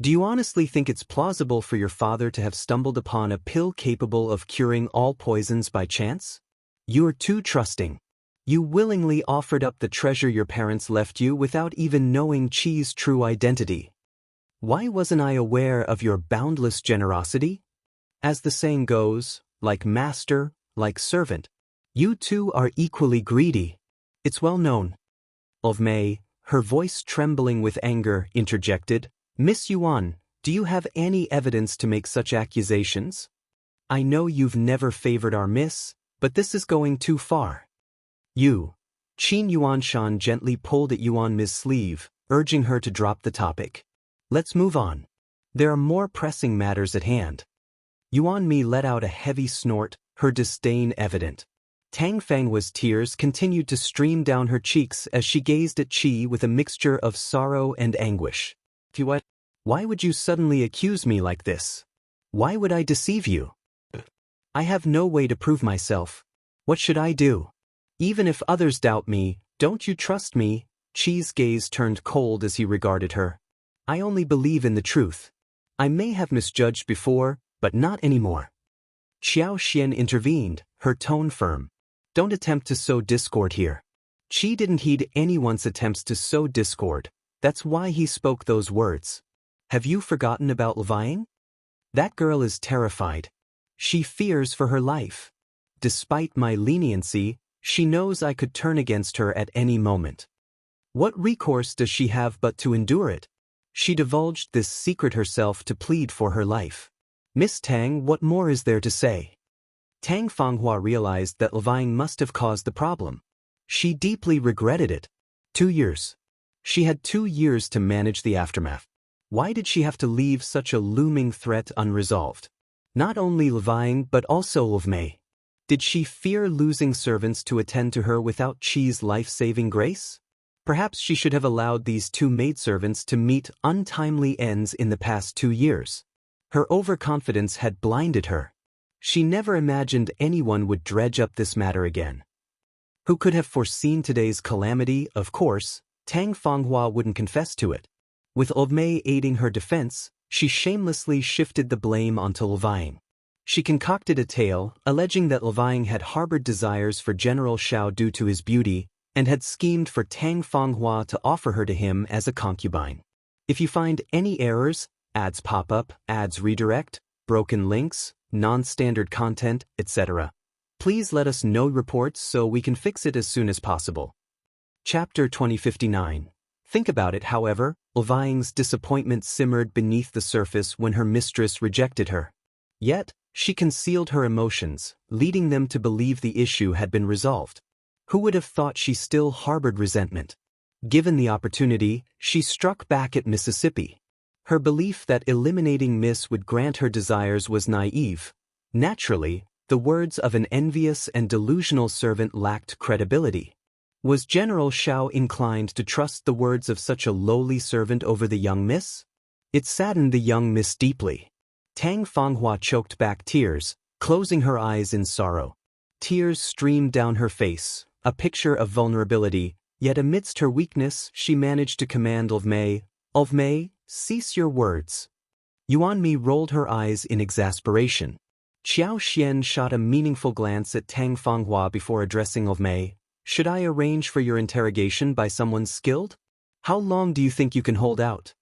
Do you honestly think it's plausible for your father to have stumbled upon a pill capable of curing all poisons by chance? You're too trusting. You willingly offered up the treasure your parents left you without even knowing Qi's true identity. Why wasn't I aware of your boundless generosity? As the saying goes, like master, like servant. You two are equally greedy. It's well known. Of Mei, her voice trembling with anger, interjected, Miss Yuan, do you have any evidence to make such accusations? I know you've never favored our miss, but this is going too far. Qin Yuanshan gently pulled at Yuanmi's sleeve, urging her to drop the topic. Let's move on. There are more pressing matters at hand. Yuanmi let out a heavy snort, her disdain evident. Tang Fanghua's tears continued to stream down her cheeks as she gazed at Qi with a mixture of sorrow and anguish. What? Why would you suddenly accuse me like this? Why would I deceive you? I have no way to prove myself. What should I do? Even if others doubt me, don't you trust me? Qi's gaze turned cold as he regarded her. I only believe in the truth. I may have misjudged before, but not anymore. Qiao Xian intervened, her tone firm. Don't attempt to sow discord here. Qi didn't heed anyone's attempts to sow discord. That's why he spoke those words. Have you forgotten about Levying? That girl is terrified. She fears for her life. Despite my leniency, she knows I could turn against her at any moment. What recourse does she have but to endure it? She divulged this secret herself to plead for her life. Miss Tang, what more is there to say? Tang Fanghua realized that Levying must have caused the problem. She deeply regretted it. 2 years. She had 2 years to manage the aftermath. Why did she have to leave such a looming threat unresolved? Not only Levying but also of Mei. Did she fear losing servants to attend to her without Qi's life-saving grace? Perhaps she should have allowed these 2 maidservants to meet untimely ends in the past 2 years. Her overconfidence had blinded her. She never imagined anyone would dredge up this matter again. Who could have foreseen today's calamity? Of course, Tang Fanghua wouldn't confess to it. With Mei aiding her defense, she shamelessly shifted the blame onto Levying. She concocted a tale, alleging that Levying had harbored desires for General Shao due to his beauty, and had schemed for Tang Fanghua to offer her to him as a concubine. If you find any errors, ads pop up, ads redirect, broken links, non-standard content, etc. Please let us know reports so we can fix it as soon as possible. Chapter 2059. Think about it, however, Levying's disappointment simmered beneath the surface when her mistress rejected her. Yet, she concealed her emotions, leading them to believe the issue had been resolved. Who would have thought she still harbored resentment? Given the opportunity, she struck back at Mississippi. Her belief that eliminating Miss would grant her desires was naive. Naturally, the words of an envious and delusional servant lacked credibility. Was General Shao inclined to trust the words of such a lowly servant over the young Miss? It saddened the young Miss deeply. Tang Fanghua choked back tears, closing her eyes in sorrow. Tears streamed down her face, a picture of vulnerability, yet amidst her weakness she managed to command Of Mei, cease your words. Yuanmi rolled her eyes in exasperation. Qiao Xian shot a meaningful glance at Tang Fanghua before addressing Of Mei. Should I arrange for your interrogation by someone skilled? How long do you think you can hold out?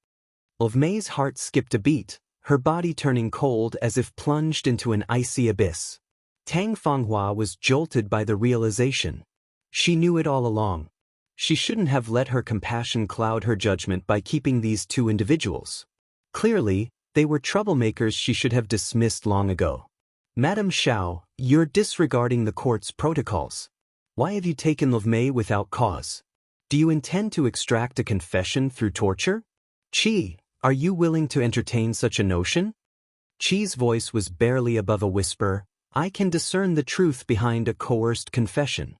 Of Mei's heart skipped a beat, her body turning cold as if plunged into an icy abyss. Tang Fanghua was jolted by the realization. She knew it all along. She shouldn't have let her compassion cloud her judgment by keeping these two individuals. Clearly, they were troublemakers she should have dismissed long ago. Madam Shao, you're disregarding the court's protocols. Why have you taken Mei without cause? Do you intend to extract a confession through torture? Qi, are you willing to entertain such a notion? Qi's voice was barely above a whisper. I can discern the truth behind a coerced confession.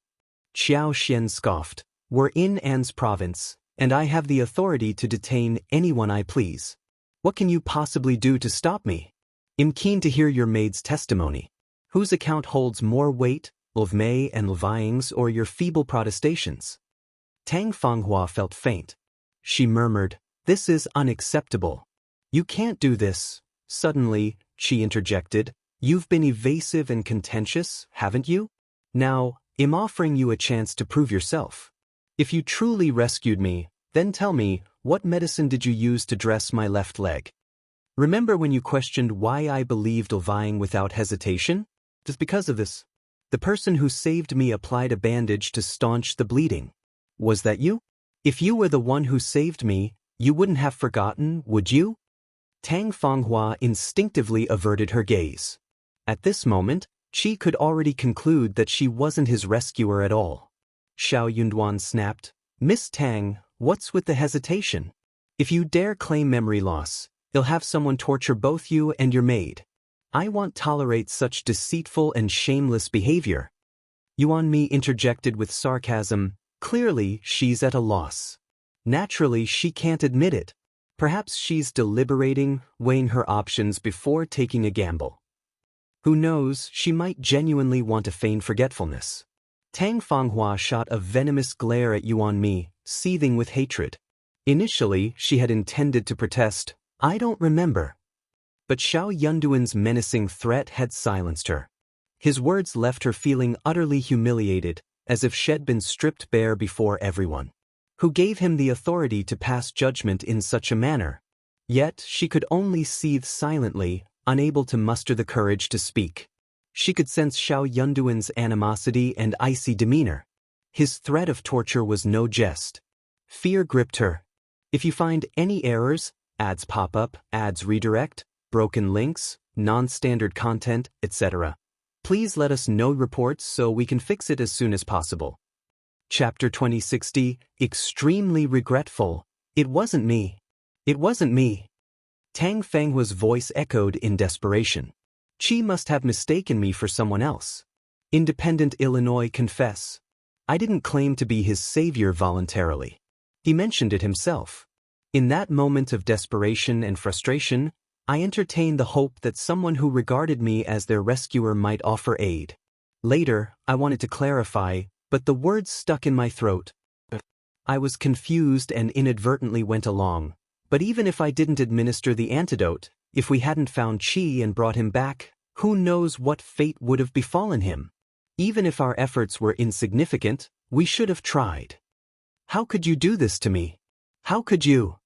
Qiao Xian scoffed. We're in An's province, and I have the authority to detain anyone I please. What can you possibly do to stop me? I'm keen to hear your maid's testimony. Whose account holds more weight, Mei and Levying's or your feeble protestations? Tang Fanghua felt faint. She murmured, This is unacceptable. You can't do this. Suddenly, she interjected, You've been evasive and contentious, haven't you? Now, I'm offering you a chance to prove yourself. If you truly rescued me, then tell me, what medicine did you use to dress my left leg? Remember when you questioned why I believed Levying without hesitation? Just because of this. The person who saved me applied a bandage to staunch the bleeding. Was that you? If you were the one who saved me, you wouldn't have forgotten, would you? Tang Fanghua instinctively averted her gaze. At this moment, Qi could already conclude that she wasn't his rescuer at all. Shao Yunduan snapped, Miss Tang, what's with the hesitation? If you dare claim memory loss, you'll have someone torture both you and your maid. I won't tolerate such deceitful and shameless behavior. Yuan Mi interjected with sarcasm, clearly she's at a loss. Naturally, she can't admit it. Perhaps she's deliberating, weighing her options before taking a gamble. Who knows, she might genuinely want to feign forgetfulness. Tang Fanghua shot a venomous glare at Yuan Mi, seething with hatred. Initially, she had intended to protest, I don't remember. But Shao Yunduan's menacing threat had silenced her. His words left her feeling utterly humiliated, as if she'd been stripped bare before everyone. Who gave him the authority to pass judgment in such a manner? Yet she could only seethe silently, unable to muster the courage to speak. She could sense Shao Yunduan's animosity and icy demeanor. His threat of torture was no jest. Fear gripped her. If you find any errors, ads pop up, ads redirect, broken links, non-standard content, etc., please let us know reports so we can fix it as soon as possible. Chapter 2060, Extremely Regretful. It wasn't me. It wasn't me. Tang Fenghua's voice echoed in desperation. Qi must have mistaken me for someone else. Independent Illinois confess. I didn't claim to be his savior voluntarily. He mentioned it himself. In that moment of desperation and frustration, I entertained the hope that someone who regarded me as their rescuer might offer aid. Later, I wanted to clarify, but the words stuck in my throat. I was confused and inadvertently went along, but even if I didn't administer the antidote, if we hadn't found Qi and brought him back, who knows what fate would have befallen him? Even if our efforts were insignificant, we should have tried. How could you do this to me? How could you?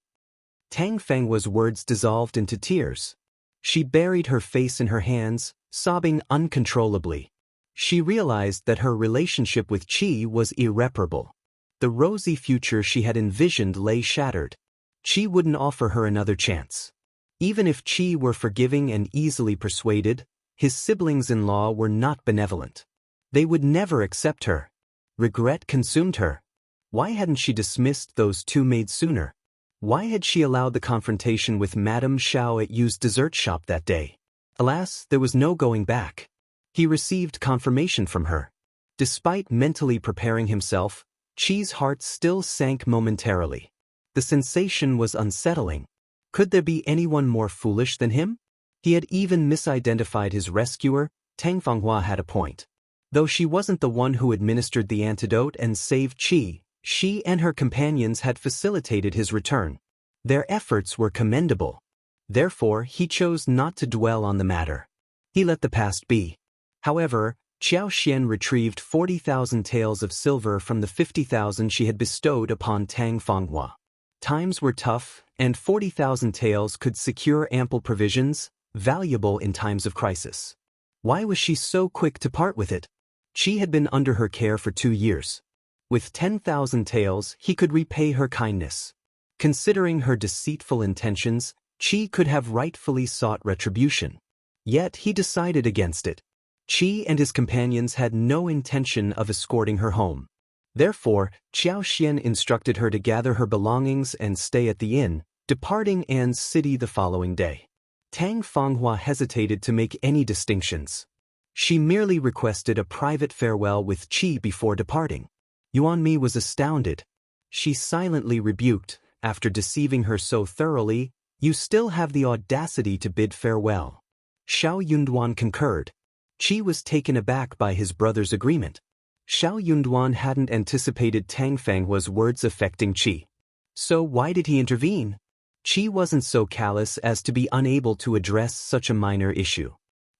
Tang Fenghua's words dissolved into tears. She buried her face in her hands, sobbing uncontrollably. She realized that her relationship with Qi was irreparable. The rosy future she had envisioned lay shattered. Qi wouldn't offer her another chance. Even if Qi were forgiving and easily persuaded, his siblings-in-law were not benevolent. They would never accept her. Regret consumed her. Why hadn't she dismissed those two maids sooner? Why had she allowed the confrontation with Madame Shao at Yu's dessert shop that day? Alas, there was no going back. He received confirmation from her. Despite mentally preparing himself, Qi's heart still sank momentarily. The sensation was unsettling. Could there be anyone more foolish than him? He had even misidentified his rescuer. Tang Fanghua had a point. Though she wasn't the one who administered the antidote and saved Qi, she and her companions had facilitated his return. Their efforts were commendable. Therefore, he chose not to dwell on the matter. He let the past be. However, Qiao Xian retrieved 40,000 taels of silver from the 50,000 she had bestowed upon Tang Fanghua. Times were tough, and 40,000 taels could secure ample provisions, valuable in times of crisis. Why was she so quick to part with it? She had been under her care for 2 years. With 10,000 taels, he could repay her kindness. Considering her deceitful intentions, Qi could have rightfully sought retribution. Yet he decided against it. Qi and his companions had no intention of escorting her home. Therefore, Qiao Xian instructed her to gather her belongings and stay at the inn, departing An's city the following day. Tang Fanghua hesitated to make any distinctions. She merely requested a private farewell with Qi before departing. Yuanmi was astounded. She silently rebuked, after deceiving her so thoroughly, "You still have the audacity to bid farewell." Shao Yunduan concurred. Qi was taken aback by his brother's agreement. Shao Yunduan hadn't anticipated Tang Fanghua's words affecting Qi. So why did he intervene? Qi wasn't so callous as to be unable to address such a minor issue.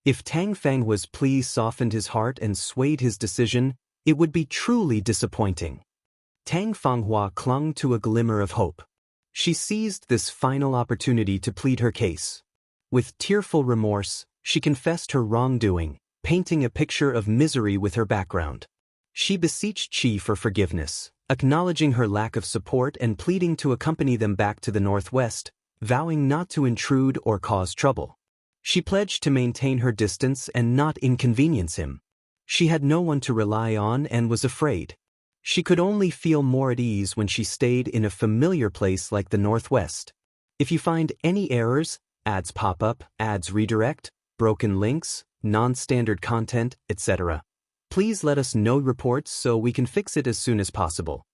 If Tang Fanghua's plea softened his heart and swayed his decision, it would be truly disappointing. Tang Fanghua clung to a glimmer of hope. She seized this final opportunity to plead her case. With tearful remorse, she confessed her wrongdoing, painting a picture of misery with her background. She beseeched Qi for forgiveness, acknowledging her lack of support and pleading to accompany them back to the northwest, vowing not to intrude or cause trouble. She pledged to maintain her distance and not inconvenience him. She had no one to rely on and was afraid. She could only feel more at ease when she stayed in a familiar place like the northwest. If you find any errors, ads pop up, ads redirect, broken links, non-standard content, etc., please let us know reports so we can fix it as soon as possible.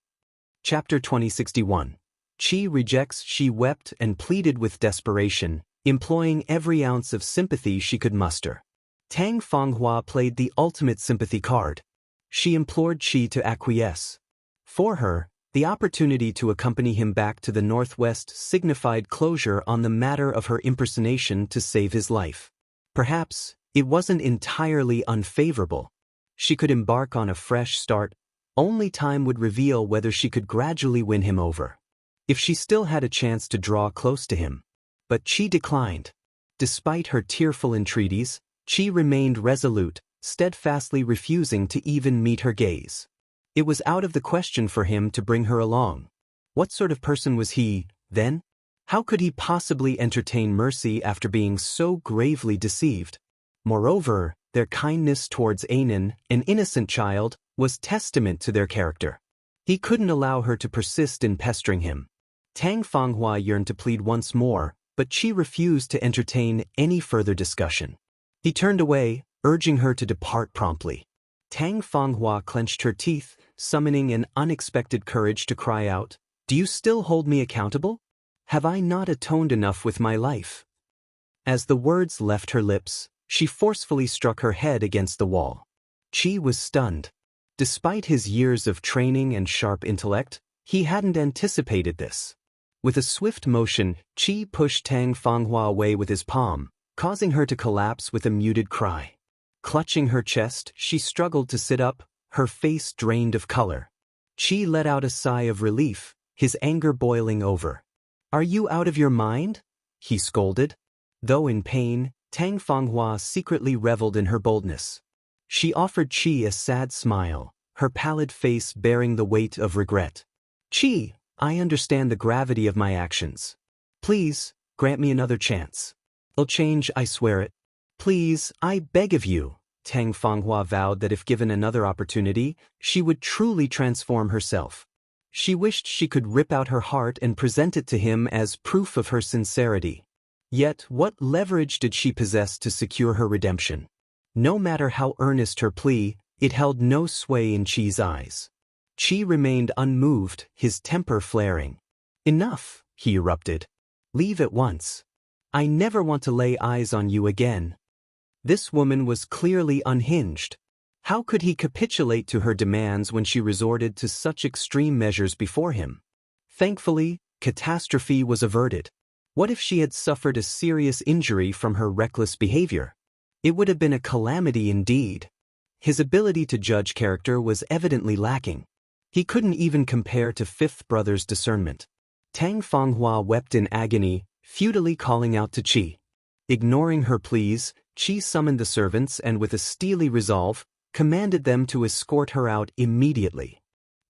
Chapter 2061. Qi rejects. She wept and pleaded with desperation, employing every ounce of sympathy she could muster. Tang Fanghua played the ultimate sympathy card. She implored Qi to acquiesce. For her, the opportunity to accompany him back to the northwest signified closure on the matter of her impersonation to save his life. Perhaps, it wasn't entirely unfavorable. She could embark on a fresh start. Only time would reveal whether she could gradually win him over. If she still had a chance to draw close to him. But Qi declined. Despite her tearful entreaties, Qi remained resolute, steadfastly refusing to even meet her gaze. It was out of the question for him to bring her along. What sort of person was he, then? How could he possibly entertain mercy after being so gravely deceived? Moreover, their kindness towards Anan, an innocent child, was testament to their character. He couldn't allow her to persist in pestering him. Tang Fanghua yearned to plead once more, but Qi refused to entertain any further discussion. He turned away, urging her to depart promptly. Tang Fanghua clenched her teeth, summoning an unexpected courage to cry out, "Do you still hold me accountable? Have I not atoned enough with my life?" As the words left her lips, she forcefully struck her head against the wall. Qi was stunned. Despite his years of training and sharp intellect, he hadn't anticipated this. With a swift motion, Qi pushed Tang Fanghua away with his palm, causing her to collapse with a muted cry. Clutching her chest, she struggled to sit up, her face drained of color. Qi let out a sigh of relief, his anger boiling over. "Are you out of your mind?" he scolded. Though in pain, Tang Fanghua secretly reveled in her boldness. She offered Qi a sad smile, her pallid face bearing the weight of regret. "Qi, I understand the gravity of my actions. Please, grant me another chance. I'll change, I swear it. Please, I beg of you." Tang Fanghua vowed that if given another opportunity, she would truly transform herself. She wished she could rip out her heart and present it to him as proof of her sincerity. Yet, what leverage did she possess to secure her redemption? No matter how earnest her plea, it held no sway in Qi's eyes. Qi remained unmoved, his temper flaring. "Enough," he erupted. "Leave at once. I never want to lay eyes on you again." This woman was clearly unhinged. How could he capitulate to her demands when she resorted to such extreme measures before him? Thankfully, catastrophe was averted. What if she had suffered a serious injury from her reckless behavior? It would have been a calamity indeed. His ability to judge character was evidently lacking. He couldn't even compare to Fifth Brother's discernment. Tang Fanghua wept in agony, futilely calling out to Qi. Ignoring her pleas, Qi summoned the servants and with a steely resolve, commanded them to escort her out immediately.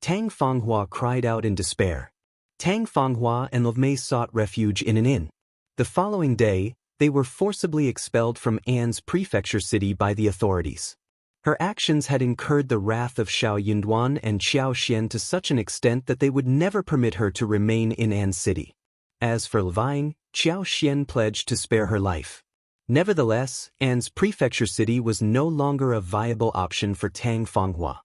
Tang Fanghua cried out in despair. Tang Fanghua and Lovmei sought refuge in an inn. The following day, they were forcibly expelled from An's prefecture city by the authorities. Her actions had incurred the wrath of Shao Yunduan and Qiao Xian to such an extent that they would never permit her to remain in An's city. As for Lvying, Qiao Xian pledged to spare her life. Nevertheless, An's prefecture city was no longer a viable option for Tang Fanghua.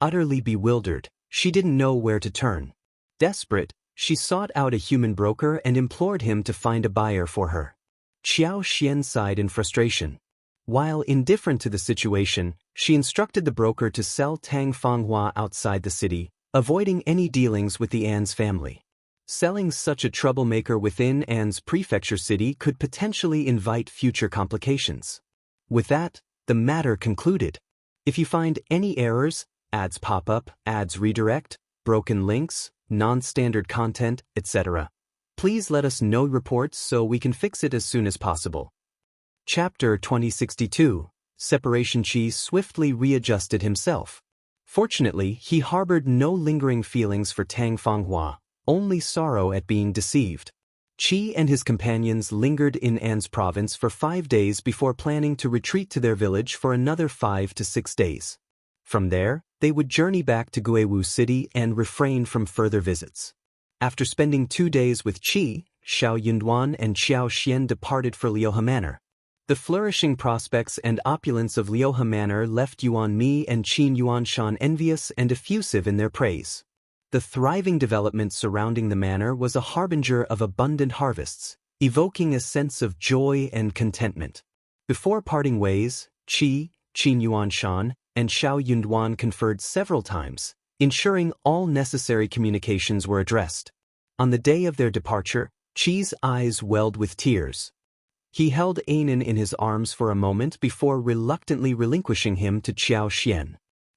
Utterly bewildered, she didn't know where to turn. Desperate, she sought out a human broker and implored him to find a buyer for her. Qiao Xian sighed in frustration. While indifferent to the situation, she instructed the broker to sell Tang Fanghua outside the city, avoiding any dealings with the An's family. Selling such a troublemaker within An's prefecture city could potentially invite future complications. With that, the matter concluded. If you find any errors, ads pop up, ads redirect, broken links, non-standard content, etc., please let us know reports so we can fix it as soon as possible. Chapter 2062. Separation. Qi swiftly readjusted himself. Fortunately, he harbored no lingering feelings for Tang Fanghua, only sorrow at being deceived. Qi and his companions lingered in An's province for 5 days before planning to retreat to their village for another 5 to 6 days. From there, they would journey back to Guiwu City and refrain from further visits. After spending 2 days with Qi, Shao Yunduan and Qiao Xian departed for Liuhe Manor. The flourishing prospects and opulence of Liuhe Manor left Yuan Mi and Qin Yuanshan envious and effusive in their praise. The thriving development surrounding the manor was a harbinger of abundant harvests, evoking a sense of joy and contentment. Before parting ways, Qin Yuanshan, and Shao Yunduan conferred several times, ensuring all necessary communications were addressed. On the day of their departure, Qi's eyes welled with tears. He held Anan in his arms for a moment before reluctantly relinquishing him to Qiao Xian.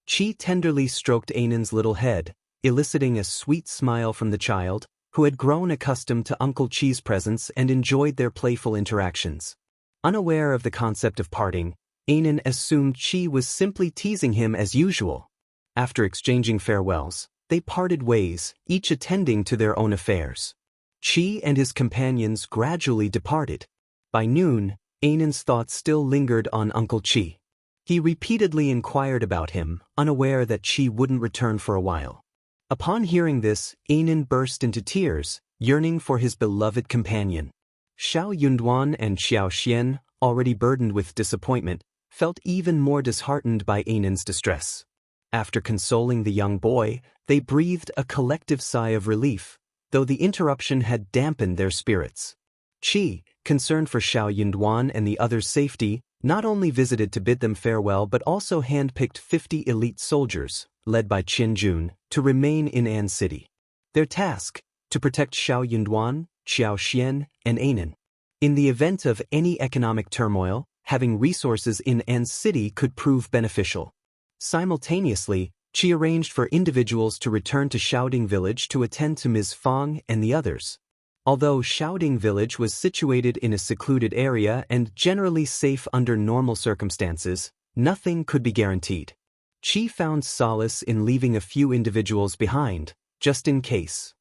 Qi tenderly stroked Anan's little head, eliciting a sweet smile from the child, who had grown accustomed to Uncle Qi's presence and enjoyed their playful interactions. Unaware of the concept of parting, Anan assumed Qi was simply teasing him as usual. After exchanging farewells, they parted ways, each attending to their own affairs. Qi and his companions gradually departed. By noon, Anan's thoughts still lingered on Uncle Qi. He repeatedly inquired about him, unaware that Qi wouldn't return for a while. Upon hearing this, Anan burst into tears, yearning for his beloved companion. Shao Yunduan and Qiao Xian, already burdened with disappointment, felt even more disheartened by Anan's distress. After consoling the young boy, they breathed a collective sigh of relief, though the interruption had dampened their spirits. Qi, concerned for Shao Yunduan and the others' safety, not only visited to bid them farewell but also handpicked 50 elite soldiers, led by Qin Jun, to remain in An City. Their task, to protect Shao Yunduan, Qiao Xian, and Anan. In the event of any economic turmoil, having resources in An City could prove beneficial. Simultaneously, Qi arranged for individuals to return to Shaoding Village to attend to Ms. Fang and the others. Although Shaoding Village was situated in a secluded area and generally safe under normal circumstances, nothing could be guaranteed. Qi found solace in leaving a few individuals behind, just in case.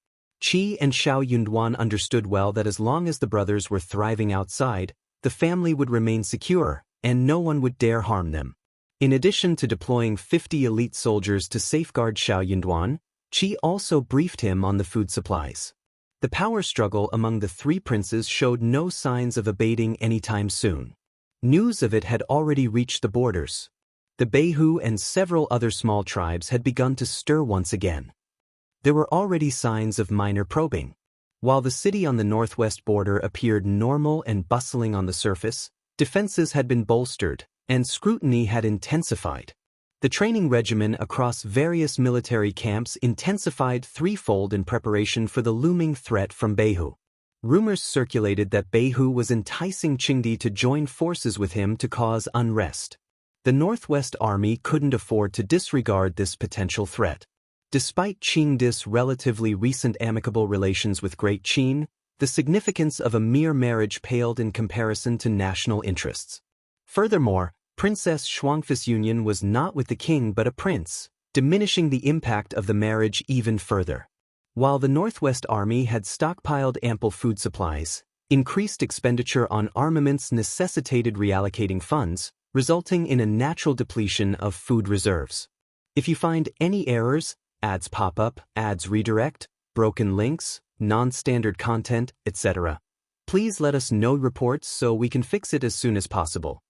Qi and Shao Yunduan understood well that as long as the brothers were thriving outside, the family would remain secure, and no one would dare harm them. In addition to deploying 50 elite soldiers to safeguard Shao Yunduan, Qi also briefed him on the food supplies. The power struggle among the three princes showed no signs of abating anytime soon. News of it had already reached the borders. The Beihu and several other small tribes had begun to stir once again. There were already signs of minor probing. While the city on the northwest border appeared normal and bustling on the surface, defenses had been bolstered, and scrutiny had intensified. The training regimen across various military camps intensified threefold in preparation for the looming threat from Beihu. Rumors circulated that Beihu was enticing Qingdi to join forces with him to cause unrest. The Northwest Army couldn't afford to disregard this potential threat. Despite Qingdi's relatively recent amicable relations with Great Qin, the significance of a mere marriage paled in comparison to national interests. Furthermore, Princess Xuan's union was not with the king but a prince, diminishing the impact of the marriage even further. While the Northwest Army had stockpiled ample food supplies, increased expenditure on armaments necessitated reallocating funds, resulting in a natural depletion of food reserves. If you find any errors, ads pop up, ads redirect, broken links, non-standard content, etc., please let us know reports so we can fix it as soon as possible.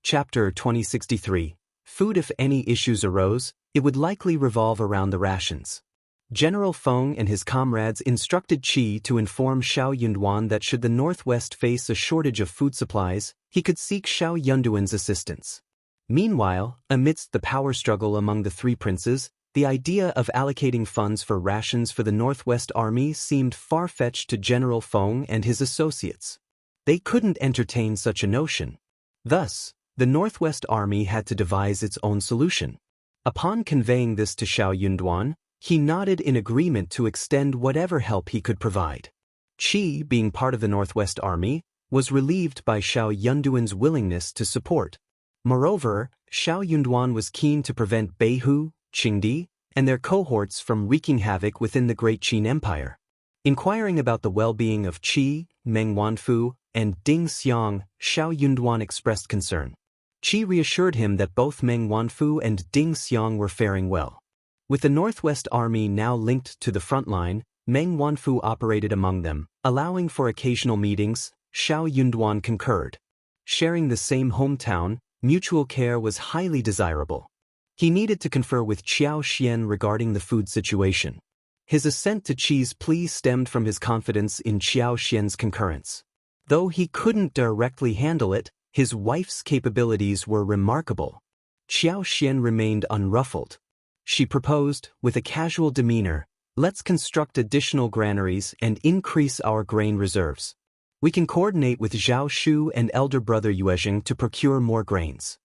Chapter 2063. Food. If any issues arose, it would likely revolve around the rations. General Feng and his comrades instructed Qi to inform Shao Yunduan that should the Northwest face a shortage of food supplies, he could seek Shao Yunduan's assistance. Meanwhile, amidst the power struggle among the three princes, the idea of allocating funds for rations for the Northwest Army seemed far-fetched to General Feng and his associates. They couldn't entertain such a notion. Thus, the Northwest Army had to devise its own solution. Upon conveying this to Shao Yunduan, he nodded in agreement to extend whatever help he could provide. Qi, being part of the Northwest Army, was relieved by Shao Yunduan's willingness to support. Moreover, Shao Yunduan was keen to prevent Beihu, Qingdi, and their cohorts from wreaking havoc within the Great Qin Empire. Inquiring about the well-being of Qi, Meng Wanfu, and Ding Xiang, Shao Yunduan expressed concern. Qi reassured him that both Meng Wanfu and Ding Xiang were faring well. With the Northwest Army now linked to the front line, Meng Wanfu operated among them, allowing for occasional meetings. Shao Yunduan concurred. Sharing the same hometown, mutual care was highly desirable. He needed to confer with Qiao Xian regarding the food situation. His assent to Qi's plea stemmed from his confidence in Qiao Xian's concurrence. Though he couldn't directly handle it, his wife's capabilities were remarkable. Qiao Xian remained unruffled. She proposed, with a casual demeanor, "Let's construct additional granaries and increase our grain reserves. We can coordinate with Zhao Shu and elder brother Yuezheng to procure more grains."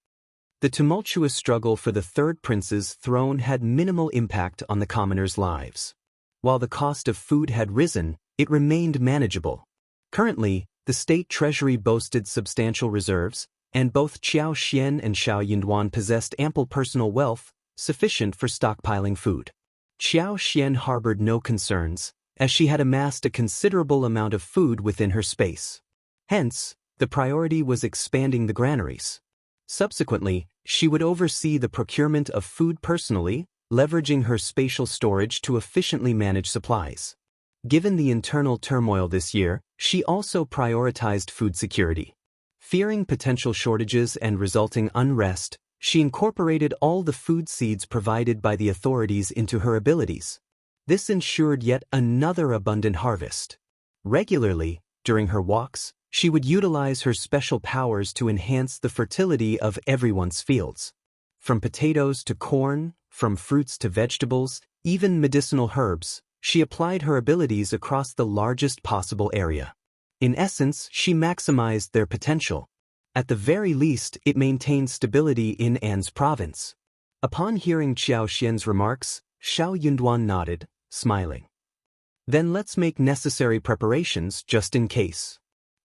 The tumultuous struggle for the third prince's throne had minimal impact on the commoners' lives. While the cost of food had risen, it remained manageable. Currently, the state treasury boasted substantial reserves, and both Qiao Xian and Shao Yunduan possessed ample personal wealth, sufficient for stockpiling food. Qiao Xian harbored no concerns, as she had amassed a considerable amount of food within her space. Hence, the priority was expanding the granaries. Subsequently, she would oversee the procurement of food personally, leveraging her spatial storage to efficiently manage supplies. Given the internal turmoil this year, she also prioritized food security. Fearing potential shortages and resulting unrest, she incorporated all the food seeds provided by the authorities into her abilities. This ensured yet another abundant harvest. Regularly, during her walks, she would utilize her special powers to enhance the fertility of everyone's fields. From potatoes to corn, from fruits to vegetables, even medicinal herbs, she applied her abilities across the largest possible area. In essence, she maximized their potential. At the very least, it maintained stability in An's province. Upon hearing Qiao Xian's remarks, Shao Yunduan nodded, smiling. "Then let's make necessary preparations just in case.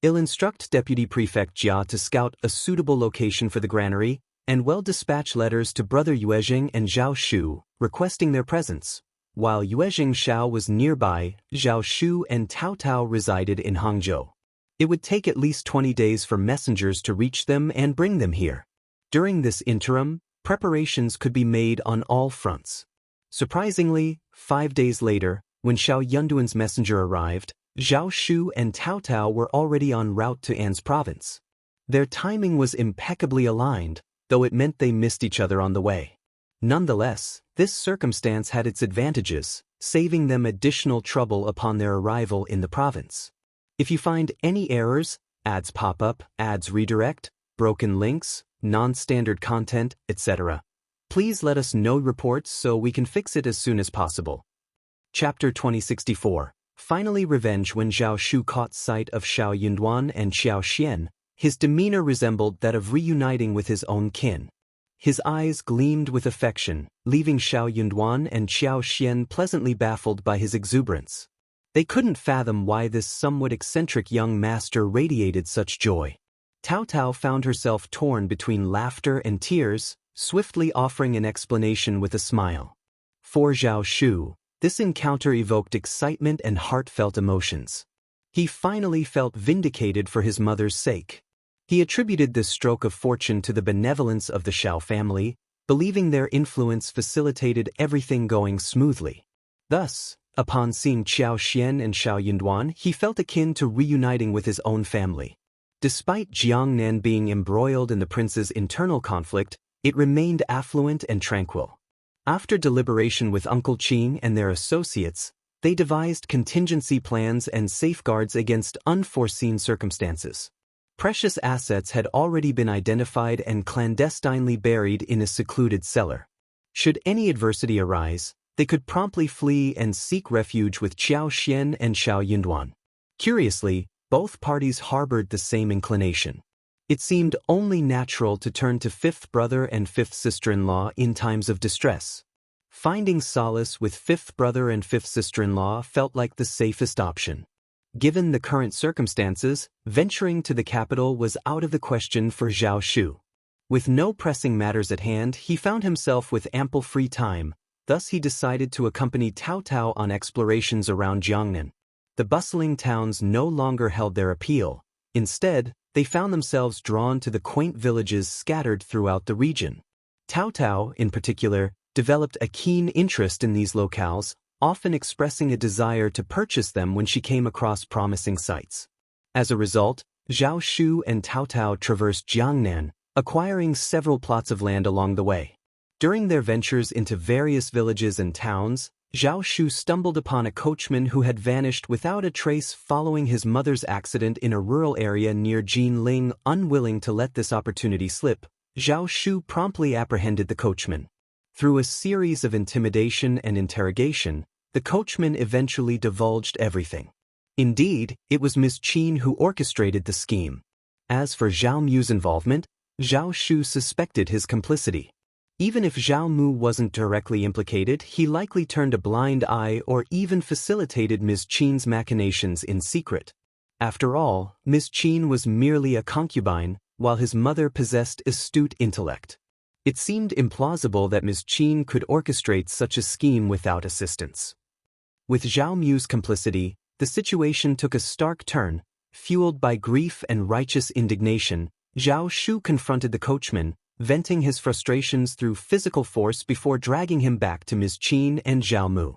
I'll instruct Deputy Prefect Jia to scout a suitable location for the granary, and will dispatch letters to Brother Yuezheng and Zhao Shu, requesting their presence. While Yuezheng Shao was nearby, Zhao Shu and Tao Tao resided in Hangzhou. It would take at least 20 days for messengers to reach them and bring them here. During this interim, preparations could be made on all fronts." Surprisingly, 5 days later, when Shao Yunduan's messenger arrived, Zhao Shu and Tao Tao were already en route to An's province. Their timing was impeccably aligned, though it meant they missed each other on the way. Nonetheless, this circumstance had its advantages, saving them additional trouble upon their arrival in the province. If you find any errors, ads pop up, ads redirect, broken links, non-standard content, etc., please let us know reports so we can fix it as soon as possible. Chapter 2064. Finally, revenge. When Zhao Shu caught sight of Shao Yunduan and Qiao Xian, his demeanor resembled that of reuniting with his own kin. His eyes gleamed with affection, leaving Xiao Yunduan and Qiao Xian pleasantly baffled by his exuberance. They couldn't fathom why this somewhat eccentric young master radiated such joy. Cao Cao found herself torn between laughter and tears, swiftly offering an explanation with a smile. For Zhao Shu, this encounter evoked excitement and heartfelt emotions. He finally felt vindicated for his mother's sake. He attributed this stroke of fortune to the benevolence of the Shao family, believing their influence facilitated everything going smoothly. Thus, upon seeing Qiao Xian and Xiao Yunduan, he felt akin to reuniting with his own family. Despite Jiangnan being embroiled in the prince's internal conflict, it remained affluent and tranquil. After deliberation with Uncle Qing and their associates, they devised contingency plans and safeguards against unforeseen circumstances. Precious assets had already been identified and clandestinely buried in a secluded cellar. Should any adversity arise, they could promptly flee and seek refuge with Qiao Xian and Xiao Yunduan. Curiously, both parties harbored the same inclination. It seemed only natural to turn to fifth brother and fifth sister-in-law in times of distress. Finding solace with fifth brother and fifth sister-in-law felt like the safest option. Given the current circumstances, venturing to the capital was out of the question for Zhao Shu. With no pressing matters at hand, he found himself with ample free time, thus he decided to accompany Cao Cao on explorations around Jiangnan. The bustling towns no longer held their appeal. Instead, they found themselves drawn to the quaint villages scattered throughout the region. Cao Cao, in particular, developed a keen interest in these locales, often expressing a desire to purchase them when she came across promising sites. As a result, Zhao Shu and Cao Cao traversed Jiangnan, acquiring several plots of land along the way. During their ventures into various villages and towns, Zhao Shu stumbled upon a coachman who had vanished without a trace following his mother's accident in a rural area near Jinling. Unwilling to let this opportunity slip, Zhao Shu promptly apprehended the coachman. Through a series of intimidation and interrogation, the coachman eventually divulged everything. Indeed, it was Miss Qin who orchestrated the scheme. As for Zhao Mu's involvement, Zhao Shu suspected his complicity. Even if Zhao Mu wasn't directly implicated, he likely turned a blind eye or even facilitated Miss Qin's machinations in secret. After all, Miss Qin was merely a concubine, while his mother possessed astute intellect. It seemed implausible that Miss Qin could orchestrate such a scheme without assistance. With Zhao Mu's complicity, the situation took a stark turn. Fueled by grief and righteous indignation, Zhao Shu confronted the coachman, venting his frustrations through physical force before dragging him back to Miss Qin and Zhao Mu.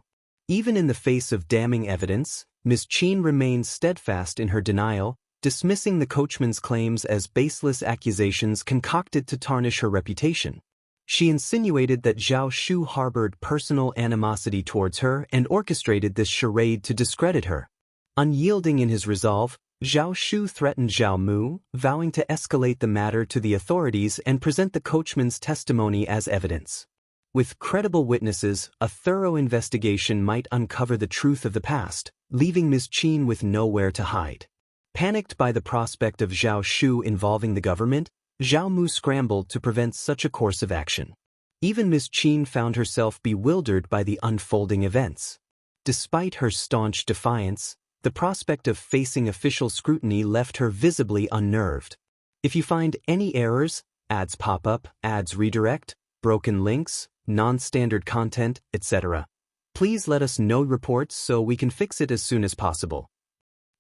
Even in the face of damning evidence, Miss Qin remained steadfast in her denial, dismissing the coachman's claims as baseless accusations concocted to tarnish her reputation. She insinuated that Zhao Shu harbored personal animosity towards her and orchestrated this charade to discredit her. Unyielding in his resolve, Zhao Shu threatened Zhao Mu, vowing to escalate the matter to the authorities and present the coachman's testimony as evidence. With credible witnesses, a thorough investigation might uncover the truth of the past, leaving Miss Qin with nowhere to hide. Panicked by the prospect of Zhao Shu involving the government, Zhao Mu scrambled to prevent such a course of action. Even Miss Qin found herself bewildered by the unfolding events. Despite her staunch defiance, the prospect of facing official scrutiny left her visibly unnerved. If you find any errors, ads pop up, ads redirect, broken links, non-standard content, etc., please let us know reports so we can fix it as soon as possible.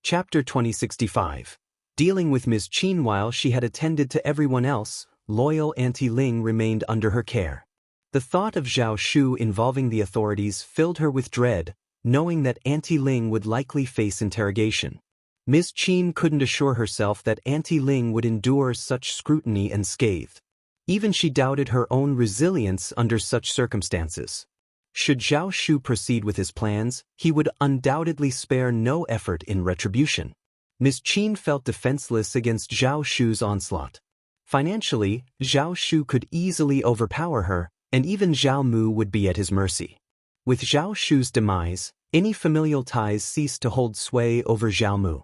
Chapter 2065. Dealing with Miss Qin. While she had attended to everyone else, loyal Auntie Ling remained under her care. The thought of Zhao Shu involving the authorities filled her with dread, knowing that Auntie Ling would likely face interrogation. Miss Qin couldn't assure herself that Auntie Ling would endure such scrutiny unscathed. Even she doubted her own resilience under such circumstances. Should Zhao Shu proceed with his plans, he would undoubtedly spare no effort in retribution. Miss Qin felt defenseless against Zhao Shu's onslaught. Financially, Zhao Shu could easily overpower her, and even Zhao Mu would be at his mercy. With Zhao Shu's demise, any familial ties ceased to hold sway over Zhao Mu.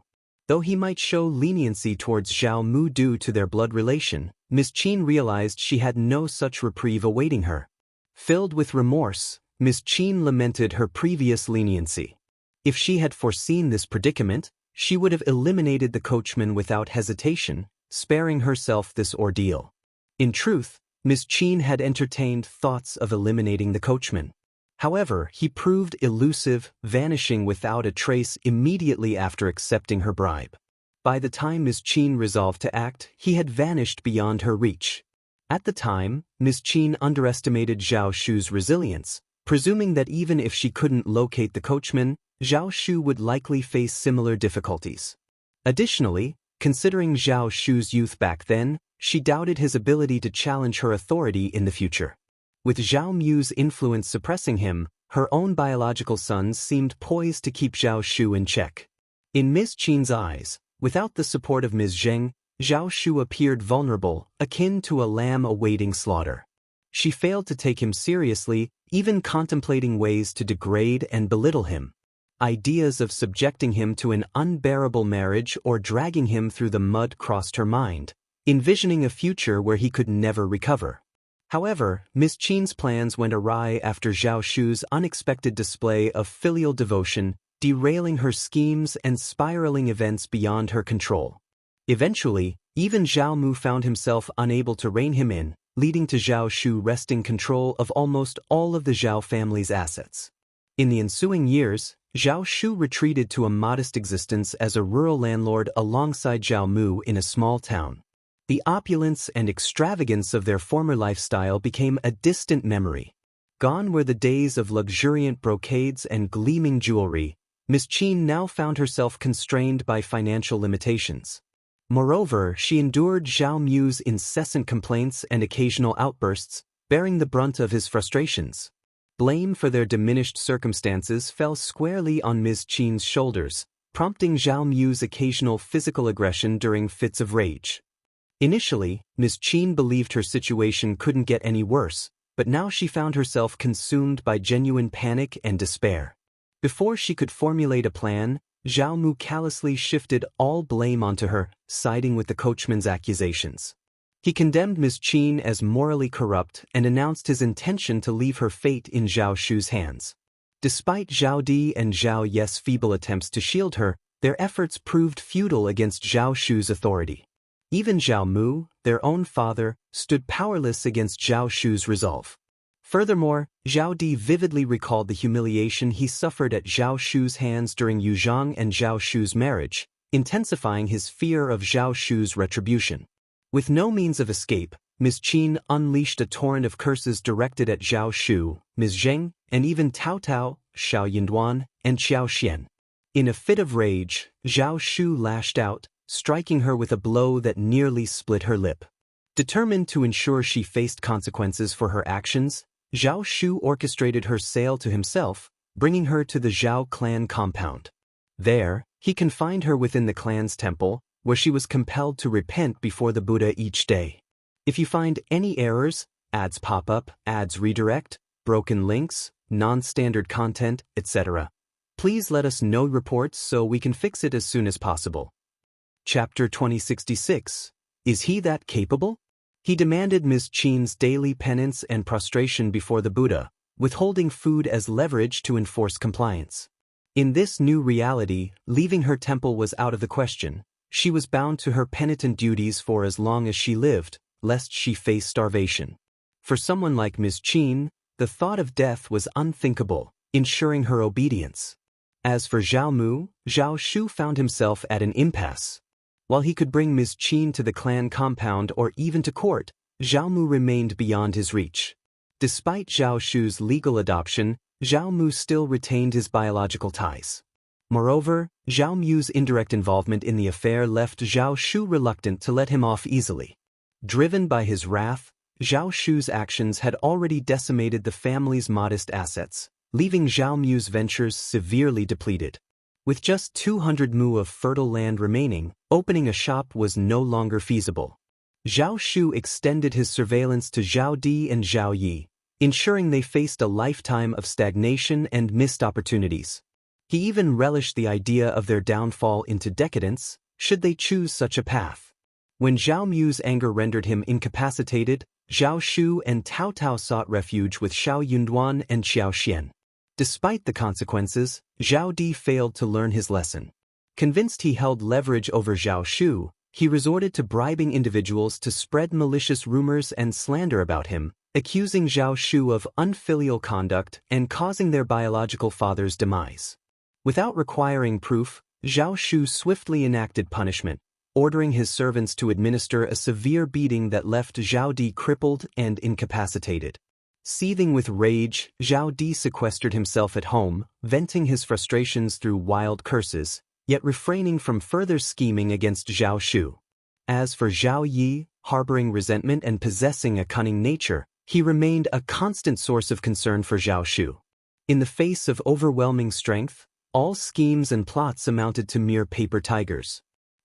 Though he might show leniency towards Zhao Mu due to their blood relation, Miss Qin realized she had no such reprieve awaiting her. Filled with remorse, Miss Qin lamented her previous leniency. If she had foreseen this predicament, she would have eliminated the coachman without hesitation, sparing herself this ordeal. In truth, Miss Qin had entertained thoughts of eliminating the coachman. However, he proved elusive, vanishing without a trace immediately after accepting her bribe. By the time Miss Qin resolved to act, he had vanished beyond her reach. At the time, Miss Qin underestimated Zhao Shu's resilience, presuming that even if she couldn't locate the coachman, Zhao Shu would likely face similar difficulties. Additionally, considering Zhao Shu's youth back then, she doubted his ability to challenge her authority in the future. With Zhao Mu's influence suppressing him, her own biological sons seemed poised to keep Zhao Shu in check. In Miss Qin's eyes, without the support of Ms. Zheng, Zhao Shu appeared vulnerable, akin to a lamb awaiting slaughter. She failed to take him seriously, even contemplating ways to degrade and belittle him. Ideas of subjecting him to an unbearable marriage or dragging him through the mud crossed her mind, envisioning a future where he could never recover. However, Miss Qin's plans went awry after Zhao Shu's unexpected display of filial devotion, derailing her schemes and spiraling events beyond her control. Eventually, even Zhao Mu found himself unable to rein him in, leading to Zhao Shu wresting control of almost all of the Zhao family's assets. In the ensuing years, Zhao Shu retreated to a modest existence as a rural landlord alongside Zhao Mu in a small town. The opulence and extravagance of their former lifestyle became a distant memory. Gone were the days of luxuriant brocades and gleaming jewelry. Miss Qin now found herself constrained by financial limitations. Moreover, she endured Zhao Mu's incessant complaints and occasional outbursts, bearing the brunt of his frustrations. Blame for their diminished circumstances fell squarely on Miss Qin's shoulders, prompting Zhao Mu's occasional physical aggression during fits of rage. Initially, Miss Qin believed her situation couldn't get any worse, but now she found herself consumed by genuine panic and despair. Before she could formulate a plan, Zhao Mu callously shifted all blame onto her, siding with the coachman's accusations. He condemned Miss Qin as morally corrupt and announced his intention to leave her fate in Zhao Shu's hands. Despite Zhao Di and Zhao Ye's feeble attempts to shield her, their efforts proved futile against Zhao Shu's authority. Even Zhao Mu, their own father, stood powerless against Zhao Shu's resolve. Furthermore, Zhao Di vividly recalled the humiliation he suffered at Zhao Shu's hands during Yu Zhang and Zhao Shu's marriage, intensifying his fear of Zhao Shu's retribution. With no means of escape, Miss Qin unleashed a torrent of curses directed at Zhao Shu, Ms. Zheng, and even Tao Tao, Shao Yinduan, and Qiao Xian. In a fit of rage, Zhao Shu lashed out, striking her with a blow that nearly split her lip. Determined to ensure she faced consequences for her actions, Zhao Shu orchestrated her sale to himself, bringing her to the Zhao clan compound. There, he confined her within the clan's temple, where she was compelled to repent before the Buddha each day. If you find any errors, ads pop up, ads redirect, broken links, non-standard content, etc., please let us know reports so we can fix it as soon as possible. Chapter 2066. Is he that capable? He demanded Miss Qin's daily penance and prostration before the Buddha, withholding food as leverage to enforce compliance. In this new reality, leaving her temple was out of the question. She was bound to her penitent duties for as long as she lived, lest she face starvation. For someone like Miss Qin, the thought of death was unthinkable, ensuring her obedience. As for Zhao Mu, Zhao Shu found himself at an impasse. While he could bring Miss Qin to the clan compound or even to court, Zhao Mu remained beyond his reach. Despite Zhao Shu's legal adoption, Zhao Mu still retained his biological ties. Moreover, Zhao Mu's indirect involvement in the affair left Zhao Shu reluctant to let him off easily. Driven by his wrath, Zhao Shu's actions had already decimated the family's modest assets, leaving Zhao Mu's ventures severely depleted. With just 200 mu of fertile land remaining, opening a shop was no longer feasible. Zhao Shu extended his surveillance to Zhao Di and Zhao Yi, ensuring they faced a lifetime of stagnation and missed opportunities. He even relished the idea of their downfall into decadence, should they choose such a path. When Zhao Mu's anger rendered him incapacitated, Zhao Shu and Tao Tao sought refuge with Shao Yunduan and Qiao Xian. Despite the consequences, Zhao Di failed to learn his lesson. Convinced he held leverage over Zhao Shu, he resorted to bribing individuals to spread malicious rumors and slander about him, accusing Zhao Shu of unfilial conduct and causing their biological father's demise. Without requiring proof, Zhao Shu swiftly enacted punishment, ordering his servants to administer a severe beating that left Zhao Di crippled and incapacitated. Seething with rage, Zhao Di sequestered himself at home, venting his frustrations through wild curses, yet refraining from further scheming against Zhao Shu. As for Zhao Yi, harboring resentment and possessing a cunning nature, he remained a constant source of concern for Zhao Shu. In the face of overwhelming strength, all schemes and plots amounted to mere paper tigers.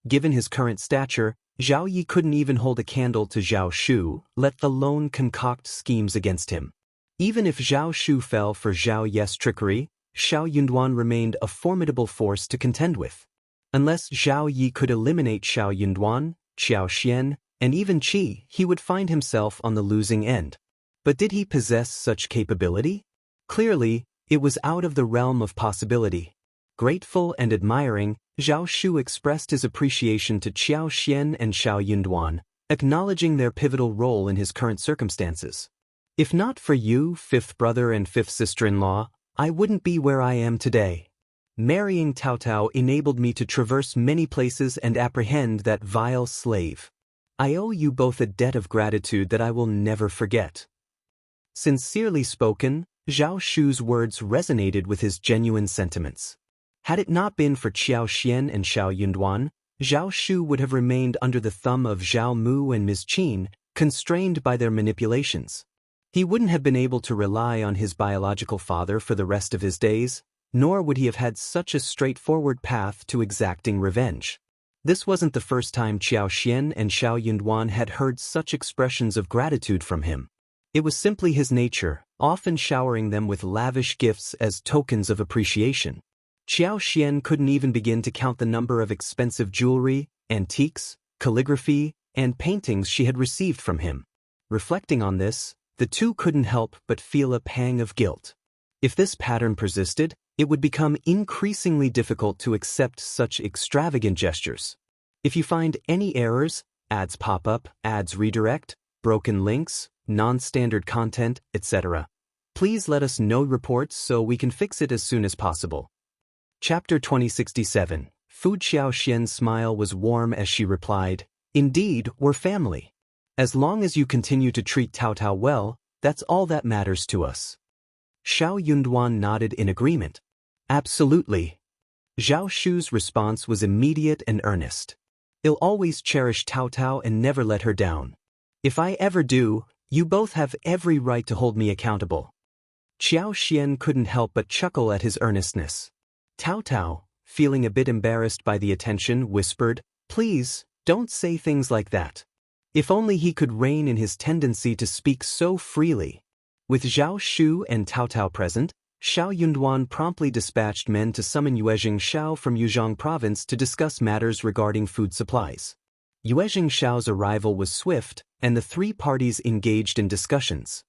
Given his current stature, Zhao Yi couldn't even hold a candle to Zhao Shu, let alone concoct schemes against him. Even if Zhao Shu fell for Zhao Yi's trickery, Shao Yunduan remained a formidable force to contend with. Unless Zhao Yi could eliminate Shao Yunduan, Qiao Xian, and even Qi, he would find himself on the losing end. But did he possess such capability? Clearly, it was out of the realm of possibility. Grateful and admiring, Zhao Shu expressed his appreciation to Qiao Xian and Shao Yunduan, acknowledging their pivotal role in his current circumstances. If not for you, fifth brother and fifth sister-in-law, I wouldn't be where I am today. Marrying Tao Tao enabled me to traverse many places and apprehend that vile slave. I owe you both a debt of gratitude that I will never forget. Sincerely spoken, Zhao Shu's words resonated with his genuine sentiments. Had it not been for Qiao Xian and Shao Yunduan, Zhao Shu would have remained under the thumb of Zhao Mu and Ms. Qin, constrained by their manipulations. He wouldn't have been able to rely on his biological father for the rest of his days, nor would he have had such a straightforward path to exacting revenge. This wasn't the first time Qiao Xian and Shao Yunduan had heard such expressions of gratitude from him. It was simply his nature, often showering them with lavish gifts as tokens of appreciation. Qiao Xian couldn't even begin to count the number of expensive jewelry, antiques, calligraphy, and paintings she had received from him. Reflecting on this, the two couldn't help but feel a pang of guilt. If this pattern persisted, it would become increasingly difficult to accept such extravagant gestures. If you find any errors, ads pop up, ads redirect, broken links, non-standard content, etc., please let us know reports so we can fix it as soon as possible. Chapter 2067. Fu Qiao Xian's smile was warm as she replied, "Indeed, we're family. As long as you continue to treat Tao Tao well, that's all that matters to us." Shao Yunduan nodded in agreement. "Absolutely." Zhao Shu's response was immediate and earnest. "I'll always cherish Tao Tao and never let her down. If I ever do, you both have every right to hold me accountable." Qiao Xian couldn't help but chuckle at his earnestness. Tao Tao, feeling a bit embarrassed by the attention, whispered, "Please, don't say things like that." If only he could rein in his tendency to speak so freely. With Zhao Shu and Tao Tao present, Shao Yunduan promptly dispatched men to summon Yuezhing Shao from Yuzhong province to discuss matters regarding food supplies. Yuezhing Shao's arrival was swift, and the three parties engaged in discussions.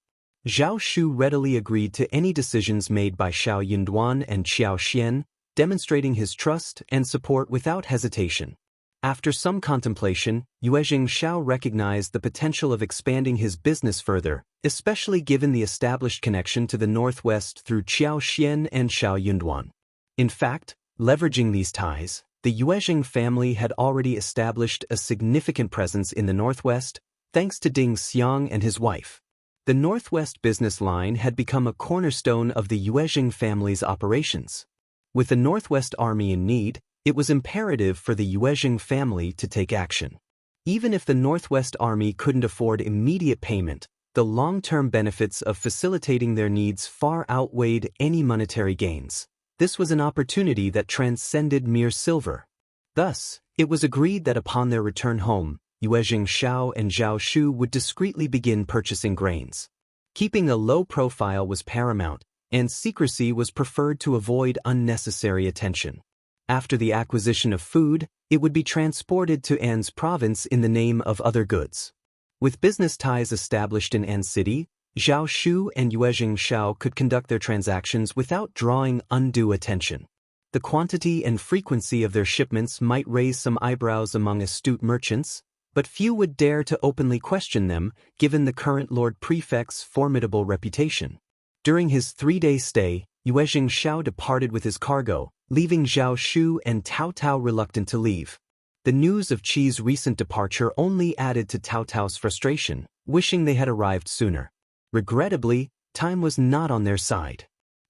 Zhao Shu readily agreed to any decisions made by Shao Yunduan and Qiao Xian, demonstrating his trust and support without hesitation. After some contemplation, Yuezhing Shao recognized the potential of expanding his business further, especially given the established connection to the northwest through Qiao Xian and Shao Yunduan. In fact, leveraging these ties, the Yuezhing family had already established a significant presence in the northwest, thanks to Ding Xiang and his wife. The northwest business line had become a cornerstone of the Yuezhing family's operations. With the Northwest Army in need, it was imperative for the Yuezhing family to take action. Even if the Northwest Army couldn't afford immediate payment, the long-term benefits of facilitating their needs far outweighed any monetary gains. This was an opportunity that transcended mere silver. Thus, it was agreed that upon their return home, Yuezhing Shao and Zhao Shu would discreetly begin purchasing grains. Keeping a low profile was paramount, and secrecy was preferred to avoid unnecessary attention. After the acquisition of food, it would be transported to An's province in the name of other goods. With business ties established in An City, Zhao Shu and Yuezheng Shao could conduct their transactions without drawing undue attention. The quantity and frequency of their shipments might raise some eyebrows among astute merchants, but few would dare to openly question them, given the current Lord Prefect's formidable reputation. During his 3-day stay, Yuezheng Shao departed with his cargo, leaving Zhao Shu and Cao Cao reluctant to leave. The news of Qi's recent departure only added to Cao Cao's frustration, wishing they had arrived sooner. Regrettably, time was not on their side.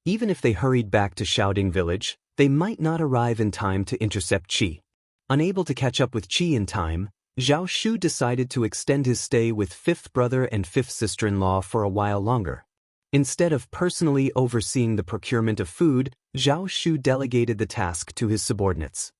Even if they hurried back to Shaoding village, they might not arrive in time to intercept Qi. Unable to catch up with Qi in time, Zhao Shu decided to extend his stay with fifth brother and fifth sister-in-law for a while longer. Instead of personally overseeing the procurement of food, Zhao Shu delegated the task to his subordinates.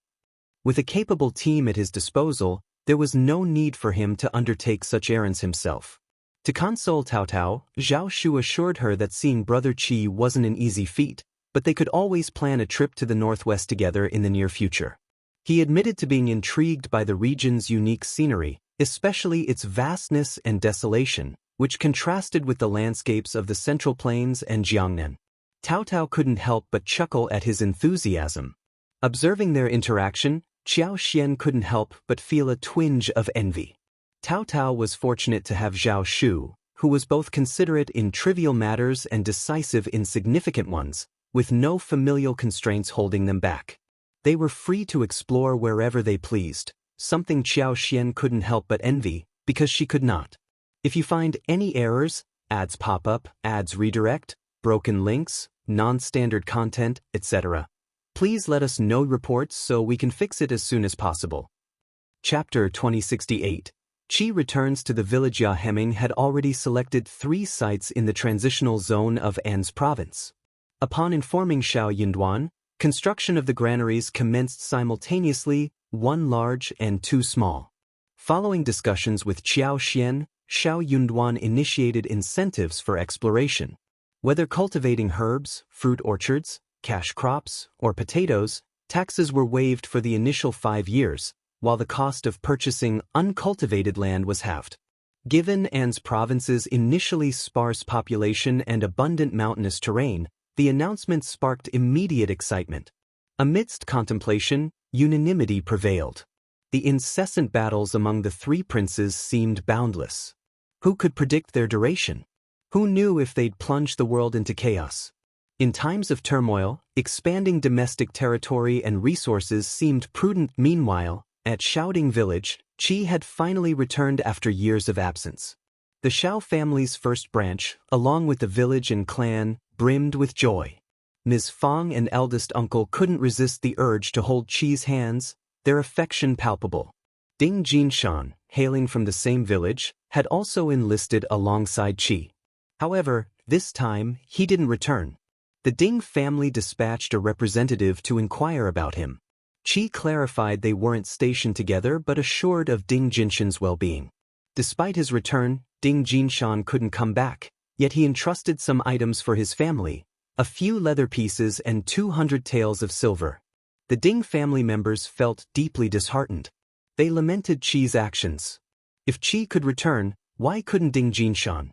With a capable team at his disposal, there was no need for him to undertake such errands himself. To console Cao Cao, Zhao Shu assured her that seeing brother Qi wasn't an easy feat, but they could always plan a trip to the northwest together in the near future. He admitted to being intrigued by the region's unique scenery, especially its vastness and desolation, which contrasted with the landscapes of the Central Plains and Jiangnan. Cao Cao couldn't help but chuckle at his enthusiasm. Observing their interaction, Qiao Xian couldn't help but feel a twinge of envy. Cao Cao was fortunate to have Zhao Shu, who was both considerate in trivial matters and decisive in significant ones, with no familial constraints holding them back. They were free to explore wherever they pleased, something Qiao Xian couldn't help but envy, because she could not. If you find any errors, ads pop up, ads redirect, broken links, non-standard content, etc., please let us know reports so we can fix it as soon as possible. Chapter 2068. Qi returns to the village. Hemming had already selected 3 sites in the transitional zone of An's province. Upon informing Shao Yunduan, construction of the granaries commenced simultaneously, 1 large and 2 small. Following discussions with Qiao Xian, Shao Yunduan initiated incentives for exploration. Whether cultivating herbs, fruit orchards, cash crops, or potatoes, taxes were waived for the initial 5 years, while the cost of purchasing uncultivated land was halved. Given An's province's initially sparse population and abundant mountainous terrain, the announcement sparked immediate excitement. Amidst contemplation, unanimity prevailed. The incessant battles among the 3 princes seemed boundless. Who could predict their duration? Who knew if they'd plunge the world into chaos? In times of turmoil, expanding domestic territory and resources seemed prudent. Meanwhile, at Shaoding village, Qi had finally returned after years of absence. The Shao family's first branch, along with the village and clan, brimmed with joy. Ms. Fang and eldest uncle couldn't resist the urge to hold Qi's hands, their affection palpable. Ding Jinshan, hailing from the same village, had also enlisted alongside Qi. However, this time, he didn't return. The Ding family dispatched a representative to inquire about him. Qi clarified they weren't stationed together but assured of Ding Jinshan's well-being. Despite his return, Ding Jinshan couldn't come back, yet he entrusted some items for his family, a few leather pieces and 200 taels of silver. The Ding family members felt deeply disheartened. They lamented Qi's actions. If Qi could return, why couldn't Ding Jinshan?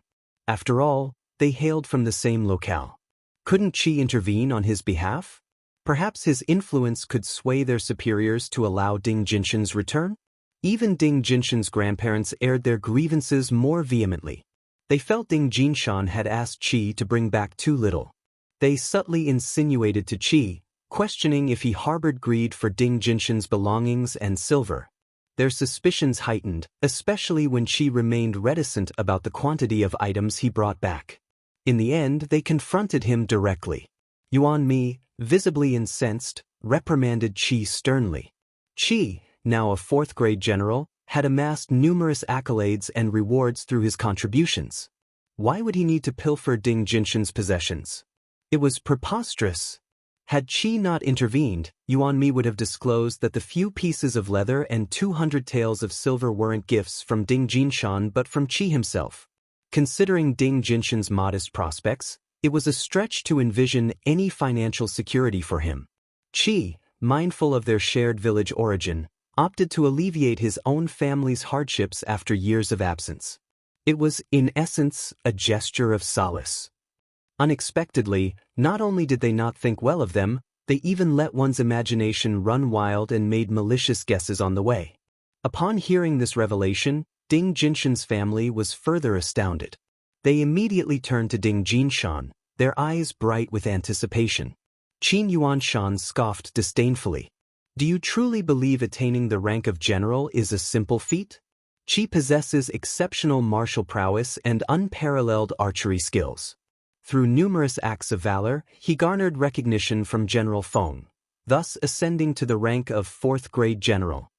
After all, they hailed from the same locale. Couldn't Qi intervene on his behalf? Perhaps his influence could sway their superiors to allow Ding Jinshan's return? Even Ding Jinshan's grandparents aired their grievances more vehemently. They felt Ding Jinshan had asked Qi to bring back too little. They subtly insinuated to Qi, questioning if he harbored greed for Ding Jinshan's belongings and silver. Their suspicions heightened, especially when Qi remained reticent about the quantity of items he brought back. In the end, they confronted him directly. Yuan Mi, visibly incensed, reprimanded Qi sternly. Qi, now a 4th-grade general, had amassed numerous accolades and rewards through his contributions. Why would he need to pilfer Ding Jinshan's possessions? It was preposterous. Had Qi not intervened, Yuan Mi would have disclosed that the few pieces of leather and 200 taels of silver weren't gifts from Ding Jinshan but from Qi himself. Considering Ding Jinshan's modest prospects, It was a stretch to envision any financial security for him. Qi, mindful of their shared village origin, opted to alleviate his own family's hardships after years of absence. It was, in essence, a gesture of solace. Unexpectedly, not only did they not think well of them, they even let one's imagination run wild and made malicious guesses on the way. Upon hearing this revelation, Ding Jinshan's family was further astounded. They immediately turned to Ding Jinshan, their eyes bright with anticipation. Qin Yuanshan scoffed disdainfully. Do you truly believe attaining the rank of general is a simple feat? Qi possesses exceptional martial prowess and unparalleled archery skills. Through numerous acts of valor, he garnered recognition from General Feng, thus ascending to the rank of 4th-grade general.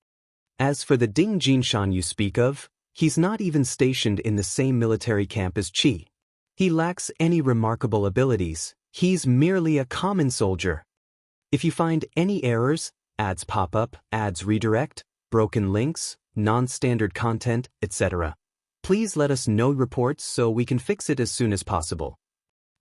As for the Ding Jinshan you speak of, he's not even stationed in the same military camp as Qi. He lacks any remarkable abilities, he's merely a common soldier. If you find any errors, ads pop up, ads redirect, broken links, non-standard content, etc., please let us know reports so we can fix it as soon as possible.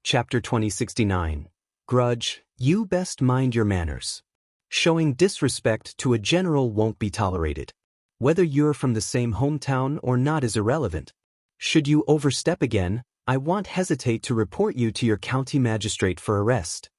Chapter 2069. Grudge, you best mind your manners. Showing disrespect to a general won't be tolerated. Whether you're from the same hometown or not is irrelevant. Should you overstep again, I won't hesitate to report you to your county magistrate for arrest.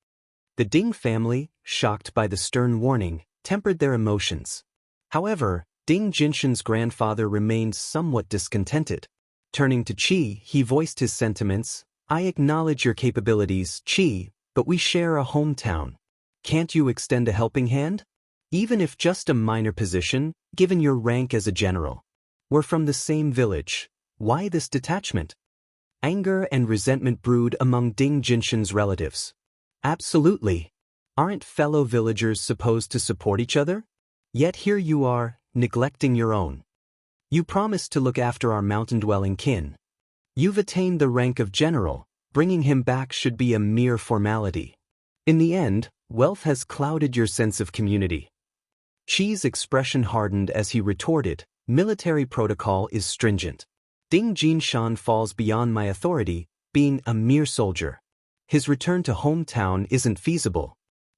The Ding family, shocked by the stern warning, tempered their emotions. However, Ding Jinshan's grandfather remained somewhat discontented. Turning to Qi, he voiced his sentiments. I acknowledge your capabilities, Qi, but we share a hometown. Can't you extend a helping hand? Even if just a minor position, given your rank as a general. We're from the same village. Why this detachment? Anger and resentment brewed among Ding Jinshan's relatives. Absolutely. Aren't fellow villagers supposed to support each other? Yet here you are, neglecting your own. You promised to look after our mountain-dwelling kin. You've attained the rank of general, bringing him back should be a mere formality. In the end, wealth has clouded your sense of community. Qi's expression hardened as he retorted, military protocol is stringent. Ding Jinshan falls beyond my authority, being a mere soldier. His return to hometown isn't feasible.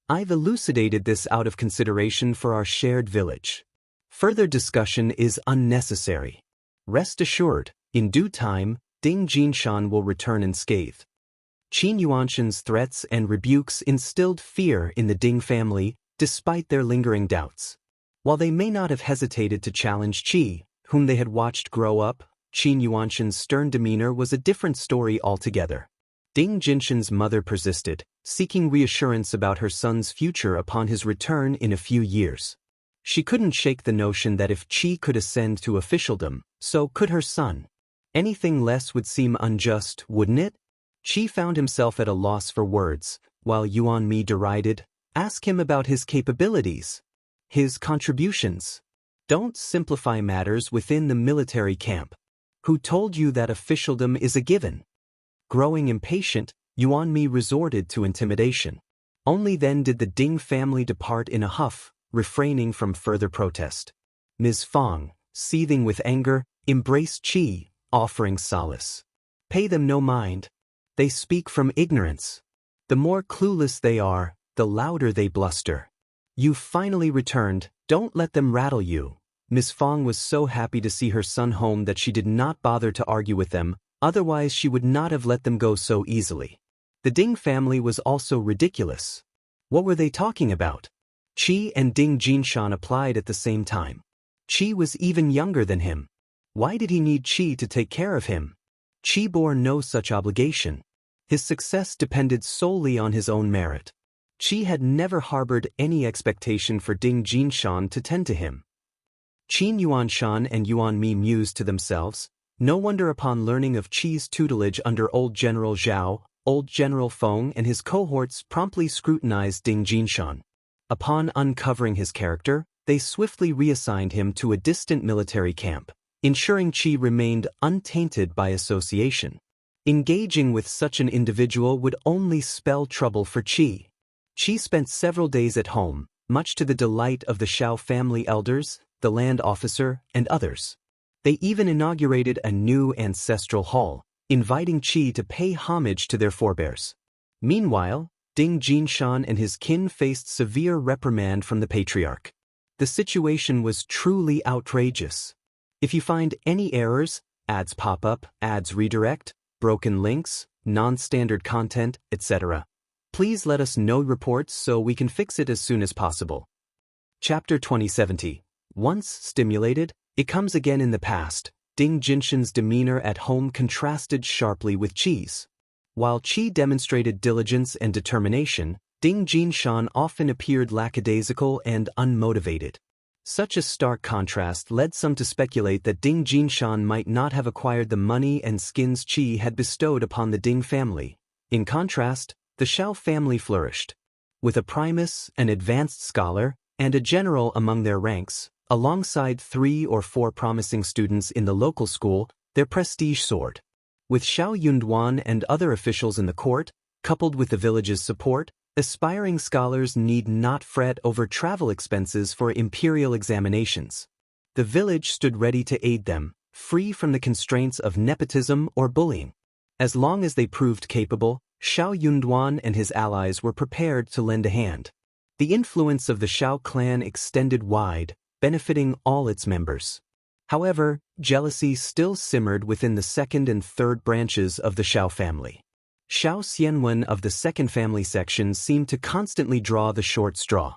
I've elucidated this out of consideration for our shared village. Further discussion is unnecessary. Rest assured, in due time, Ding Jinshan will return unscathed. Qin Yuanshan's threats and rebukes instilled fear in the Ding family, despite their lingering doubts. While they may not have hesitated to challenge Qi, whom they had watched grow up, Qin Yuanshan's stern demeanor was a different story altogether. Ding Jinshan's mother persisted, seeking reassurance about her son's future upon his return in a few years. She couldn't shake the notion that if Qi could ascend to officialdom, so could her son. Anything less would seem unjust, wouldn't it? Qi found himself at a loss for words, while Yuan Mi derided, ask him about his capabilities. His contributions. Don't simplify matters within the military camp. Who told you that officialdom is a given? Growing impatient, Yuan Mi resorted to intimidation. Only then did the Ding family depart in a huff, refraining from further protest. Ms. Feng, seething with anger, embraced Qi, offering solace. Pay them no mind. They speak from ignorance. The more clueless they are, the louder they bluster. You've finally returned, don't let them rattle you. Ms. Feng was so happy to see her son home that she did not bother to argue with them, otherwise she would not have let them go so easily. The Ding family was also ridiculous. What were they talking about? Qi and Ding Jinshan applied at the same time. Qi was even younger than him. Why did he need Qi to take care of him? Qi bore no such obligation. His success depended solely on his own merit. Qi had never harbored any expectation for Ding Jinshan to tend to him. Qin Yuanshan and Yuan Mi mused to themselves, no wonder upon learning of Qi's tutelage under old General Shao, old General Feng and his cohorts promptly scrutinized Ding Jinshan. Upon uncovering his character, they swiftly reassigned him to a distant military camp, ensuring Qi remained untainted by association. Engaging with such an individual would only spell trouble for Qi. Qi spent several days at home, much to the delight of the Shao family elders, the land officer, and others. They even inaugurated a new ancestral hall, inviting Qi to pay homage to their forebears. Meanwhile, Ding Jinshan and his kin faced severe reprimand from the patriarch. The situation was truly outrageous. If you find any errors, ads pop up, ads redirect, broken links, non-standard content, etc., please let us know reports so we can fix it as soon as possible. Chapter 2070. Once stimulated, it comes again in the past. Ding Jinshan's demeanor at home contrasted sharply with Qi's. While Qi demonstrated diligence and determination, Ding Jinshan often appeared lackadaisical and unmotivated. Such a stark contrast led some to speculate that Ding Jinshan might not have acquired the money and skins Qi had bestowed upon the Ding family. In contrast, the Shao family flourished. With a primus, an advanced scholar, and a general among their ranks, alongside 3 or 4 promising students in the local school, their prestige soared. With Shao Yunduan and other officials in the court, coupled with the village's support, aspiring scholars need not fret over travel expenses for imperial examinations. The village stood ready to aid them, free from the constraints of nepotism or bullying. As long as they proved capable, Shao Yunduan and his allies were prepared to lend a hand. The influence of the Shao clan extended wide, benefiting all its members. However, jealousy still simmered within the second and third branches of the Shao family. Shao Xianwen of the second family section seemed to constantly draw the short straw.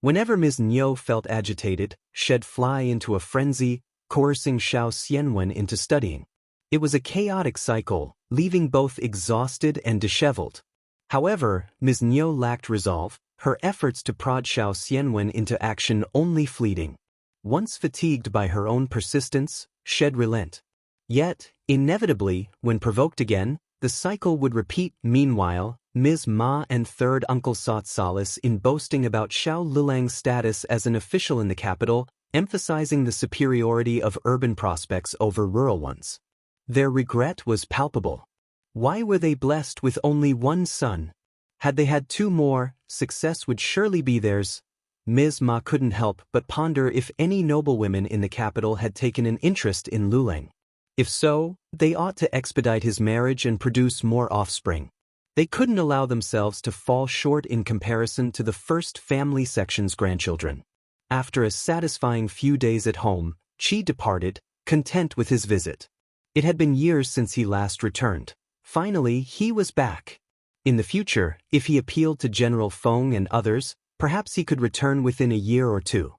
Whenever Ms. Niu felt agitated, she'd fly into a frenzy, coercing Shao Xianwen into studying. It was a chaotic cycle, leaving both exhausted and disheveled. However, Ms. Niu lacked resolve, her efforts to prod Shao Xianwen into action only fleeting. Once fatigued by her own persistence, she'd relent. Yet, inevitably, when provoked again, the cycle would repeat. Meanwhile, Ms. Ma and third uncle sought solace in boasting about Shao Lilang's status as an official in the capital, emphasizing the superiority of urban prospects over rural ones. Their regret was palpable. Why were they blessed with only one son? Had they had 2 more, success would surely be theirs. Ms. Ma couldn't help but ponder if any noblewomen in the capital had taken an interest in Lulang. If so, they ought to expedite his marriage and produce more offspring. They couldn't allow themselves to fall short in comparison to the first family section's grandchildren. After a satisfying few days at home, Qi departed, content with his visit. It had been years since he last returned. Finally, he was back. In the future, if he appealed to General Feng and others, perhaps he could return within a year or 2.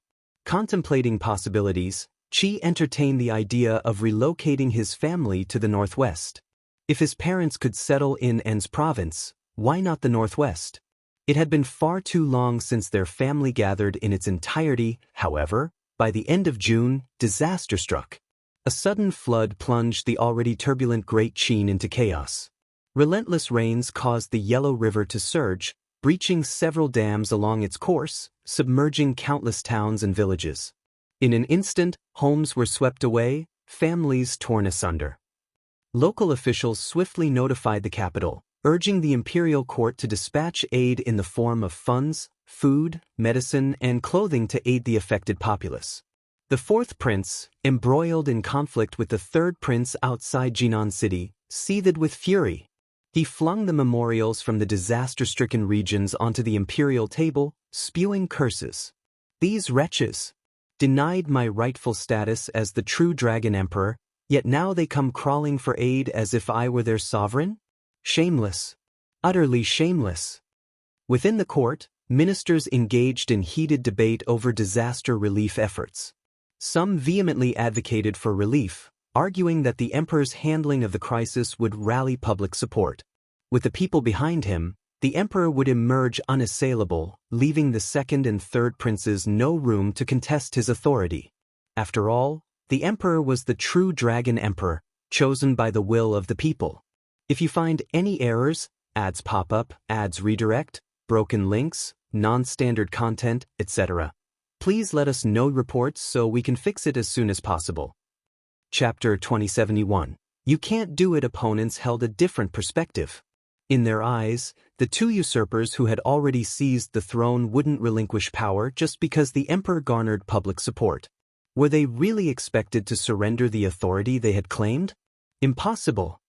Contemplating possibilities, Qi entertained the idea of relocating his family to the northwest. If his parents could settle in An's province, why not the northwest? It had been far too long since their family gathered in its entirety. However, by the end of June, disaster struck. A sudden flood plunged the already turbulent Great Qin into chaos. Relentless rains caused the Yellow River to surge, breaching several dams along its course, submerging countless towns and villages. In an instant, homes were swept away, families torn asunder. Local officials swiftly notified the capital, urging the imperial court to dispatch aid in the form of funds, food, medicine, and clothing to aid the affected populace. The 4th prince, embroiled in conflict with the 3rd prince outside Jinan City, seethed with fury. He flung the memorials from the disaster-stricken regions onto the imperial table, spewing curses. These wretches denied my rightful status as the true Dragon Emperor, yet now they come crawling for aid as if I were their sovereign? Shameless. Utterly shameless. Within the court, ministers engaged in heated debate over disaster relief efforts. Some vehemently advocated for relief, arguing that the emperor's handling of the crisis would rally public support. With the people behind him, the emperor would emerge unassailable, leaving the 2nd and 3rd princes no room to contest his authority. After all, the emperor was the true Dragon Emperor, chosen by the will of the people. If you find any errors, ads pop up, ads redirect, broken links, non-standard content, etc., please let us know reports so we can fix it as soon as possible. Chapter 2071. You can't do it. Opponents held a different perspective. In their eyes, the 2 usurpers who had already seized the throne wouldn't relinquish power just because the emperor garnered public support. Were they really expected to surrender the authority they had claimed? Impossible.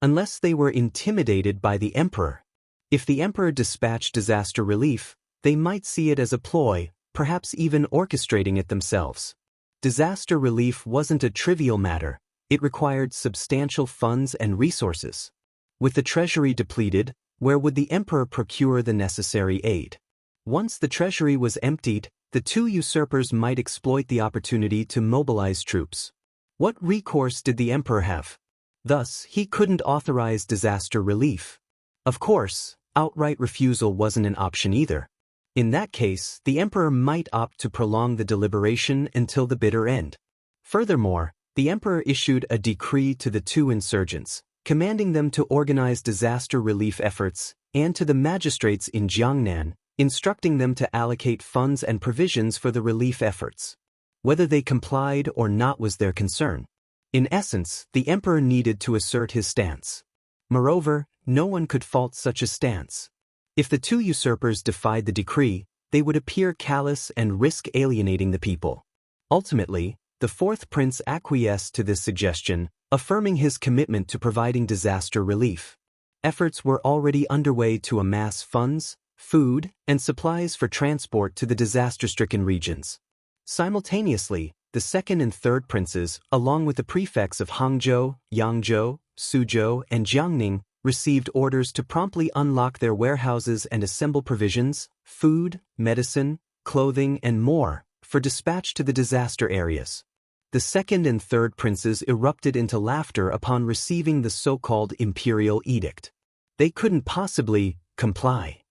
unless they were intimidated by the emperor. If the emperor dispatched disaster relief, they might see it as a ploy, perhaps even orchestrating it themselves. Disaster relief wasn't a trivial matter. It required substantial funds and resources. With the treasury depleted, where would the emperor procure the necessary aid? Once the treasury was emptied, the two usurpers might exploit the opportunity to mobilize troops. What recourse did the emperor have? Thus, he couldn't authorize disaster relief. Of course, outright refusal wasn't an option either. In that case, the emperor might opt to prolong the deliberation until the bitter end. Furthermore, the emperor issued a decree to the two insurgents, commanding them to organize disaster relief efforts, and to the magistrates in Jiangnan, instructing them to allocate funds and provisions for the relief efforts. Whether they complied or not was their concern. In essence, the emperor needed to assert his stance. Moreover, no one could fault such a stance. If the two usurpers defied the decree, they would appear callous and risk alienating the people. Ultimately, the fourth prince acquiesced to this suggestion, affirming his commitment to providing disaster relief. Efforts were already underway to amass funds, food, and supplies for transport to the disaster-stricken regions. Simultaneously, the second and third princes, along with the prefects of Hangzhou, Yangzhou, Suzhou, and Jiangning, received orders to promptly unlock their warehouses and assemble provisions, food, medicine, clothing, and more, for dispatch to the disaster areas. The second and third princes erupted into laughter upon receiving the so-called imperial edict. They couldn't possibly comply.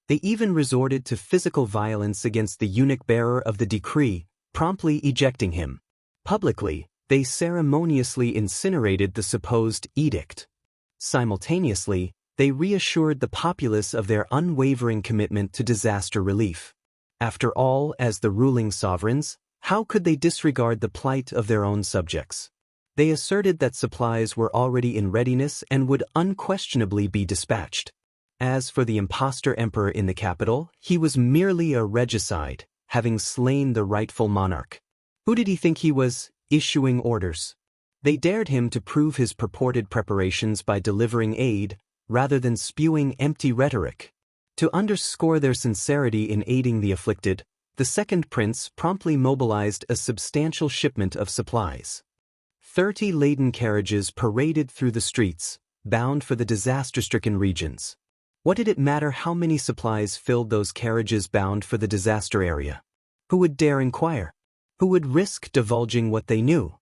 They even resorted to physical violence against the eunuch-bearer of the decree, promptly ejecting him. Publicly, they ceremoniously incinerated the supposed edict. Simultaneously, they reassured the populace of their unwavering commitment to disaster relief. After all, as the ruling sovereigns, how could they disregard the plight of their own subjects? They asserted that supplies were already in readiness and would unquestionably be dispatched. As for the impostor emperor in the capital, he was merely a regicide, having slain the rightful monarch. Who did he think he was, issuing orders? They dared him to prove his purported preparations by delivering aid, rather than spewing empty rhetoric. To underscore their sincerity in aiding the afflicted, the second prince promptly mobilized a substantial shipment of supplies. 30 laden carriages paraded through the streets, bound for the disaster-stricken regions. What did it matter how many supplies filled those carriages bound for the disaster area? Who would dare inquire? Who would risk divulging what they knew?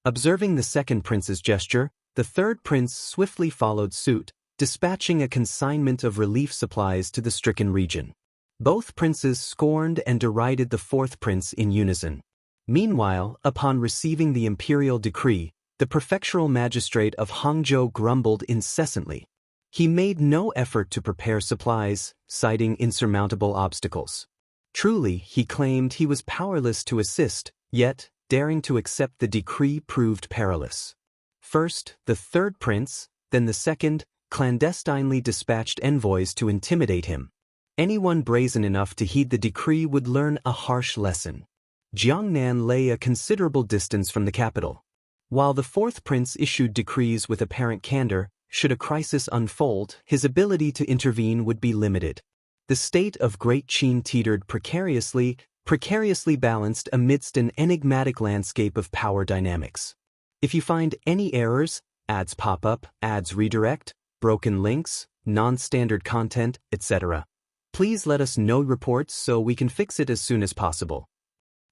Observing the second prince's gesture, the third prince swiftly followed suit, dispatching a consignment of relief supplies to the stricken region. Both princes scorned and derided the fourth prince in unison. Meanwhile, upon receiving the imperial decree, the prefectural magistrate of Hangzhou grumbled incessantly. He made no effort to prepare supplies, citing insurmountable obstacles. Truly, he claimed he was powerless to assist, yet, daring to accept the decree proved perilous. First, the third prince, then the second, clandestinely dispatched envoys to intimidate him. Anyone brazen enough to heed the decree would learn a harsh lesson. Jiangnan lay a considerable distance from the capital. While the fourth prince issued decrees with apparent candor, should a crisis unfold, his ability to intervene would be limited. The state of Great Qin teetered precariously balanced amidst an enigmatic landscape of power dynamics. If you find any errors, ads pop up, ads redirect, broken links, non-standard content, etc., please let us know reports so we can fix it as soon as possible.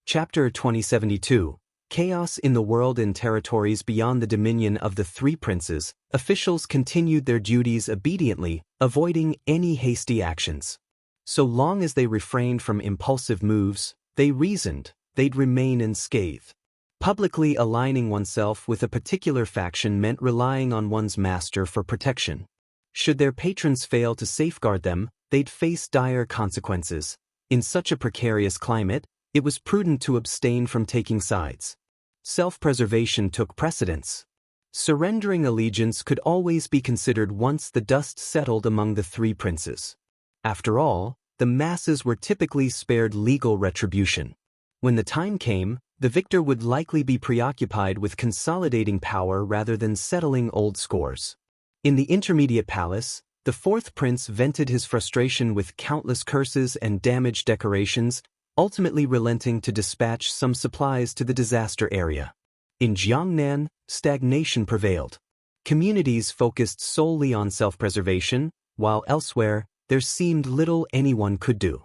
Chapter 2072. Chaos in the world and territories beyond the dominion of the three princes, officials continued their duties obediently, avoiding any hasty actions. So long as they refrained from impulsive moves, they reasoned, they'd remain unscathed. Publicly aligning oneself with a particular faction meant relying on one's master for protection. Should their patrons fail to safeguard them, they'd face dire consequences. In such a precarious climate, it was prudent to abstain from taking sides. Self-preservation took precedence. Surrendering allegiance could always be considered once the dust settled among the three princes. After all, the masses were typically spared legal retribution. When the time came, the victor would likely be preoccupied with consolidating power rather than settling old scores. In the intermediate palace, the fourth prince vented his frustration with countless curses and damaged decorations, ultimately relenting to dispatch some supplies to the disaster area. In Jiangnan, stagnation prevailed. Communities focused solely on self-preservation, while elsewhere, there seemed little anyone could do.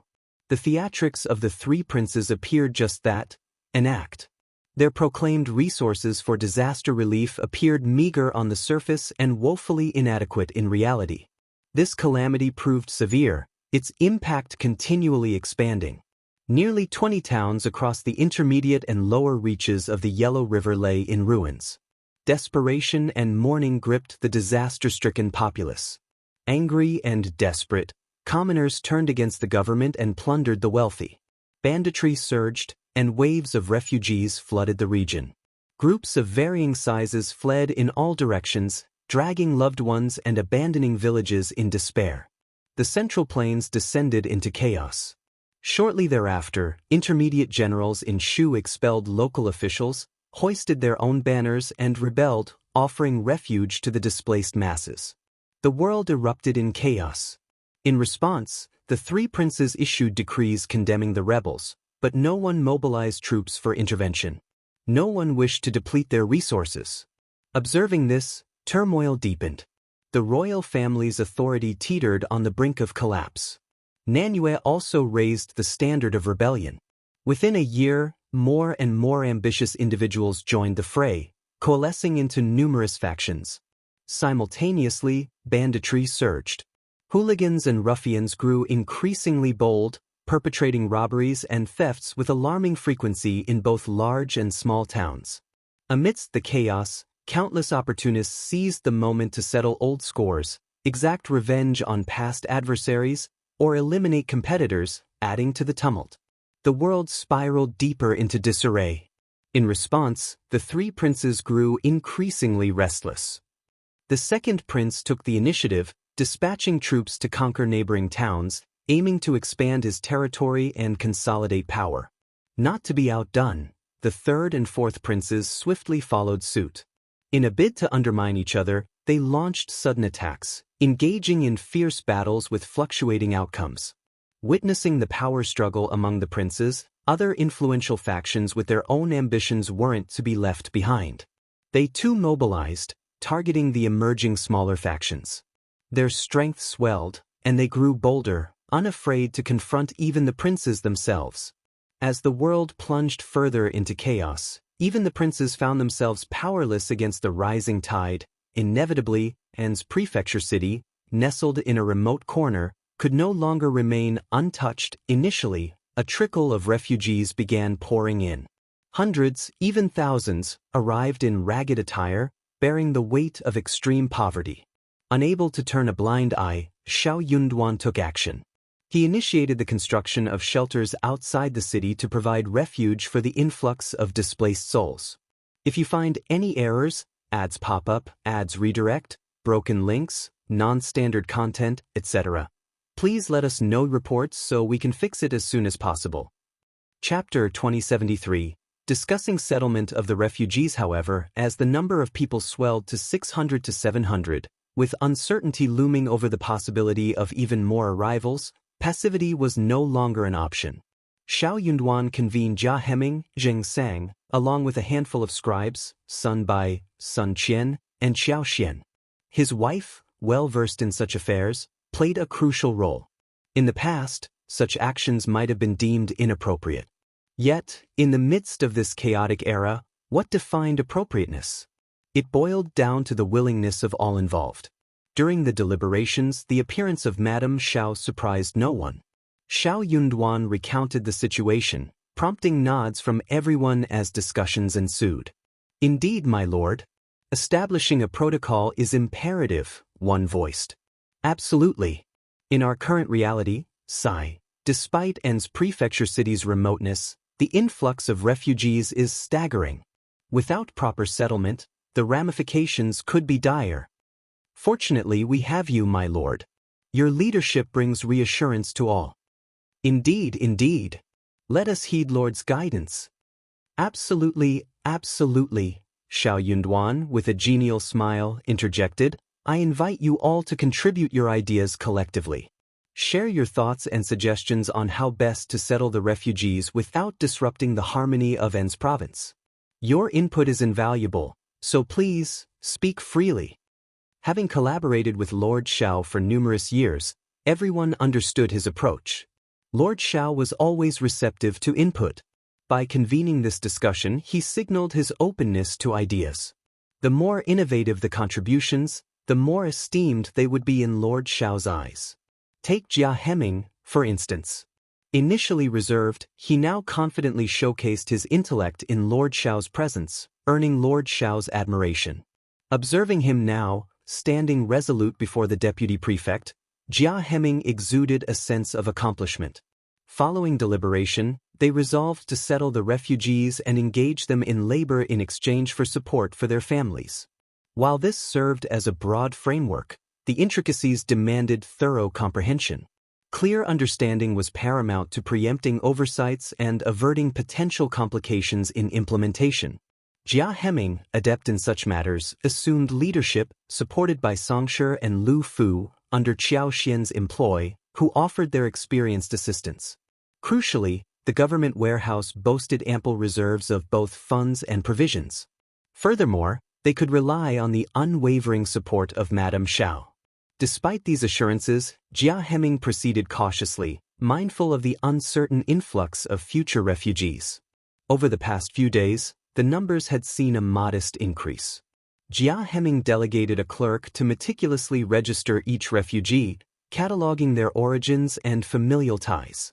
The theatrics of the three princes appeared just that, an act. Their proclaimed resources for disaster relief appeared meager on the surface and woefully inadequate in reality. This calamity proved severe, its impact continually expanding. Nearly 20 towns across the intermediate and lower reaches of the Yellow River lay in ruins. Desperation and mourning gripped the disaster-stricken populace. Angry and desperate, commoners turned against the government and plundered the wealthy. Banditry surged, and waves of refugees flooded the region. Groups of varying sizes fled in all directions, dragging loved ones and abandoning villages in despair. The Central Plains descended into chaos. Shortly thereafter, intermediate generals in Shu expelled local officials, hoisted their own banners and rebelled, offering refuge to the displaced masses. The world erupted in chaos. In response, the three princes issued decrees condemning the rebels, but no one mobilized troops for intervention. No one wished to deplete their resources. Observing this, turmoil deepened. The royal family's authority teetered on the brink of collapse. Nanyue also raised the standard of rebellion. Within a year, more and more ambitious individuals joined the fray, coalescing into numerous factions. Simultaneously, banditry surged. Hooligans and ruffians grew increasingly bold, perpetrating robberies and thefts with alarming frequency in both large and small towns. Amidst the chaos, countless opportunists seized the moment to settle old scores, exact revenge on past adversaries, or eliminate competitors, adding to the tumult. The world spiraled deeper into disarray. In response, the three princes grew increasingly restless. The second prince took the initiative, dispatching troops to conquer neighboring towns, aiming to expand his territory and consolidate power. Not to be outdone, the third and fourth princes swiftly followed suit. In a bid to undermine each other, they launched sudden attacks, engaging in fierce battles with fluctuating outcomes. Witnessing the power struggle among the princes, other influential factions with their own ambitions weren't to be left behind. They too mobilized, targeting the emerging smaller factions. Their strength swelled, and they grew bolder, unafraid to confront even the princes themselves. As the world plunged further into chaos, even the princes found themselves powerless against the rising tide. Inevitably, An's prefecture city, nestled in a remote corner, could no longer remain untouched. Initially, a trickle of refugees began pouring in. Hundreds, even thousands, arrived in ragged attire, bearing the weight of extreme poverty. Unable to turn a blind eye, Shao Yunduan took action. He initiated the construction of shelters outside the city to provide refuge for the influx of displaced souls. If you find any errors, ads pop up, ads redirect, broken links, non-standard content, etc., please let us know reports so we can fix it as soon as possible. Chapter 2073, discussing settlement of the refugees. However, as the number of people swelled to 600 to 700, with uncertainty looming over the possibility of even more arrivals, passivity was no longer an option. Shao Yunduan convened Jia Heming, Zheng Sang, along with a handful of scribes, Sun Bai, Sun Qian, and Xiao Xian. His wife, well versed in such affairs, played a crucial role. In the past, such actions might have been deemed inappropriate. Yet, in the midst of this chaotic era, what defined appropriateness? It boiled down to the willingness of all involved. During the deliberations, the appearance of Madame Shao surprised no one. Shao Yunduan recounted the situation, prompting nods from everyone as discussions ensued. Indeed, my lord. Establishing a protocol is imperative, one voiced. Absolutely. In our current reality, Sai, despite An's prefecture city's remoteness, the influx of refugees is staggering. Without proper settlement, the ramifications could be dire. Fortunately, we have you, my lord. Your leadership brings reassurance to all. Indeed, indeed. Let us heed Lord's guidance. Absolutely, absolutely, Shao Yunduan, with a genial smile, interjected, I invite you all to contribute your ideas collectively. Share your thoughts and suggestions on how best to settle the refugees without disrupting the harmony of An's province. Your input is invaluable, so please, speak freely. Having collaborated with Lord Shao for numerous years, everyone understood his approach. Lord Shao was always receptive to input. By convening this discussion, he signaled his openness to ideas. The more innovative the contributions, the more esteemed they would be in Lord Shao's eyes. Take Jia Heming, for instance. Initially reserved, he now confidently showcased his intellect in Lord Shao's presence, earning Lord Shao's admiration. Observing him now, standing resolute before the deputy prefect, Jia Heming exuded a sense of accomplishment. Following deliberation, they resolved to settle the refugees and engage them in labor in exchange for support for their families. While this served as a broad framework, the intricacies demanded thorough comprehension. Clear understanding was paramount to preempting oversights and averting potential complications in implementation. Jia Heming, adept in such matters, assumed leadership, supported by Songshi and Lu Fu, under Qiao Xian's employ, who offered their experienced assistance. Crucially, the government warehouse boasted ample reserves of both funds and provisions. Furthermore, they could rely on the unwavering support of Madame Shao. Despite these assurances, Jia Heming proceeded cautiously, mindful of the uncertain influx of future refugees. Over the past few days, the numbers had seen a modest increase. Jia Heming delegated a clerk to meticulously register each refugee, cataloging their origins and familial ties.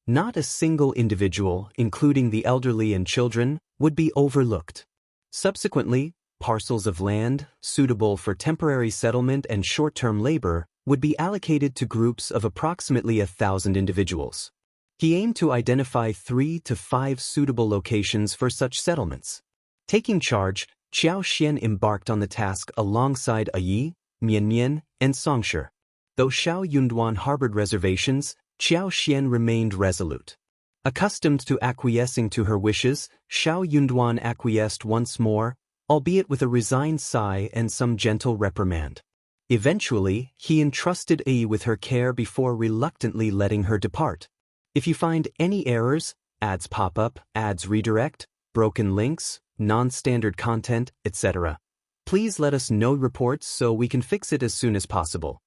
Not a single individual, including the elderly and children, would be overlooked. Subsequently, parcels of land, suitable for temporary settlement and short-term labor, would be allocated to groups of approximately 1,000 individuals. He aimed to identify 3 to 5 suitable locations for such settlements. Taking charge, Qiao Xian embarked on the task alongside Yi, Mian, and Songshi. Though Shao Yunduan harbored reservations, Qiao Xian remained resolute. Accustomed to acquiescing to her wishes, Shao Yunduan acquiesced once more, albeit with a resigned sigh and some gentle reprimand. Eventually, he entrusted Yi with her care before reluctantly letting her depart. If you find any errors, ads pop up, ads redirect, broken links, non-standard content, etc., please let us know reports so we can fix it as soon as possible.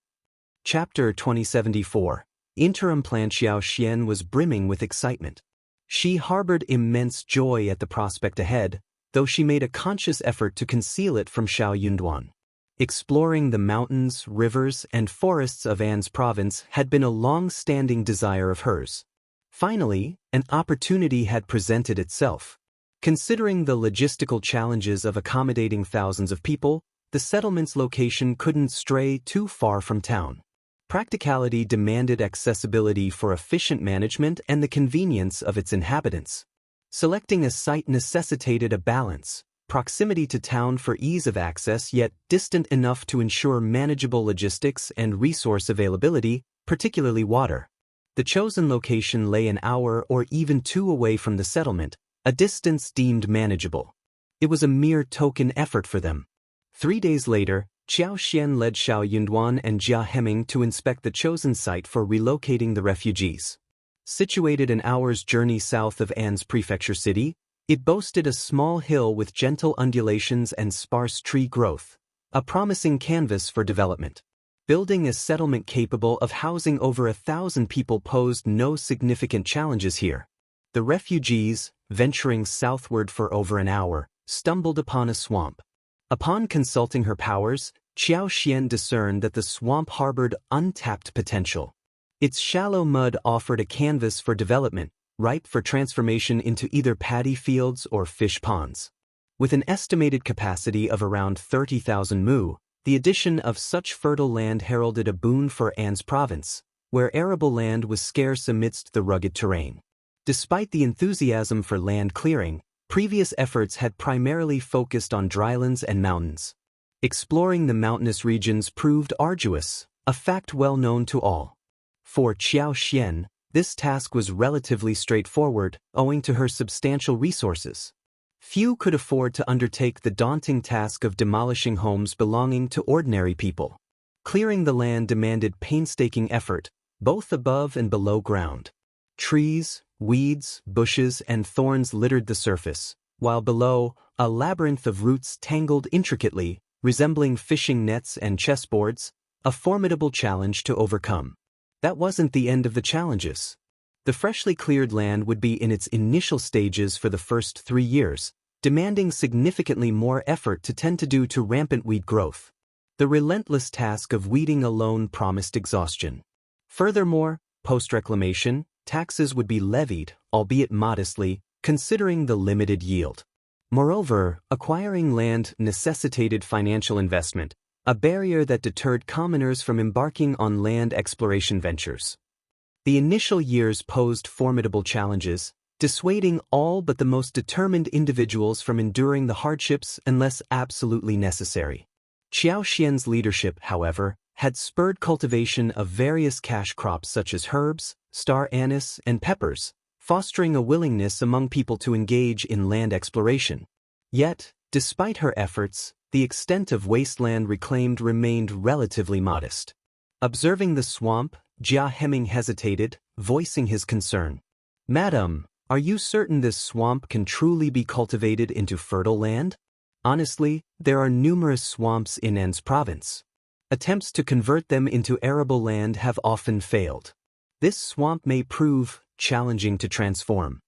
Chapter 2074. Interim Plan. Qiao Xian was brimming with excitement. She harbored immense joy at the prospect ahead, though she made a conscious effort to conceal it from Shao Yunduan. Exploring the mountains, rivers, and forests of An's province had been a long-standing desire of hers. Finally, an opportunity had presented itself. Considering the logistical challenges of accommodating thousands of people, the settlement's location couldn't stray too far from town. Practicality demanded accessibility for efficient management and the convenience of its inhabitants. Selecting a site necessitated a balance, proximity to town for ease of access yet distant enough to ensure manageable logistics and resource availability, particularly water. The chosen location lay an hour or even 2 away from the settlement, a distance deemed manageable. It was a mere token effort for them. 3 days later, Qiao Xian led Shao Yunduan and Jia Heming to inspect the chosen site for relocating the refugees. Situated an hour's journey south of An's prefecture city, it boasted a small hill with gentle undulations and sparse tree growth, a promising canvas for development. Building a settlement capable of housing over 1,000 people posed no significant challenges here. The refugees, venturing southward for over an hour, stumbled upon a swamp. Upon consulting her powers, Qiao Xian discerned that the swamp harbored untapped potential. Its shallow mud offered a canvas for development, ripe for transformation into either paddy fields or fish ponds. With an estimated capacity of around 30,000 mu, the addition of such fertile land heralded a boon for An's province, where arable land was scarce amidst the rugged terrain. Despite the enthusiasm for land clearing, previous efforts had primarily focused on drylands and mountains. Exploring the mountainous regions proved arduous, a fact well known to all. For Qiao Xian, this task was relatively straightforward, owing to her substantial resources. Few could afford to undertake the daunting task of demolishing homes belonging to ordinary people. Clearing the land demanded painstaking effort, both above and below ground. Trees, weeds, bushes, and thorns littered the surface, while below, a labyrinth of roots tangled intricately, resembling fishing nets and chessboards, a formidable challenge to overcome. That wasn't the end of the challenges. The freshly cleared land would be in its initial stages for the first 3 years, demanding significantly more effort to tend to rampant weed growth. The relentless task of weeding alone promised exhaustion. Furthermore, post-reclamation, taxes would be levied, albeit modestly, considering the limited yield. Moreover, acquiring land necessitated financial investment, a barrier that deterred commoners from embarking on land exploration ventures. The initial years posed formidable challenges, dissuading all but the most determined individuals from enduring the hardships unless absolutely necessary. Qiao Xian's leadership, however, had spurred cultivation of various cash crops such as herbs, star anise, and peppers, fostering a willingness among people to engage in land exploration. Yet, despite her efforts, the extent of wasteland reclaimed remained relatively modest. Observing the swamp, Jia Heming hesitated, voicing his concern. "Madam, are you certain this swamp can truly be cultivated into fertile land? Honestly, there are numerous swamps in Anan's province. Attempts to convert them into arable land have often failed. This swamp may prove challenging to transform."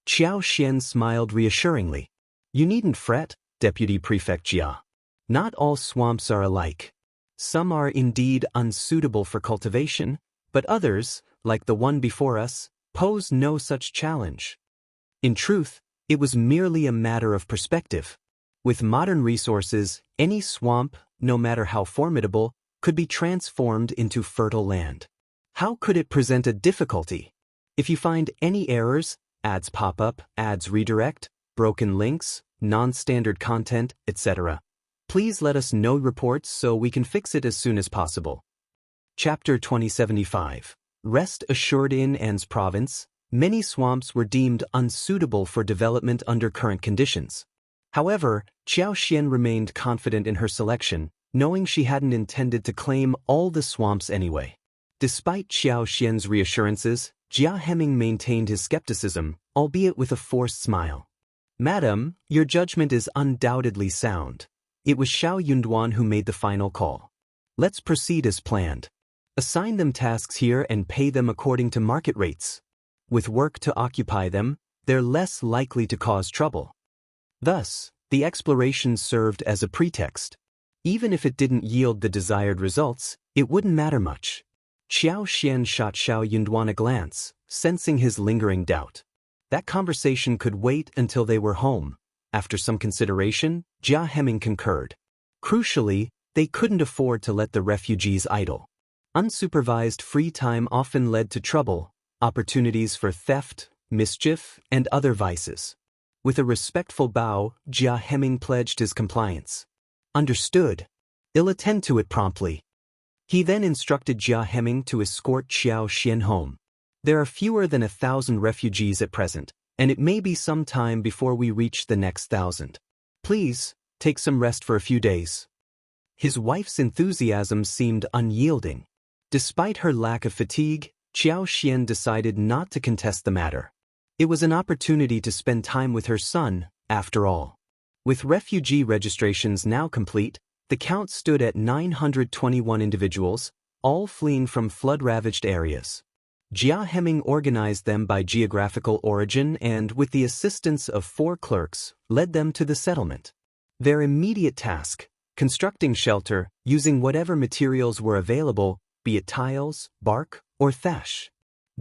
Qiao Xian smiled reassuringly. "You needn't fret, Deputy Prefect Jia. Not all swamps are alike. Some are indeed unsuitable for cultivation, but others, like the one before us, pose no such challenge." In truth, it was merely a matter of perspective. With modern resources, any swamp, no matter how formidable, could be transformed into fertile land. How could it present a difficulty? If you find any errors, ads pop up, ads redirect, broken links, non-standard content, etc., please let us know reports so we can fix it as soon as possible. Chapter 2075. Rest assured in An's province, many swamps were deemed unsuitable for development under current conditions. However, Qiao Xian remained confident in her selection, knowing she hadn't intended to claim all the swamps anyway. Despite Qiao Xian's reassurances, Jia Heming maintained his skepticism, albeit with a forced smile. "Madam, your judgment is undoubtedly sound. It was Shao Yunduan who made the final call. Let's proceed as planned. Assign them tasks here and pay them according to market rates. With work to occupy them, they're less likely to cause trouble." Thus, the exploration served as a pretext. Even if it didn't yield the desired results, it wouldn't matter much. Qiao Xian shot Shao Yunduan a glance, sensing his lingering doubt. That conversation could wait until they were home. After some consideration, Jia Heming concurred. Crucially, they couldn't afford to let the refugees idle. Unsupervised free time often led to trouble, opportunities for theft, mischief, and other vices. With a respectful bow, Jia Heming pledged his compliance. "Understood. I'll attend to it promptly." He then instructed Jia Heming to escort Qiao Xian home. "There are fewer than 1,000 refugees at present, and it may be some time before we reach the next 1,000. Please, take some rest for a few days." His wife's enthusiasm seemed unyielding. Despite her lack of fatigue, Qiao Xian decided not to contest the matter. It was an opportunity to spend time with her son, after all. With refugee registrations now complete, the count stood at 921 individuals, all fleeing from flood-ravaged areas. Jia Heming organized them by geographical origin and, with the assistance of 4 clerks, led them to the settlement. Their immediate task, constructing shelter, using whatever materials were available, be it tiles, bark, or thatch.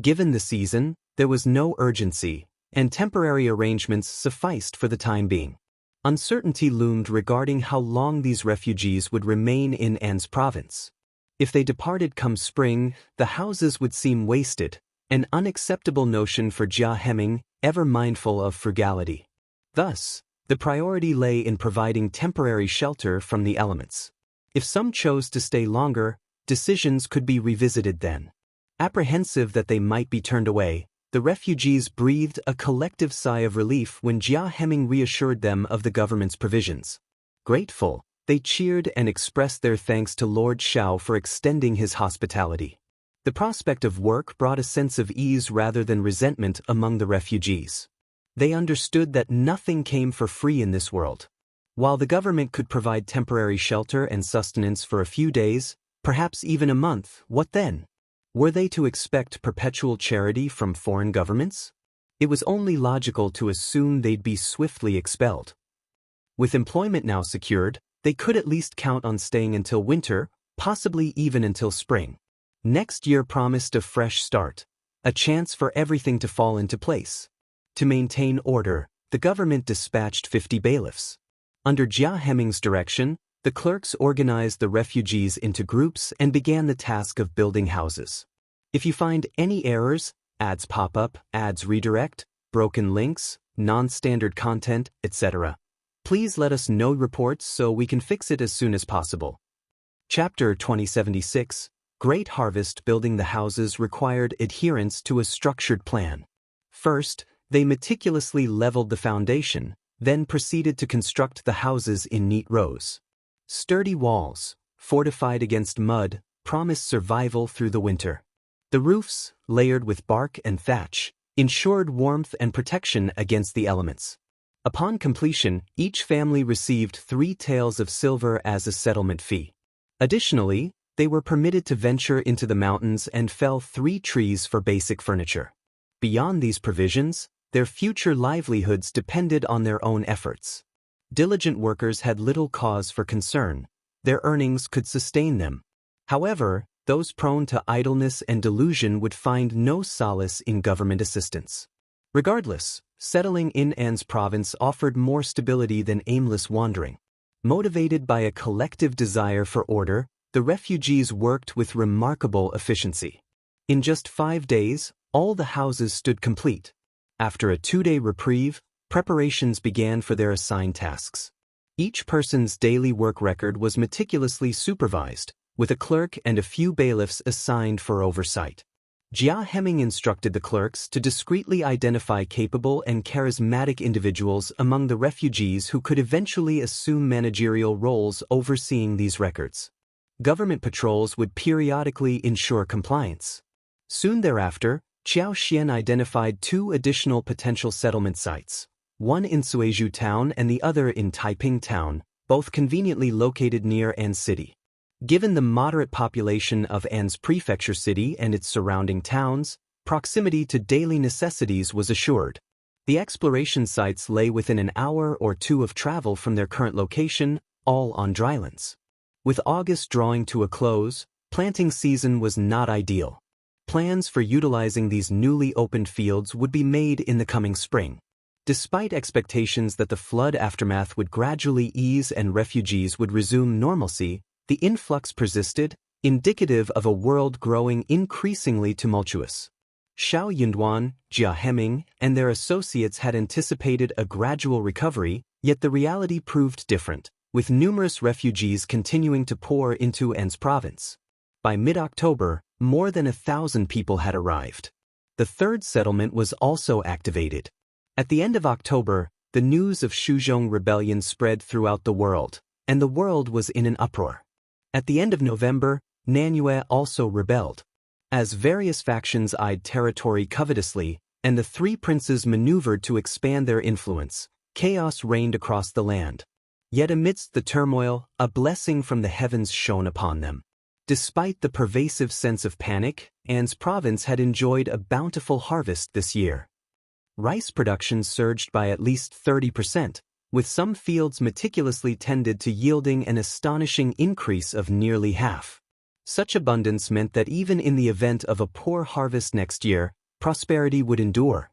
Given the season, there was no urgency, and temporary arrangements sufficed for the time being. Uncertainty loomed regarding how long these refugees would remain in An's province. If they departed come spring, the houses would seem wasted, an unacceptable notion for Jia Heming, ever mindful of frugality. Thus, the priority lay in providing temporary shelter from the elements. If some chose to stay longer, decisions could be revisited then. Apprehensive that they might be turned away, The refugees breathed a collective sigh of relief when Jia Heming reassured them of the government's provisions. Grateful, they cheered and expressed their thanks to Lord Shao for extending his hospitality. The prospect of work brought a sense of ease rather than resentment among the refugees. They understood that nothing came for free in this world. While the government could provide temporary shelter and sustenance for a few days, perhaps even a month, what then? Were they to expect perpetual charity from foreign governments? It was only logical to assume they'd be swiftly expelled. With employment now secured, they could at least count on staying until winter, possibly even until spring. Next year promised a fresh start, a chance for everything to fall into place. To maintain order, the government dispatched 50 bailiffs. Under Jia Heming's direction, the clerks organized the refugees into groups and began the task of building houses. If you find any errors, ads pop up, ads redirect, broken links, non-standard content, etc., please let us know reports so we can fix it as soon as possible. Chapter 2076, Great Harvest. Building the houses required adherence to a structured plan. First, they meticulously leveled the foundation, then proceeded to construct the houses in neat rows. Sturdy walls, fortified against mud, promised survival through the winter. The roofs, layered with bark and thatch, ensured warmth and protection against the elements. Upon completion, each family received 3 taels of silver as a settlement fee. Additionally, they were permitted to venture into the mountains and fell 3 trees for basic furniture. Beyond these provisions, their future livelihoods depended on their own efforts. Diligent workers had little cause for concern. Their earnings could sustain them. However, those prone to idleness and delusion would find no solace in government assistance. Regardless, settling in An's province offered more stability than aimless wandering. Motivated by a collective desire for order, the refugees worked with remarkable efficiency. In just 5 days, all the houses stood complete. After a 2-day reprieve, preparations began for their assigned tasks. Each person's daily work record was meticulously supervised, with a clerk and a few bailiffs assigned for oversight. Jia Heming instructed the clerks to discreetly identify capable and charismatic individuals among the refugees who could eventually assume managerial roles overseeing these records. Government patrols would periodically ensure compliance. Soon thereafter, Qiao identified 2 additional potential settlement sites, one in Suizhou town and the other in Taiping town, both conveniently located near An city. Given the moderate population of An's prefecture city and its surrounding towns, proximity to daily necessities was assured. The exploration sites lay within an hour or 2 of travel from their current location, all on drylands. With August drawing to a close, planting season was not ideal. Plans for utilizing these newly opened fields would be made in the coming spring. Despite expectations that the flood aftermath would gradually ease and refugees would resume normalcy, the influx persisted, indicative of a world growing increasingly tumultuous. Shao Yunduan, Jia Heming, and their associates had anticipated a gradual recovery, yet the reality proved different, with numerous refugees continuing to pour into An's province. By mid-October, more than 1,000 people had arrived. The 3rd settlement was also activated. At the end of October, the news of Shuzhong rebellion spread throughout the world, and the world was in an uproar. At the end of November, Nanyue also rebelled. As various factions eyed territory covetously, and the 3 princes maneuvered to expand their influence, chaos reigned across the land. Yet amidst the turmoil, a blessing from the heavens shone upon them. Despite the pervasive sense of panic, An's province had enjoyed a bountiful harvest this year. Rice production surged by at least 30%, with some fields meticulously tended to yielding an astonishing increase of nearly half. Such abundance meant that even in the event of a poor harvest next year, prosperity would endure.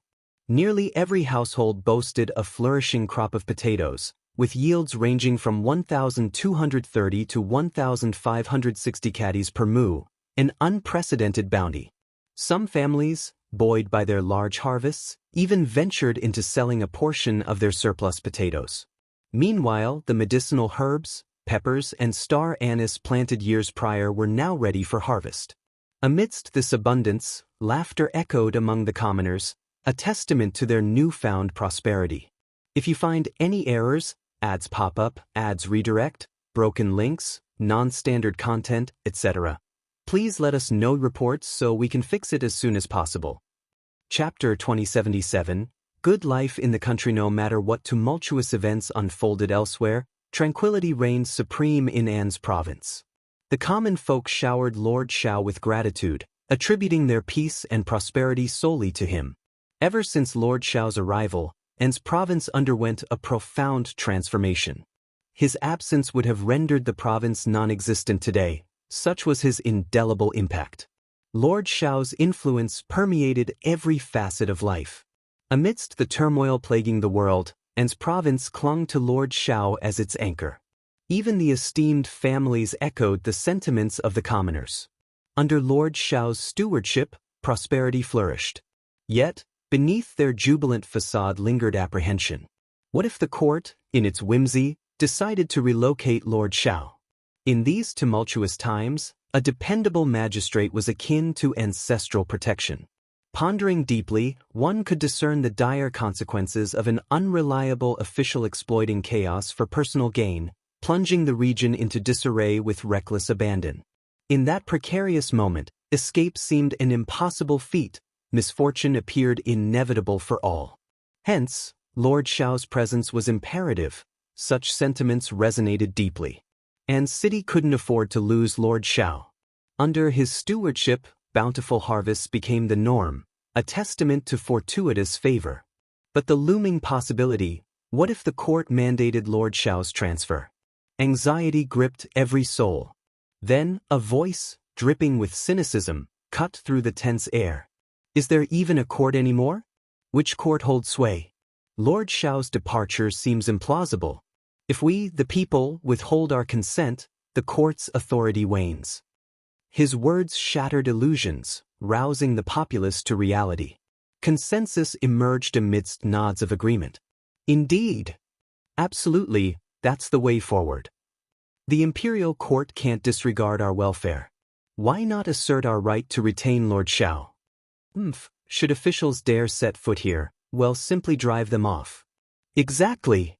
Nearly every household boasted a flourishing crop of potatoes, with yields ranging from 1,230 to 1,560 caddies per mu, an unprecedented bounty. Some families, buoyed by their large harvests, even ventured into selling a portion of their surplus potatoes. Meanwhile, the medicinal herbs, peppers, and star anise planted years prior were now ready for harvest. Amidst this abundance, laughter echoed among the commoners, a testament to their newfound prosperity. If you find any errors, ads pop up, ads redirect, broken links, non-standard content, etc., please let us know reports so we can fix it as soon as possible. Chapter 2077, Good Life in the Country. No matter what tumultuous events unfolded elsewhere, tranquility reigned supreme in An's province. The common folk showered Lord Shao with gratitude, attributing their peace and prosperity solely to him. Ever since Lord Shao's arrival, An's province underwent a profound transformation. His absence would have rendered the province non-existent today, such was his indelible impact. Lord Shao's influence permeated every facet of life. Amidst the turmoil plaguing the world, An's province clung to Lord Shao as its anchor. Even the esteemed families echoed the sentiments of the commoners. Under Lord Shao's stewardship, prosperity flourished. Yet, beneath their jubilant facade lingered apprehension. What if the court, in its whimsy, decided to relocate Lord Shao? In these tumultuous times, a dependable magistrate was akin to ancestral protection. Pondering deeply, one could discern the dire consequences of an unreliable official exploiting chaos for personal gain, plunging the region into disarray with reckless abandon. In that precarious moment, escape seemed an impossible feat. Misfortune appeared inevitable for all. Hence, Lord Shao's presence was imperative. Such sentiments resonated deeply. An's city couldn't afford to lose Lord Shao. Under his stewardship, bountiful harvests became the norm, a testament to fortuitous favor. But the looming possibility, what if the court mandated Lord Shao's transfer? Anxiety gripped every soul. Then, a voice, dripping with cynicism, cut through the tense air. Is there even a court anymore? Which court holds sway? Lord Shao's departure seems implausible. If we, the people, withhold our consent, the court's authority wanes. His words shattered illusions, rousing the populace to reality. Consensus emerged amidst nods of agreement. Indeed. Absolutely, that's the way forward. The imperial court can't disregard our welfare. Why not assert our right to retain Lord Shao? Should officials dare set foot here, well, simply drive them off. Exactly.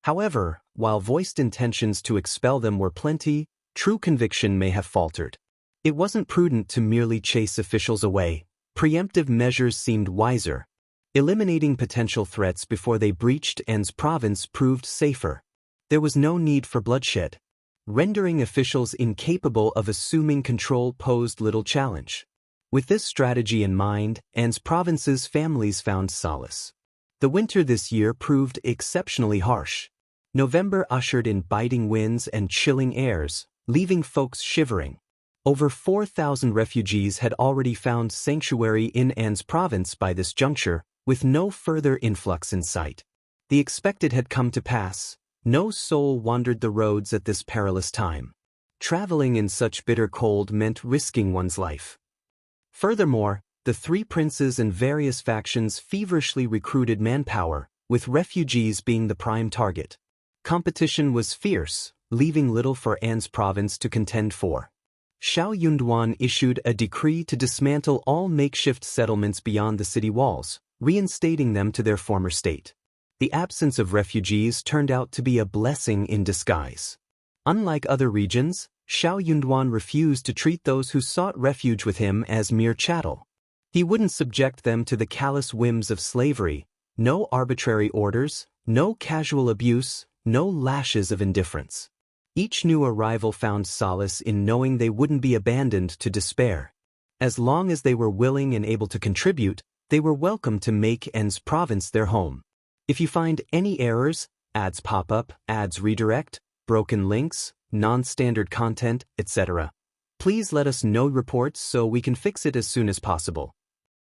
However, while voiced intentions to expel them were plenty, true conviction may have faltered. It wasn't prudent to merely chase officials away. Preemptive measures seemed wiser. Eliminating potential threats before they breached An's province proved safer. There was no need for bloodshed. Rendering officials incapable of assuming control posed little challenge. With this strategy in mind, An's province's families found solace. The winter this year proved exceptionally harsh. November ushered in biting winds and chilling airs, leaving folks shivering. Over 4,000 refugees had already found sanctuary in An's province by this juncture, with no further influx in sight. The expected had come to pass. No soul wandered the roads at this perilous time. Traveling in such bitter cold meant risking one's life. Furthermore, the three princes and various factions feverishly recruited manpower, with refugees being the prime target. Competition was fierce, leaving little for An's province to contend for. Shao Yunduan issued a decree to dismantle all makeshift settlements beyond the city walls, reinstating them to their former state. The absence of refugees turned out to be a blessing in disguise. Unlike other regions, Shao Yunduan refused to treat those who sought refuge with him as mere chattel. He wouldn't subject them to the callous whims of slavery. No arbitrary orders, no casual abuse, no lashes of indifference. Each new arrival found solace in knowing they wouldn't be abandoned to despair. As long as they were willing and able to contribute, they were welcome to make An's province their home. If you find any errors, ads pop up, ads redirect, broken links, non-standard content, etc., please let us know reports so we can fix it as soon as possible.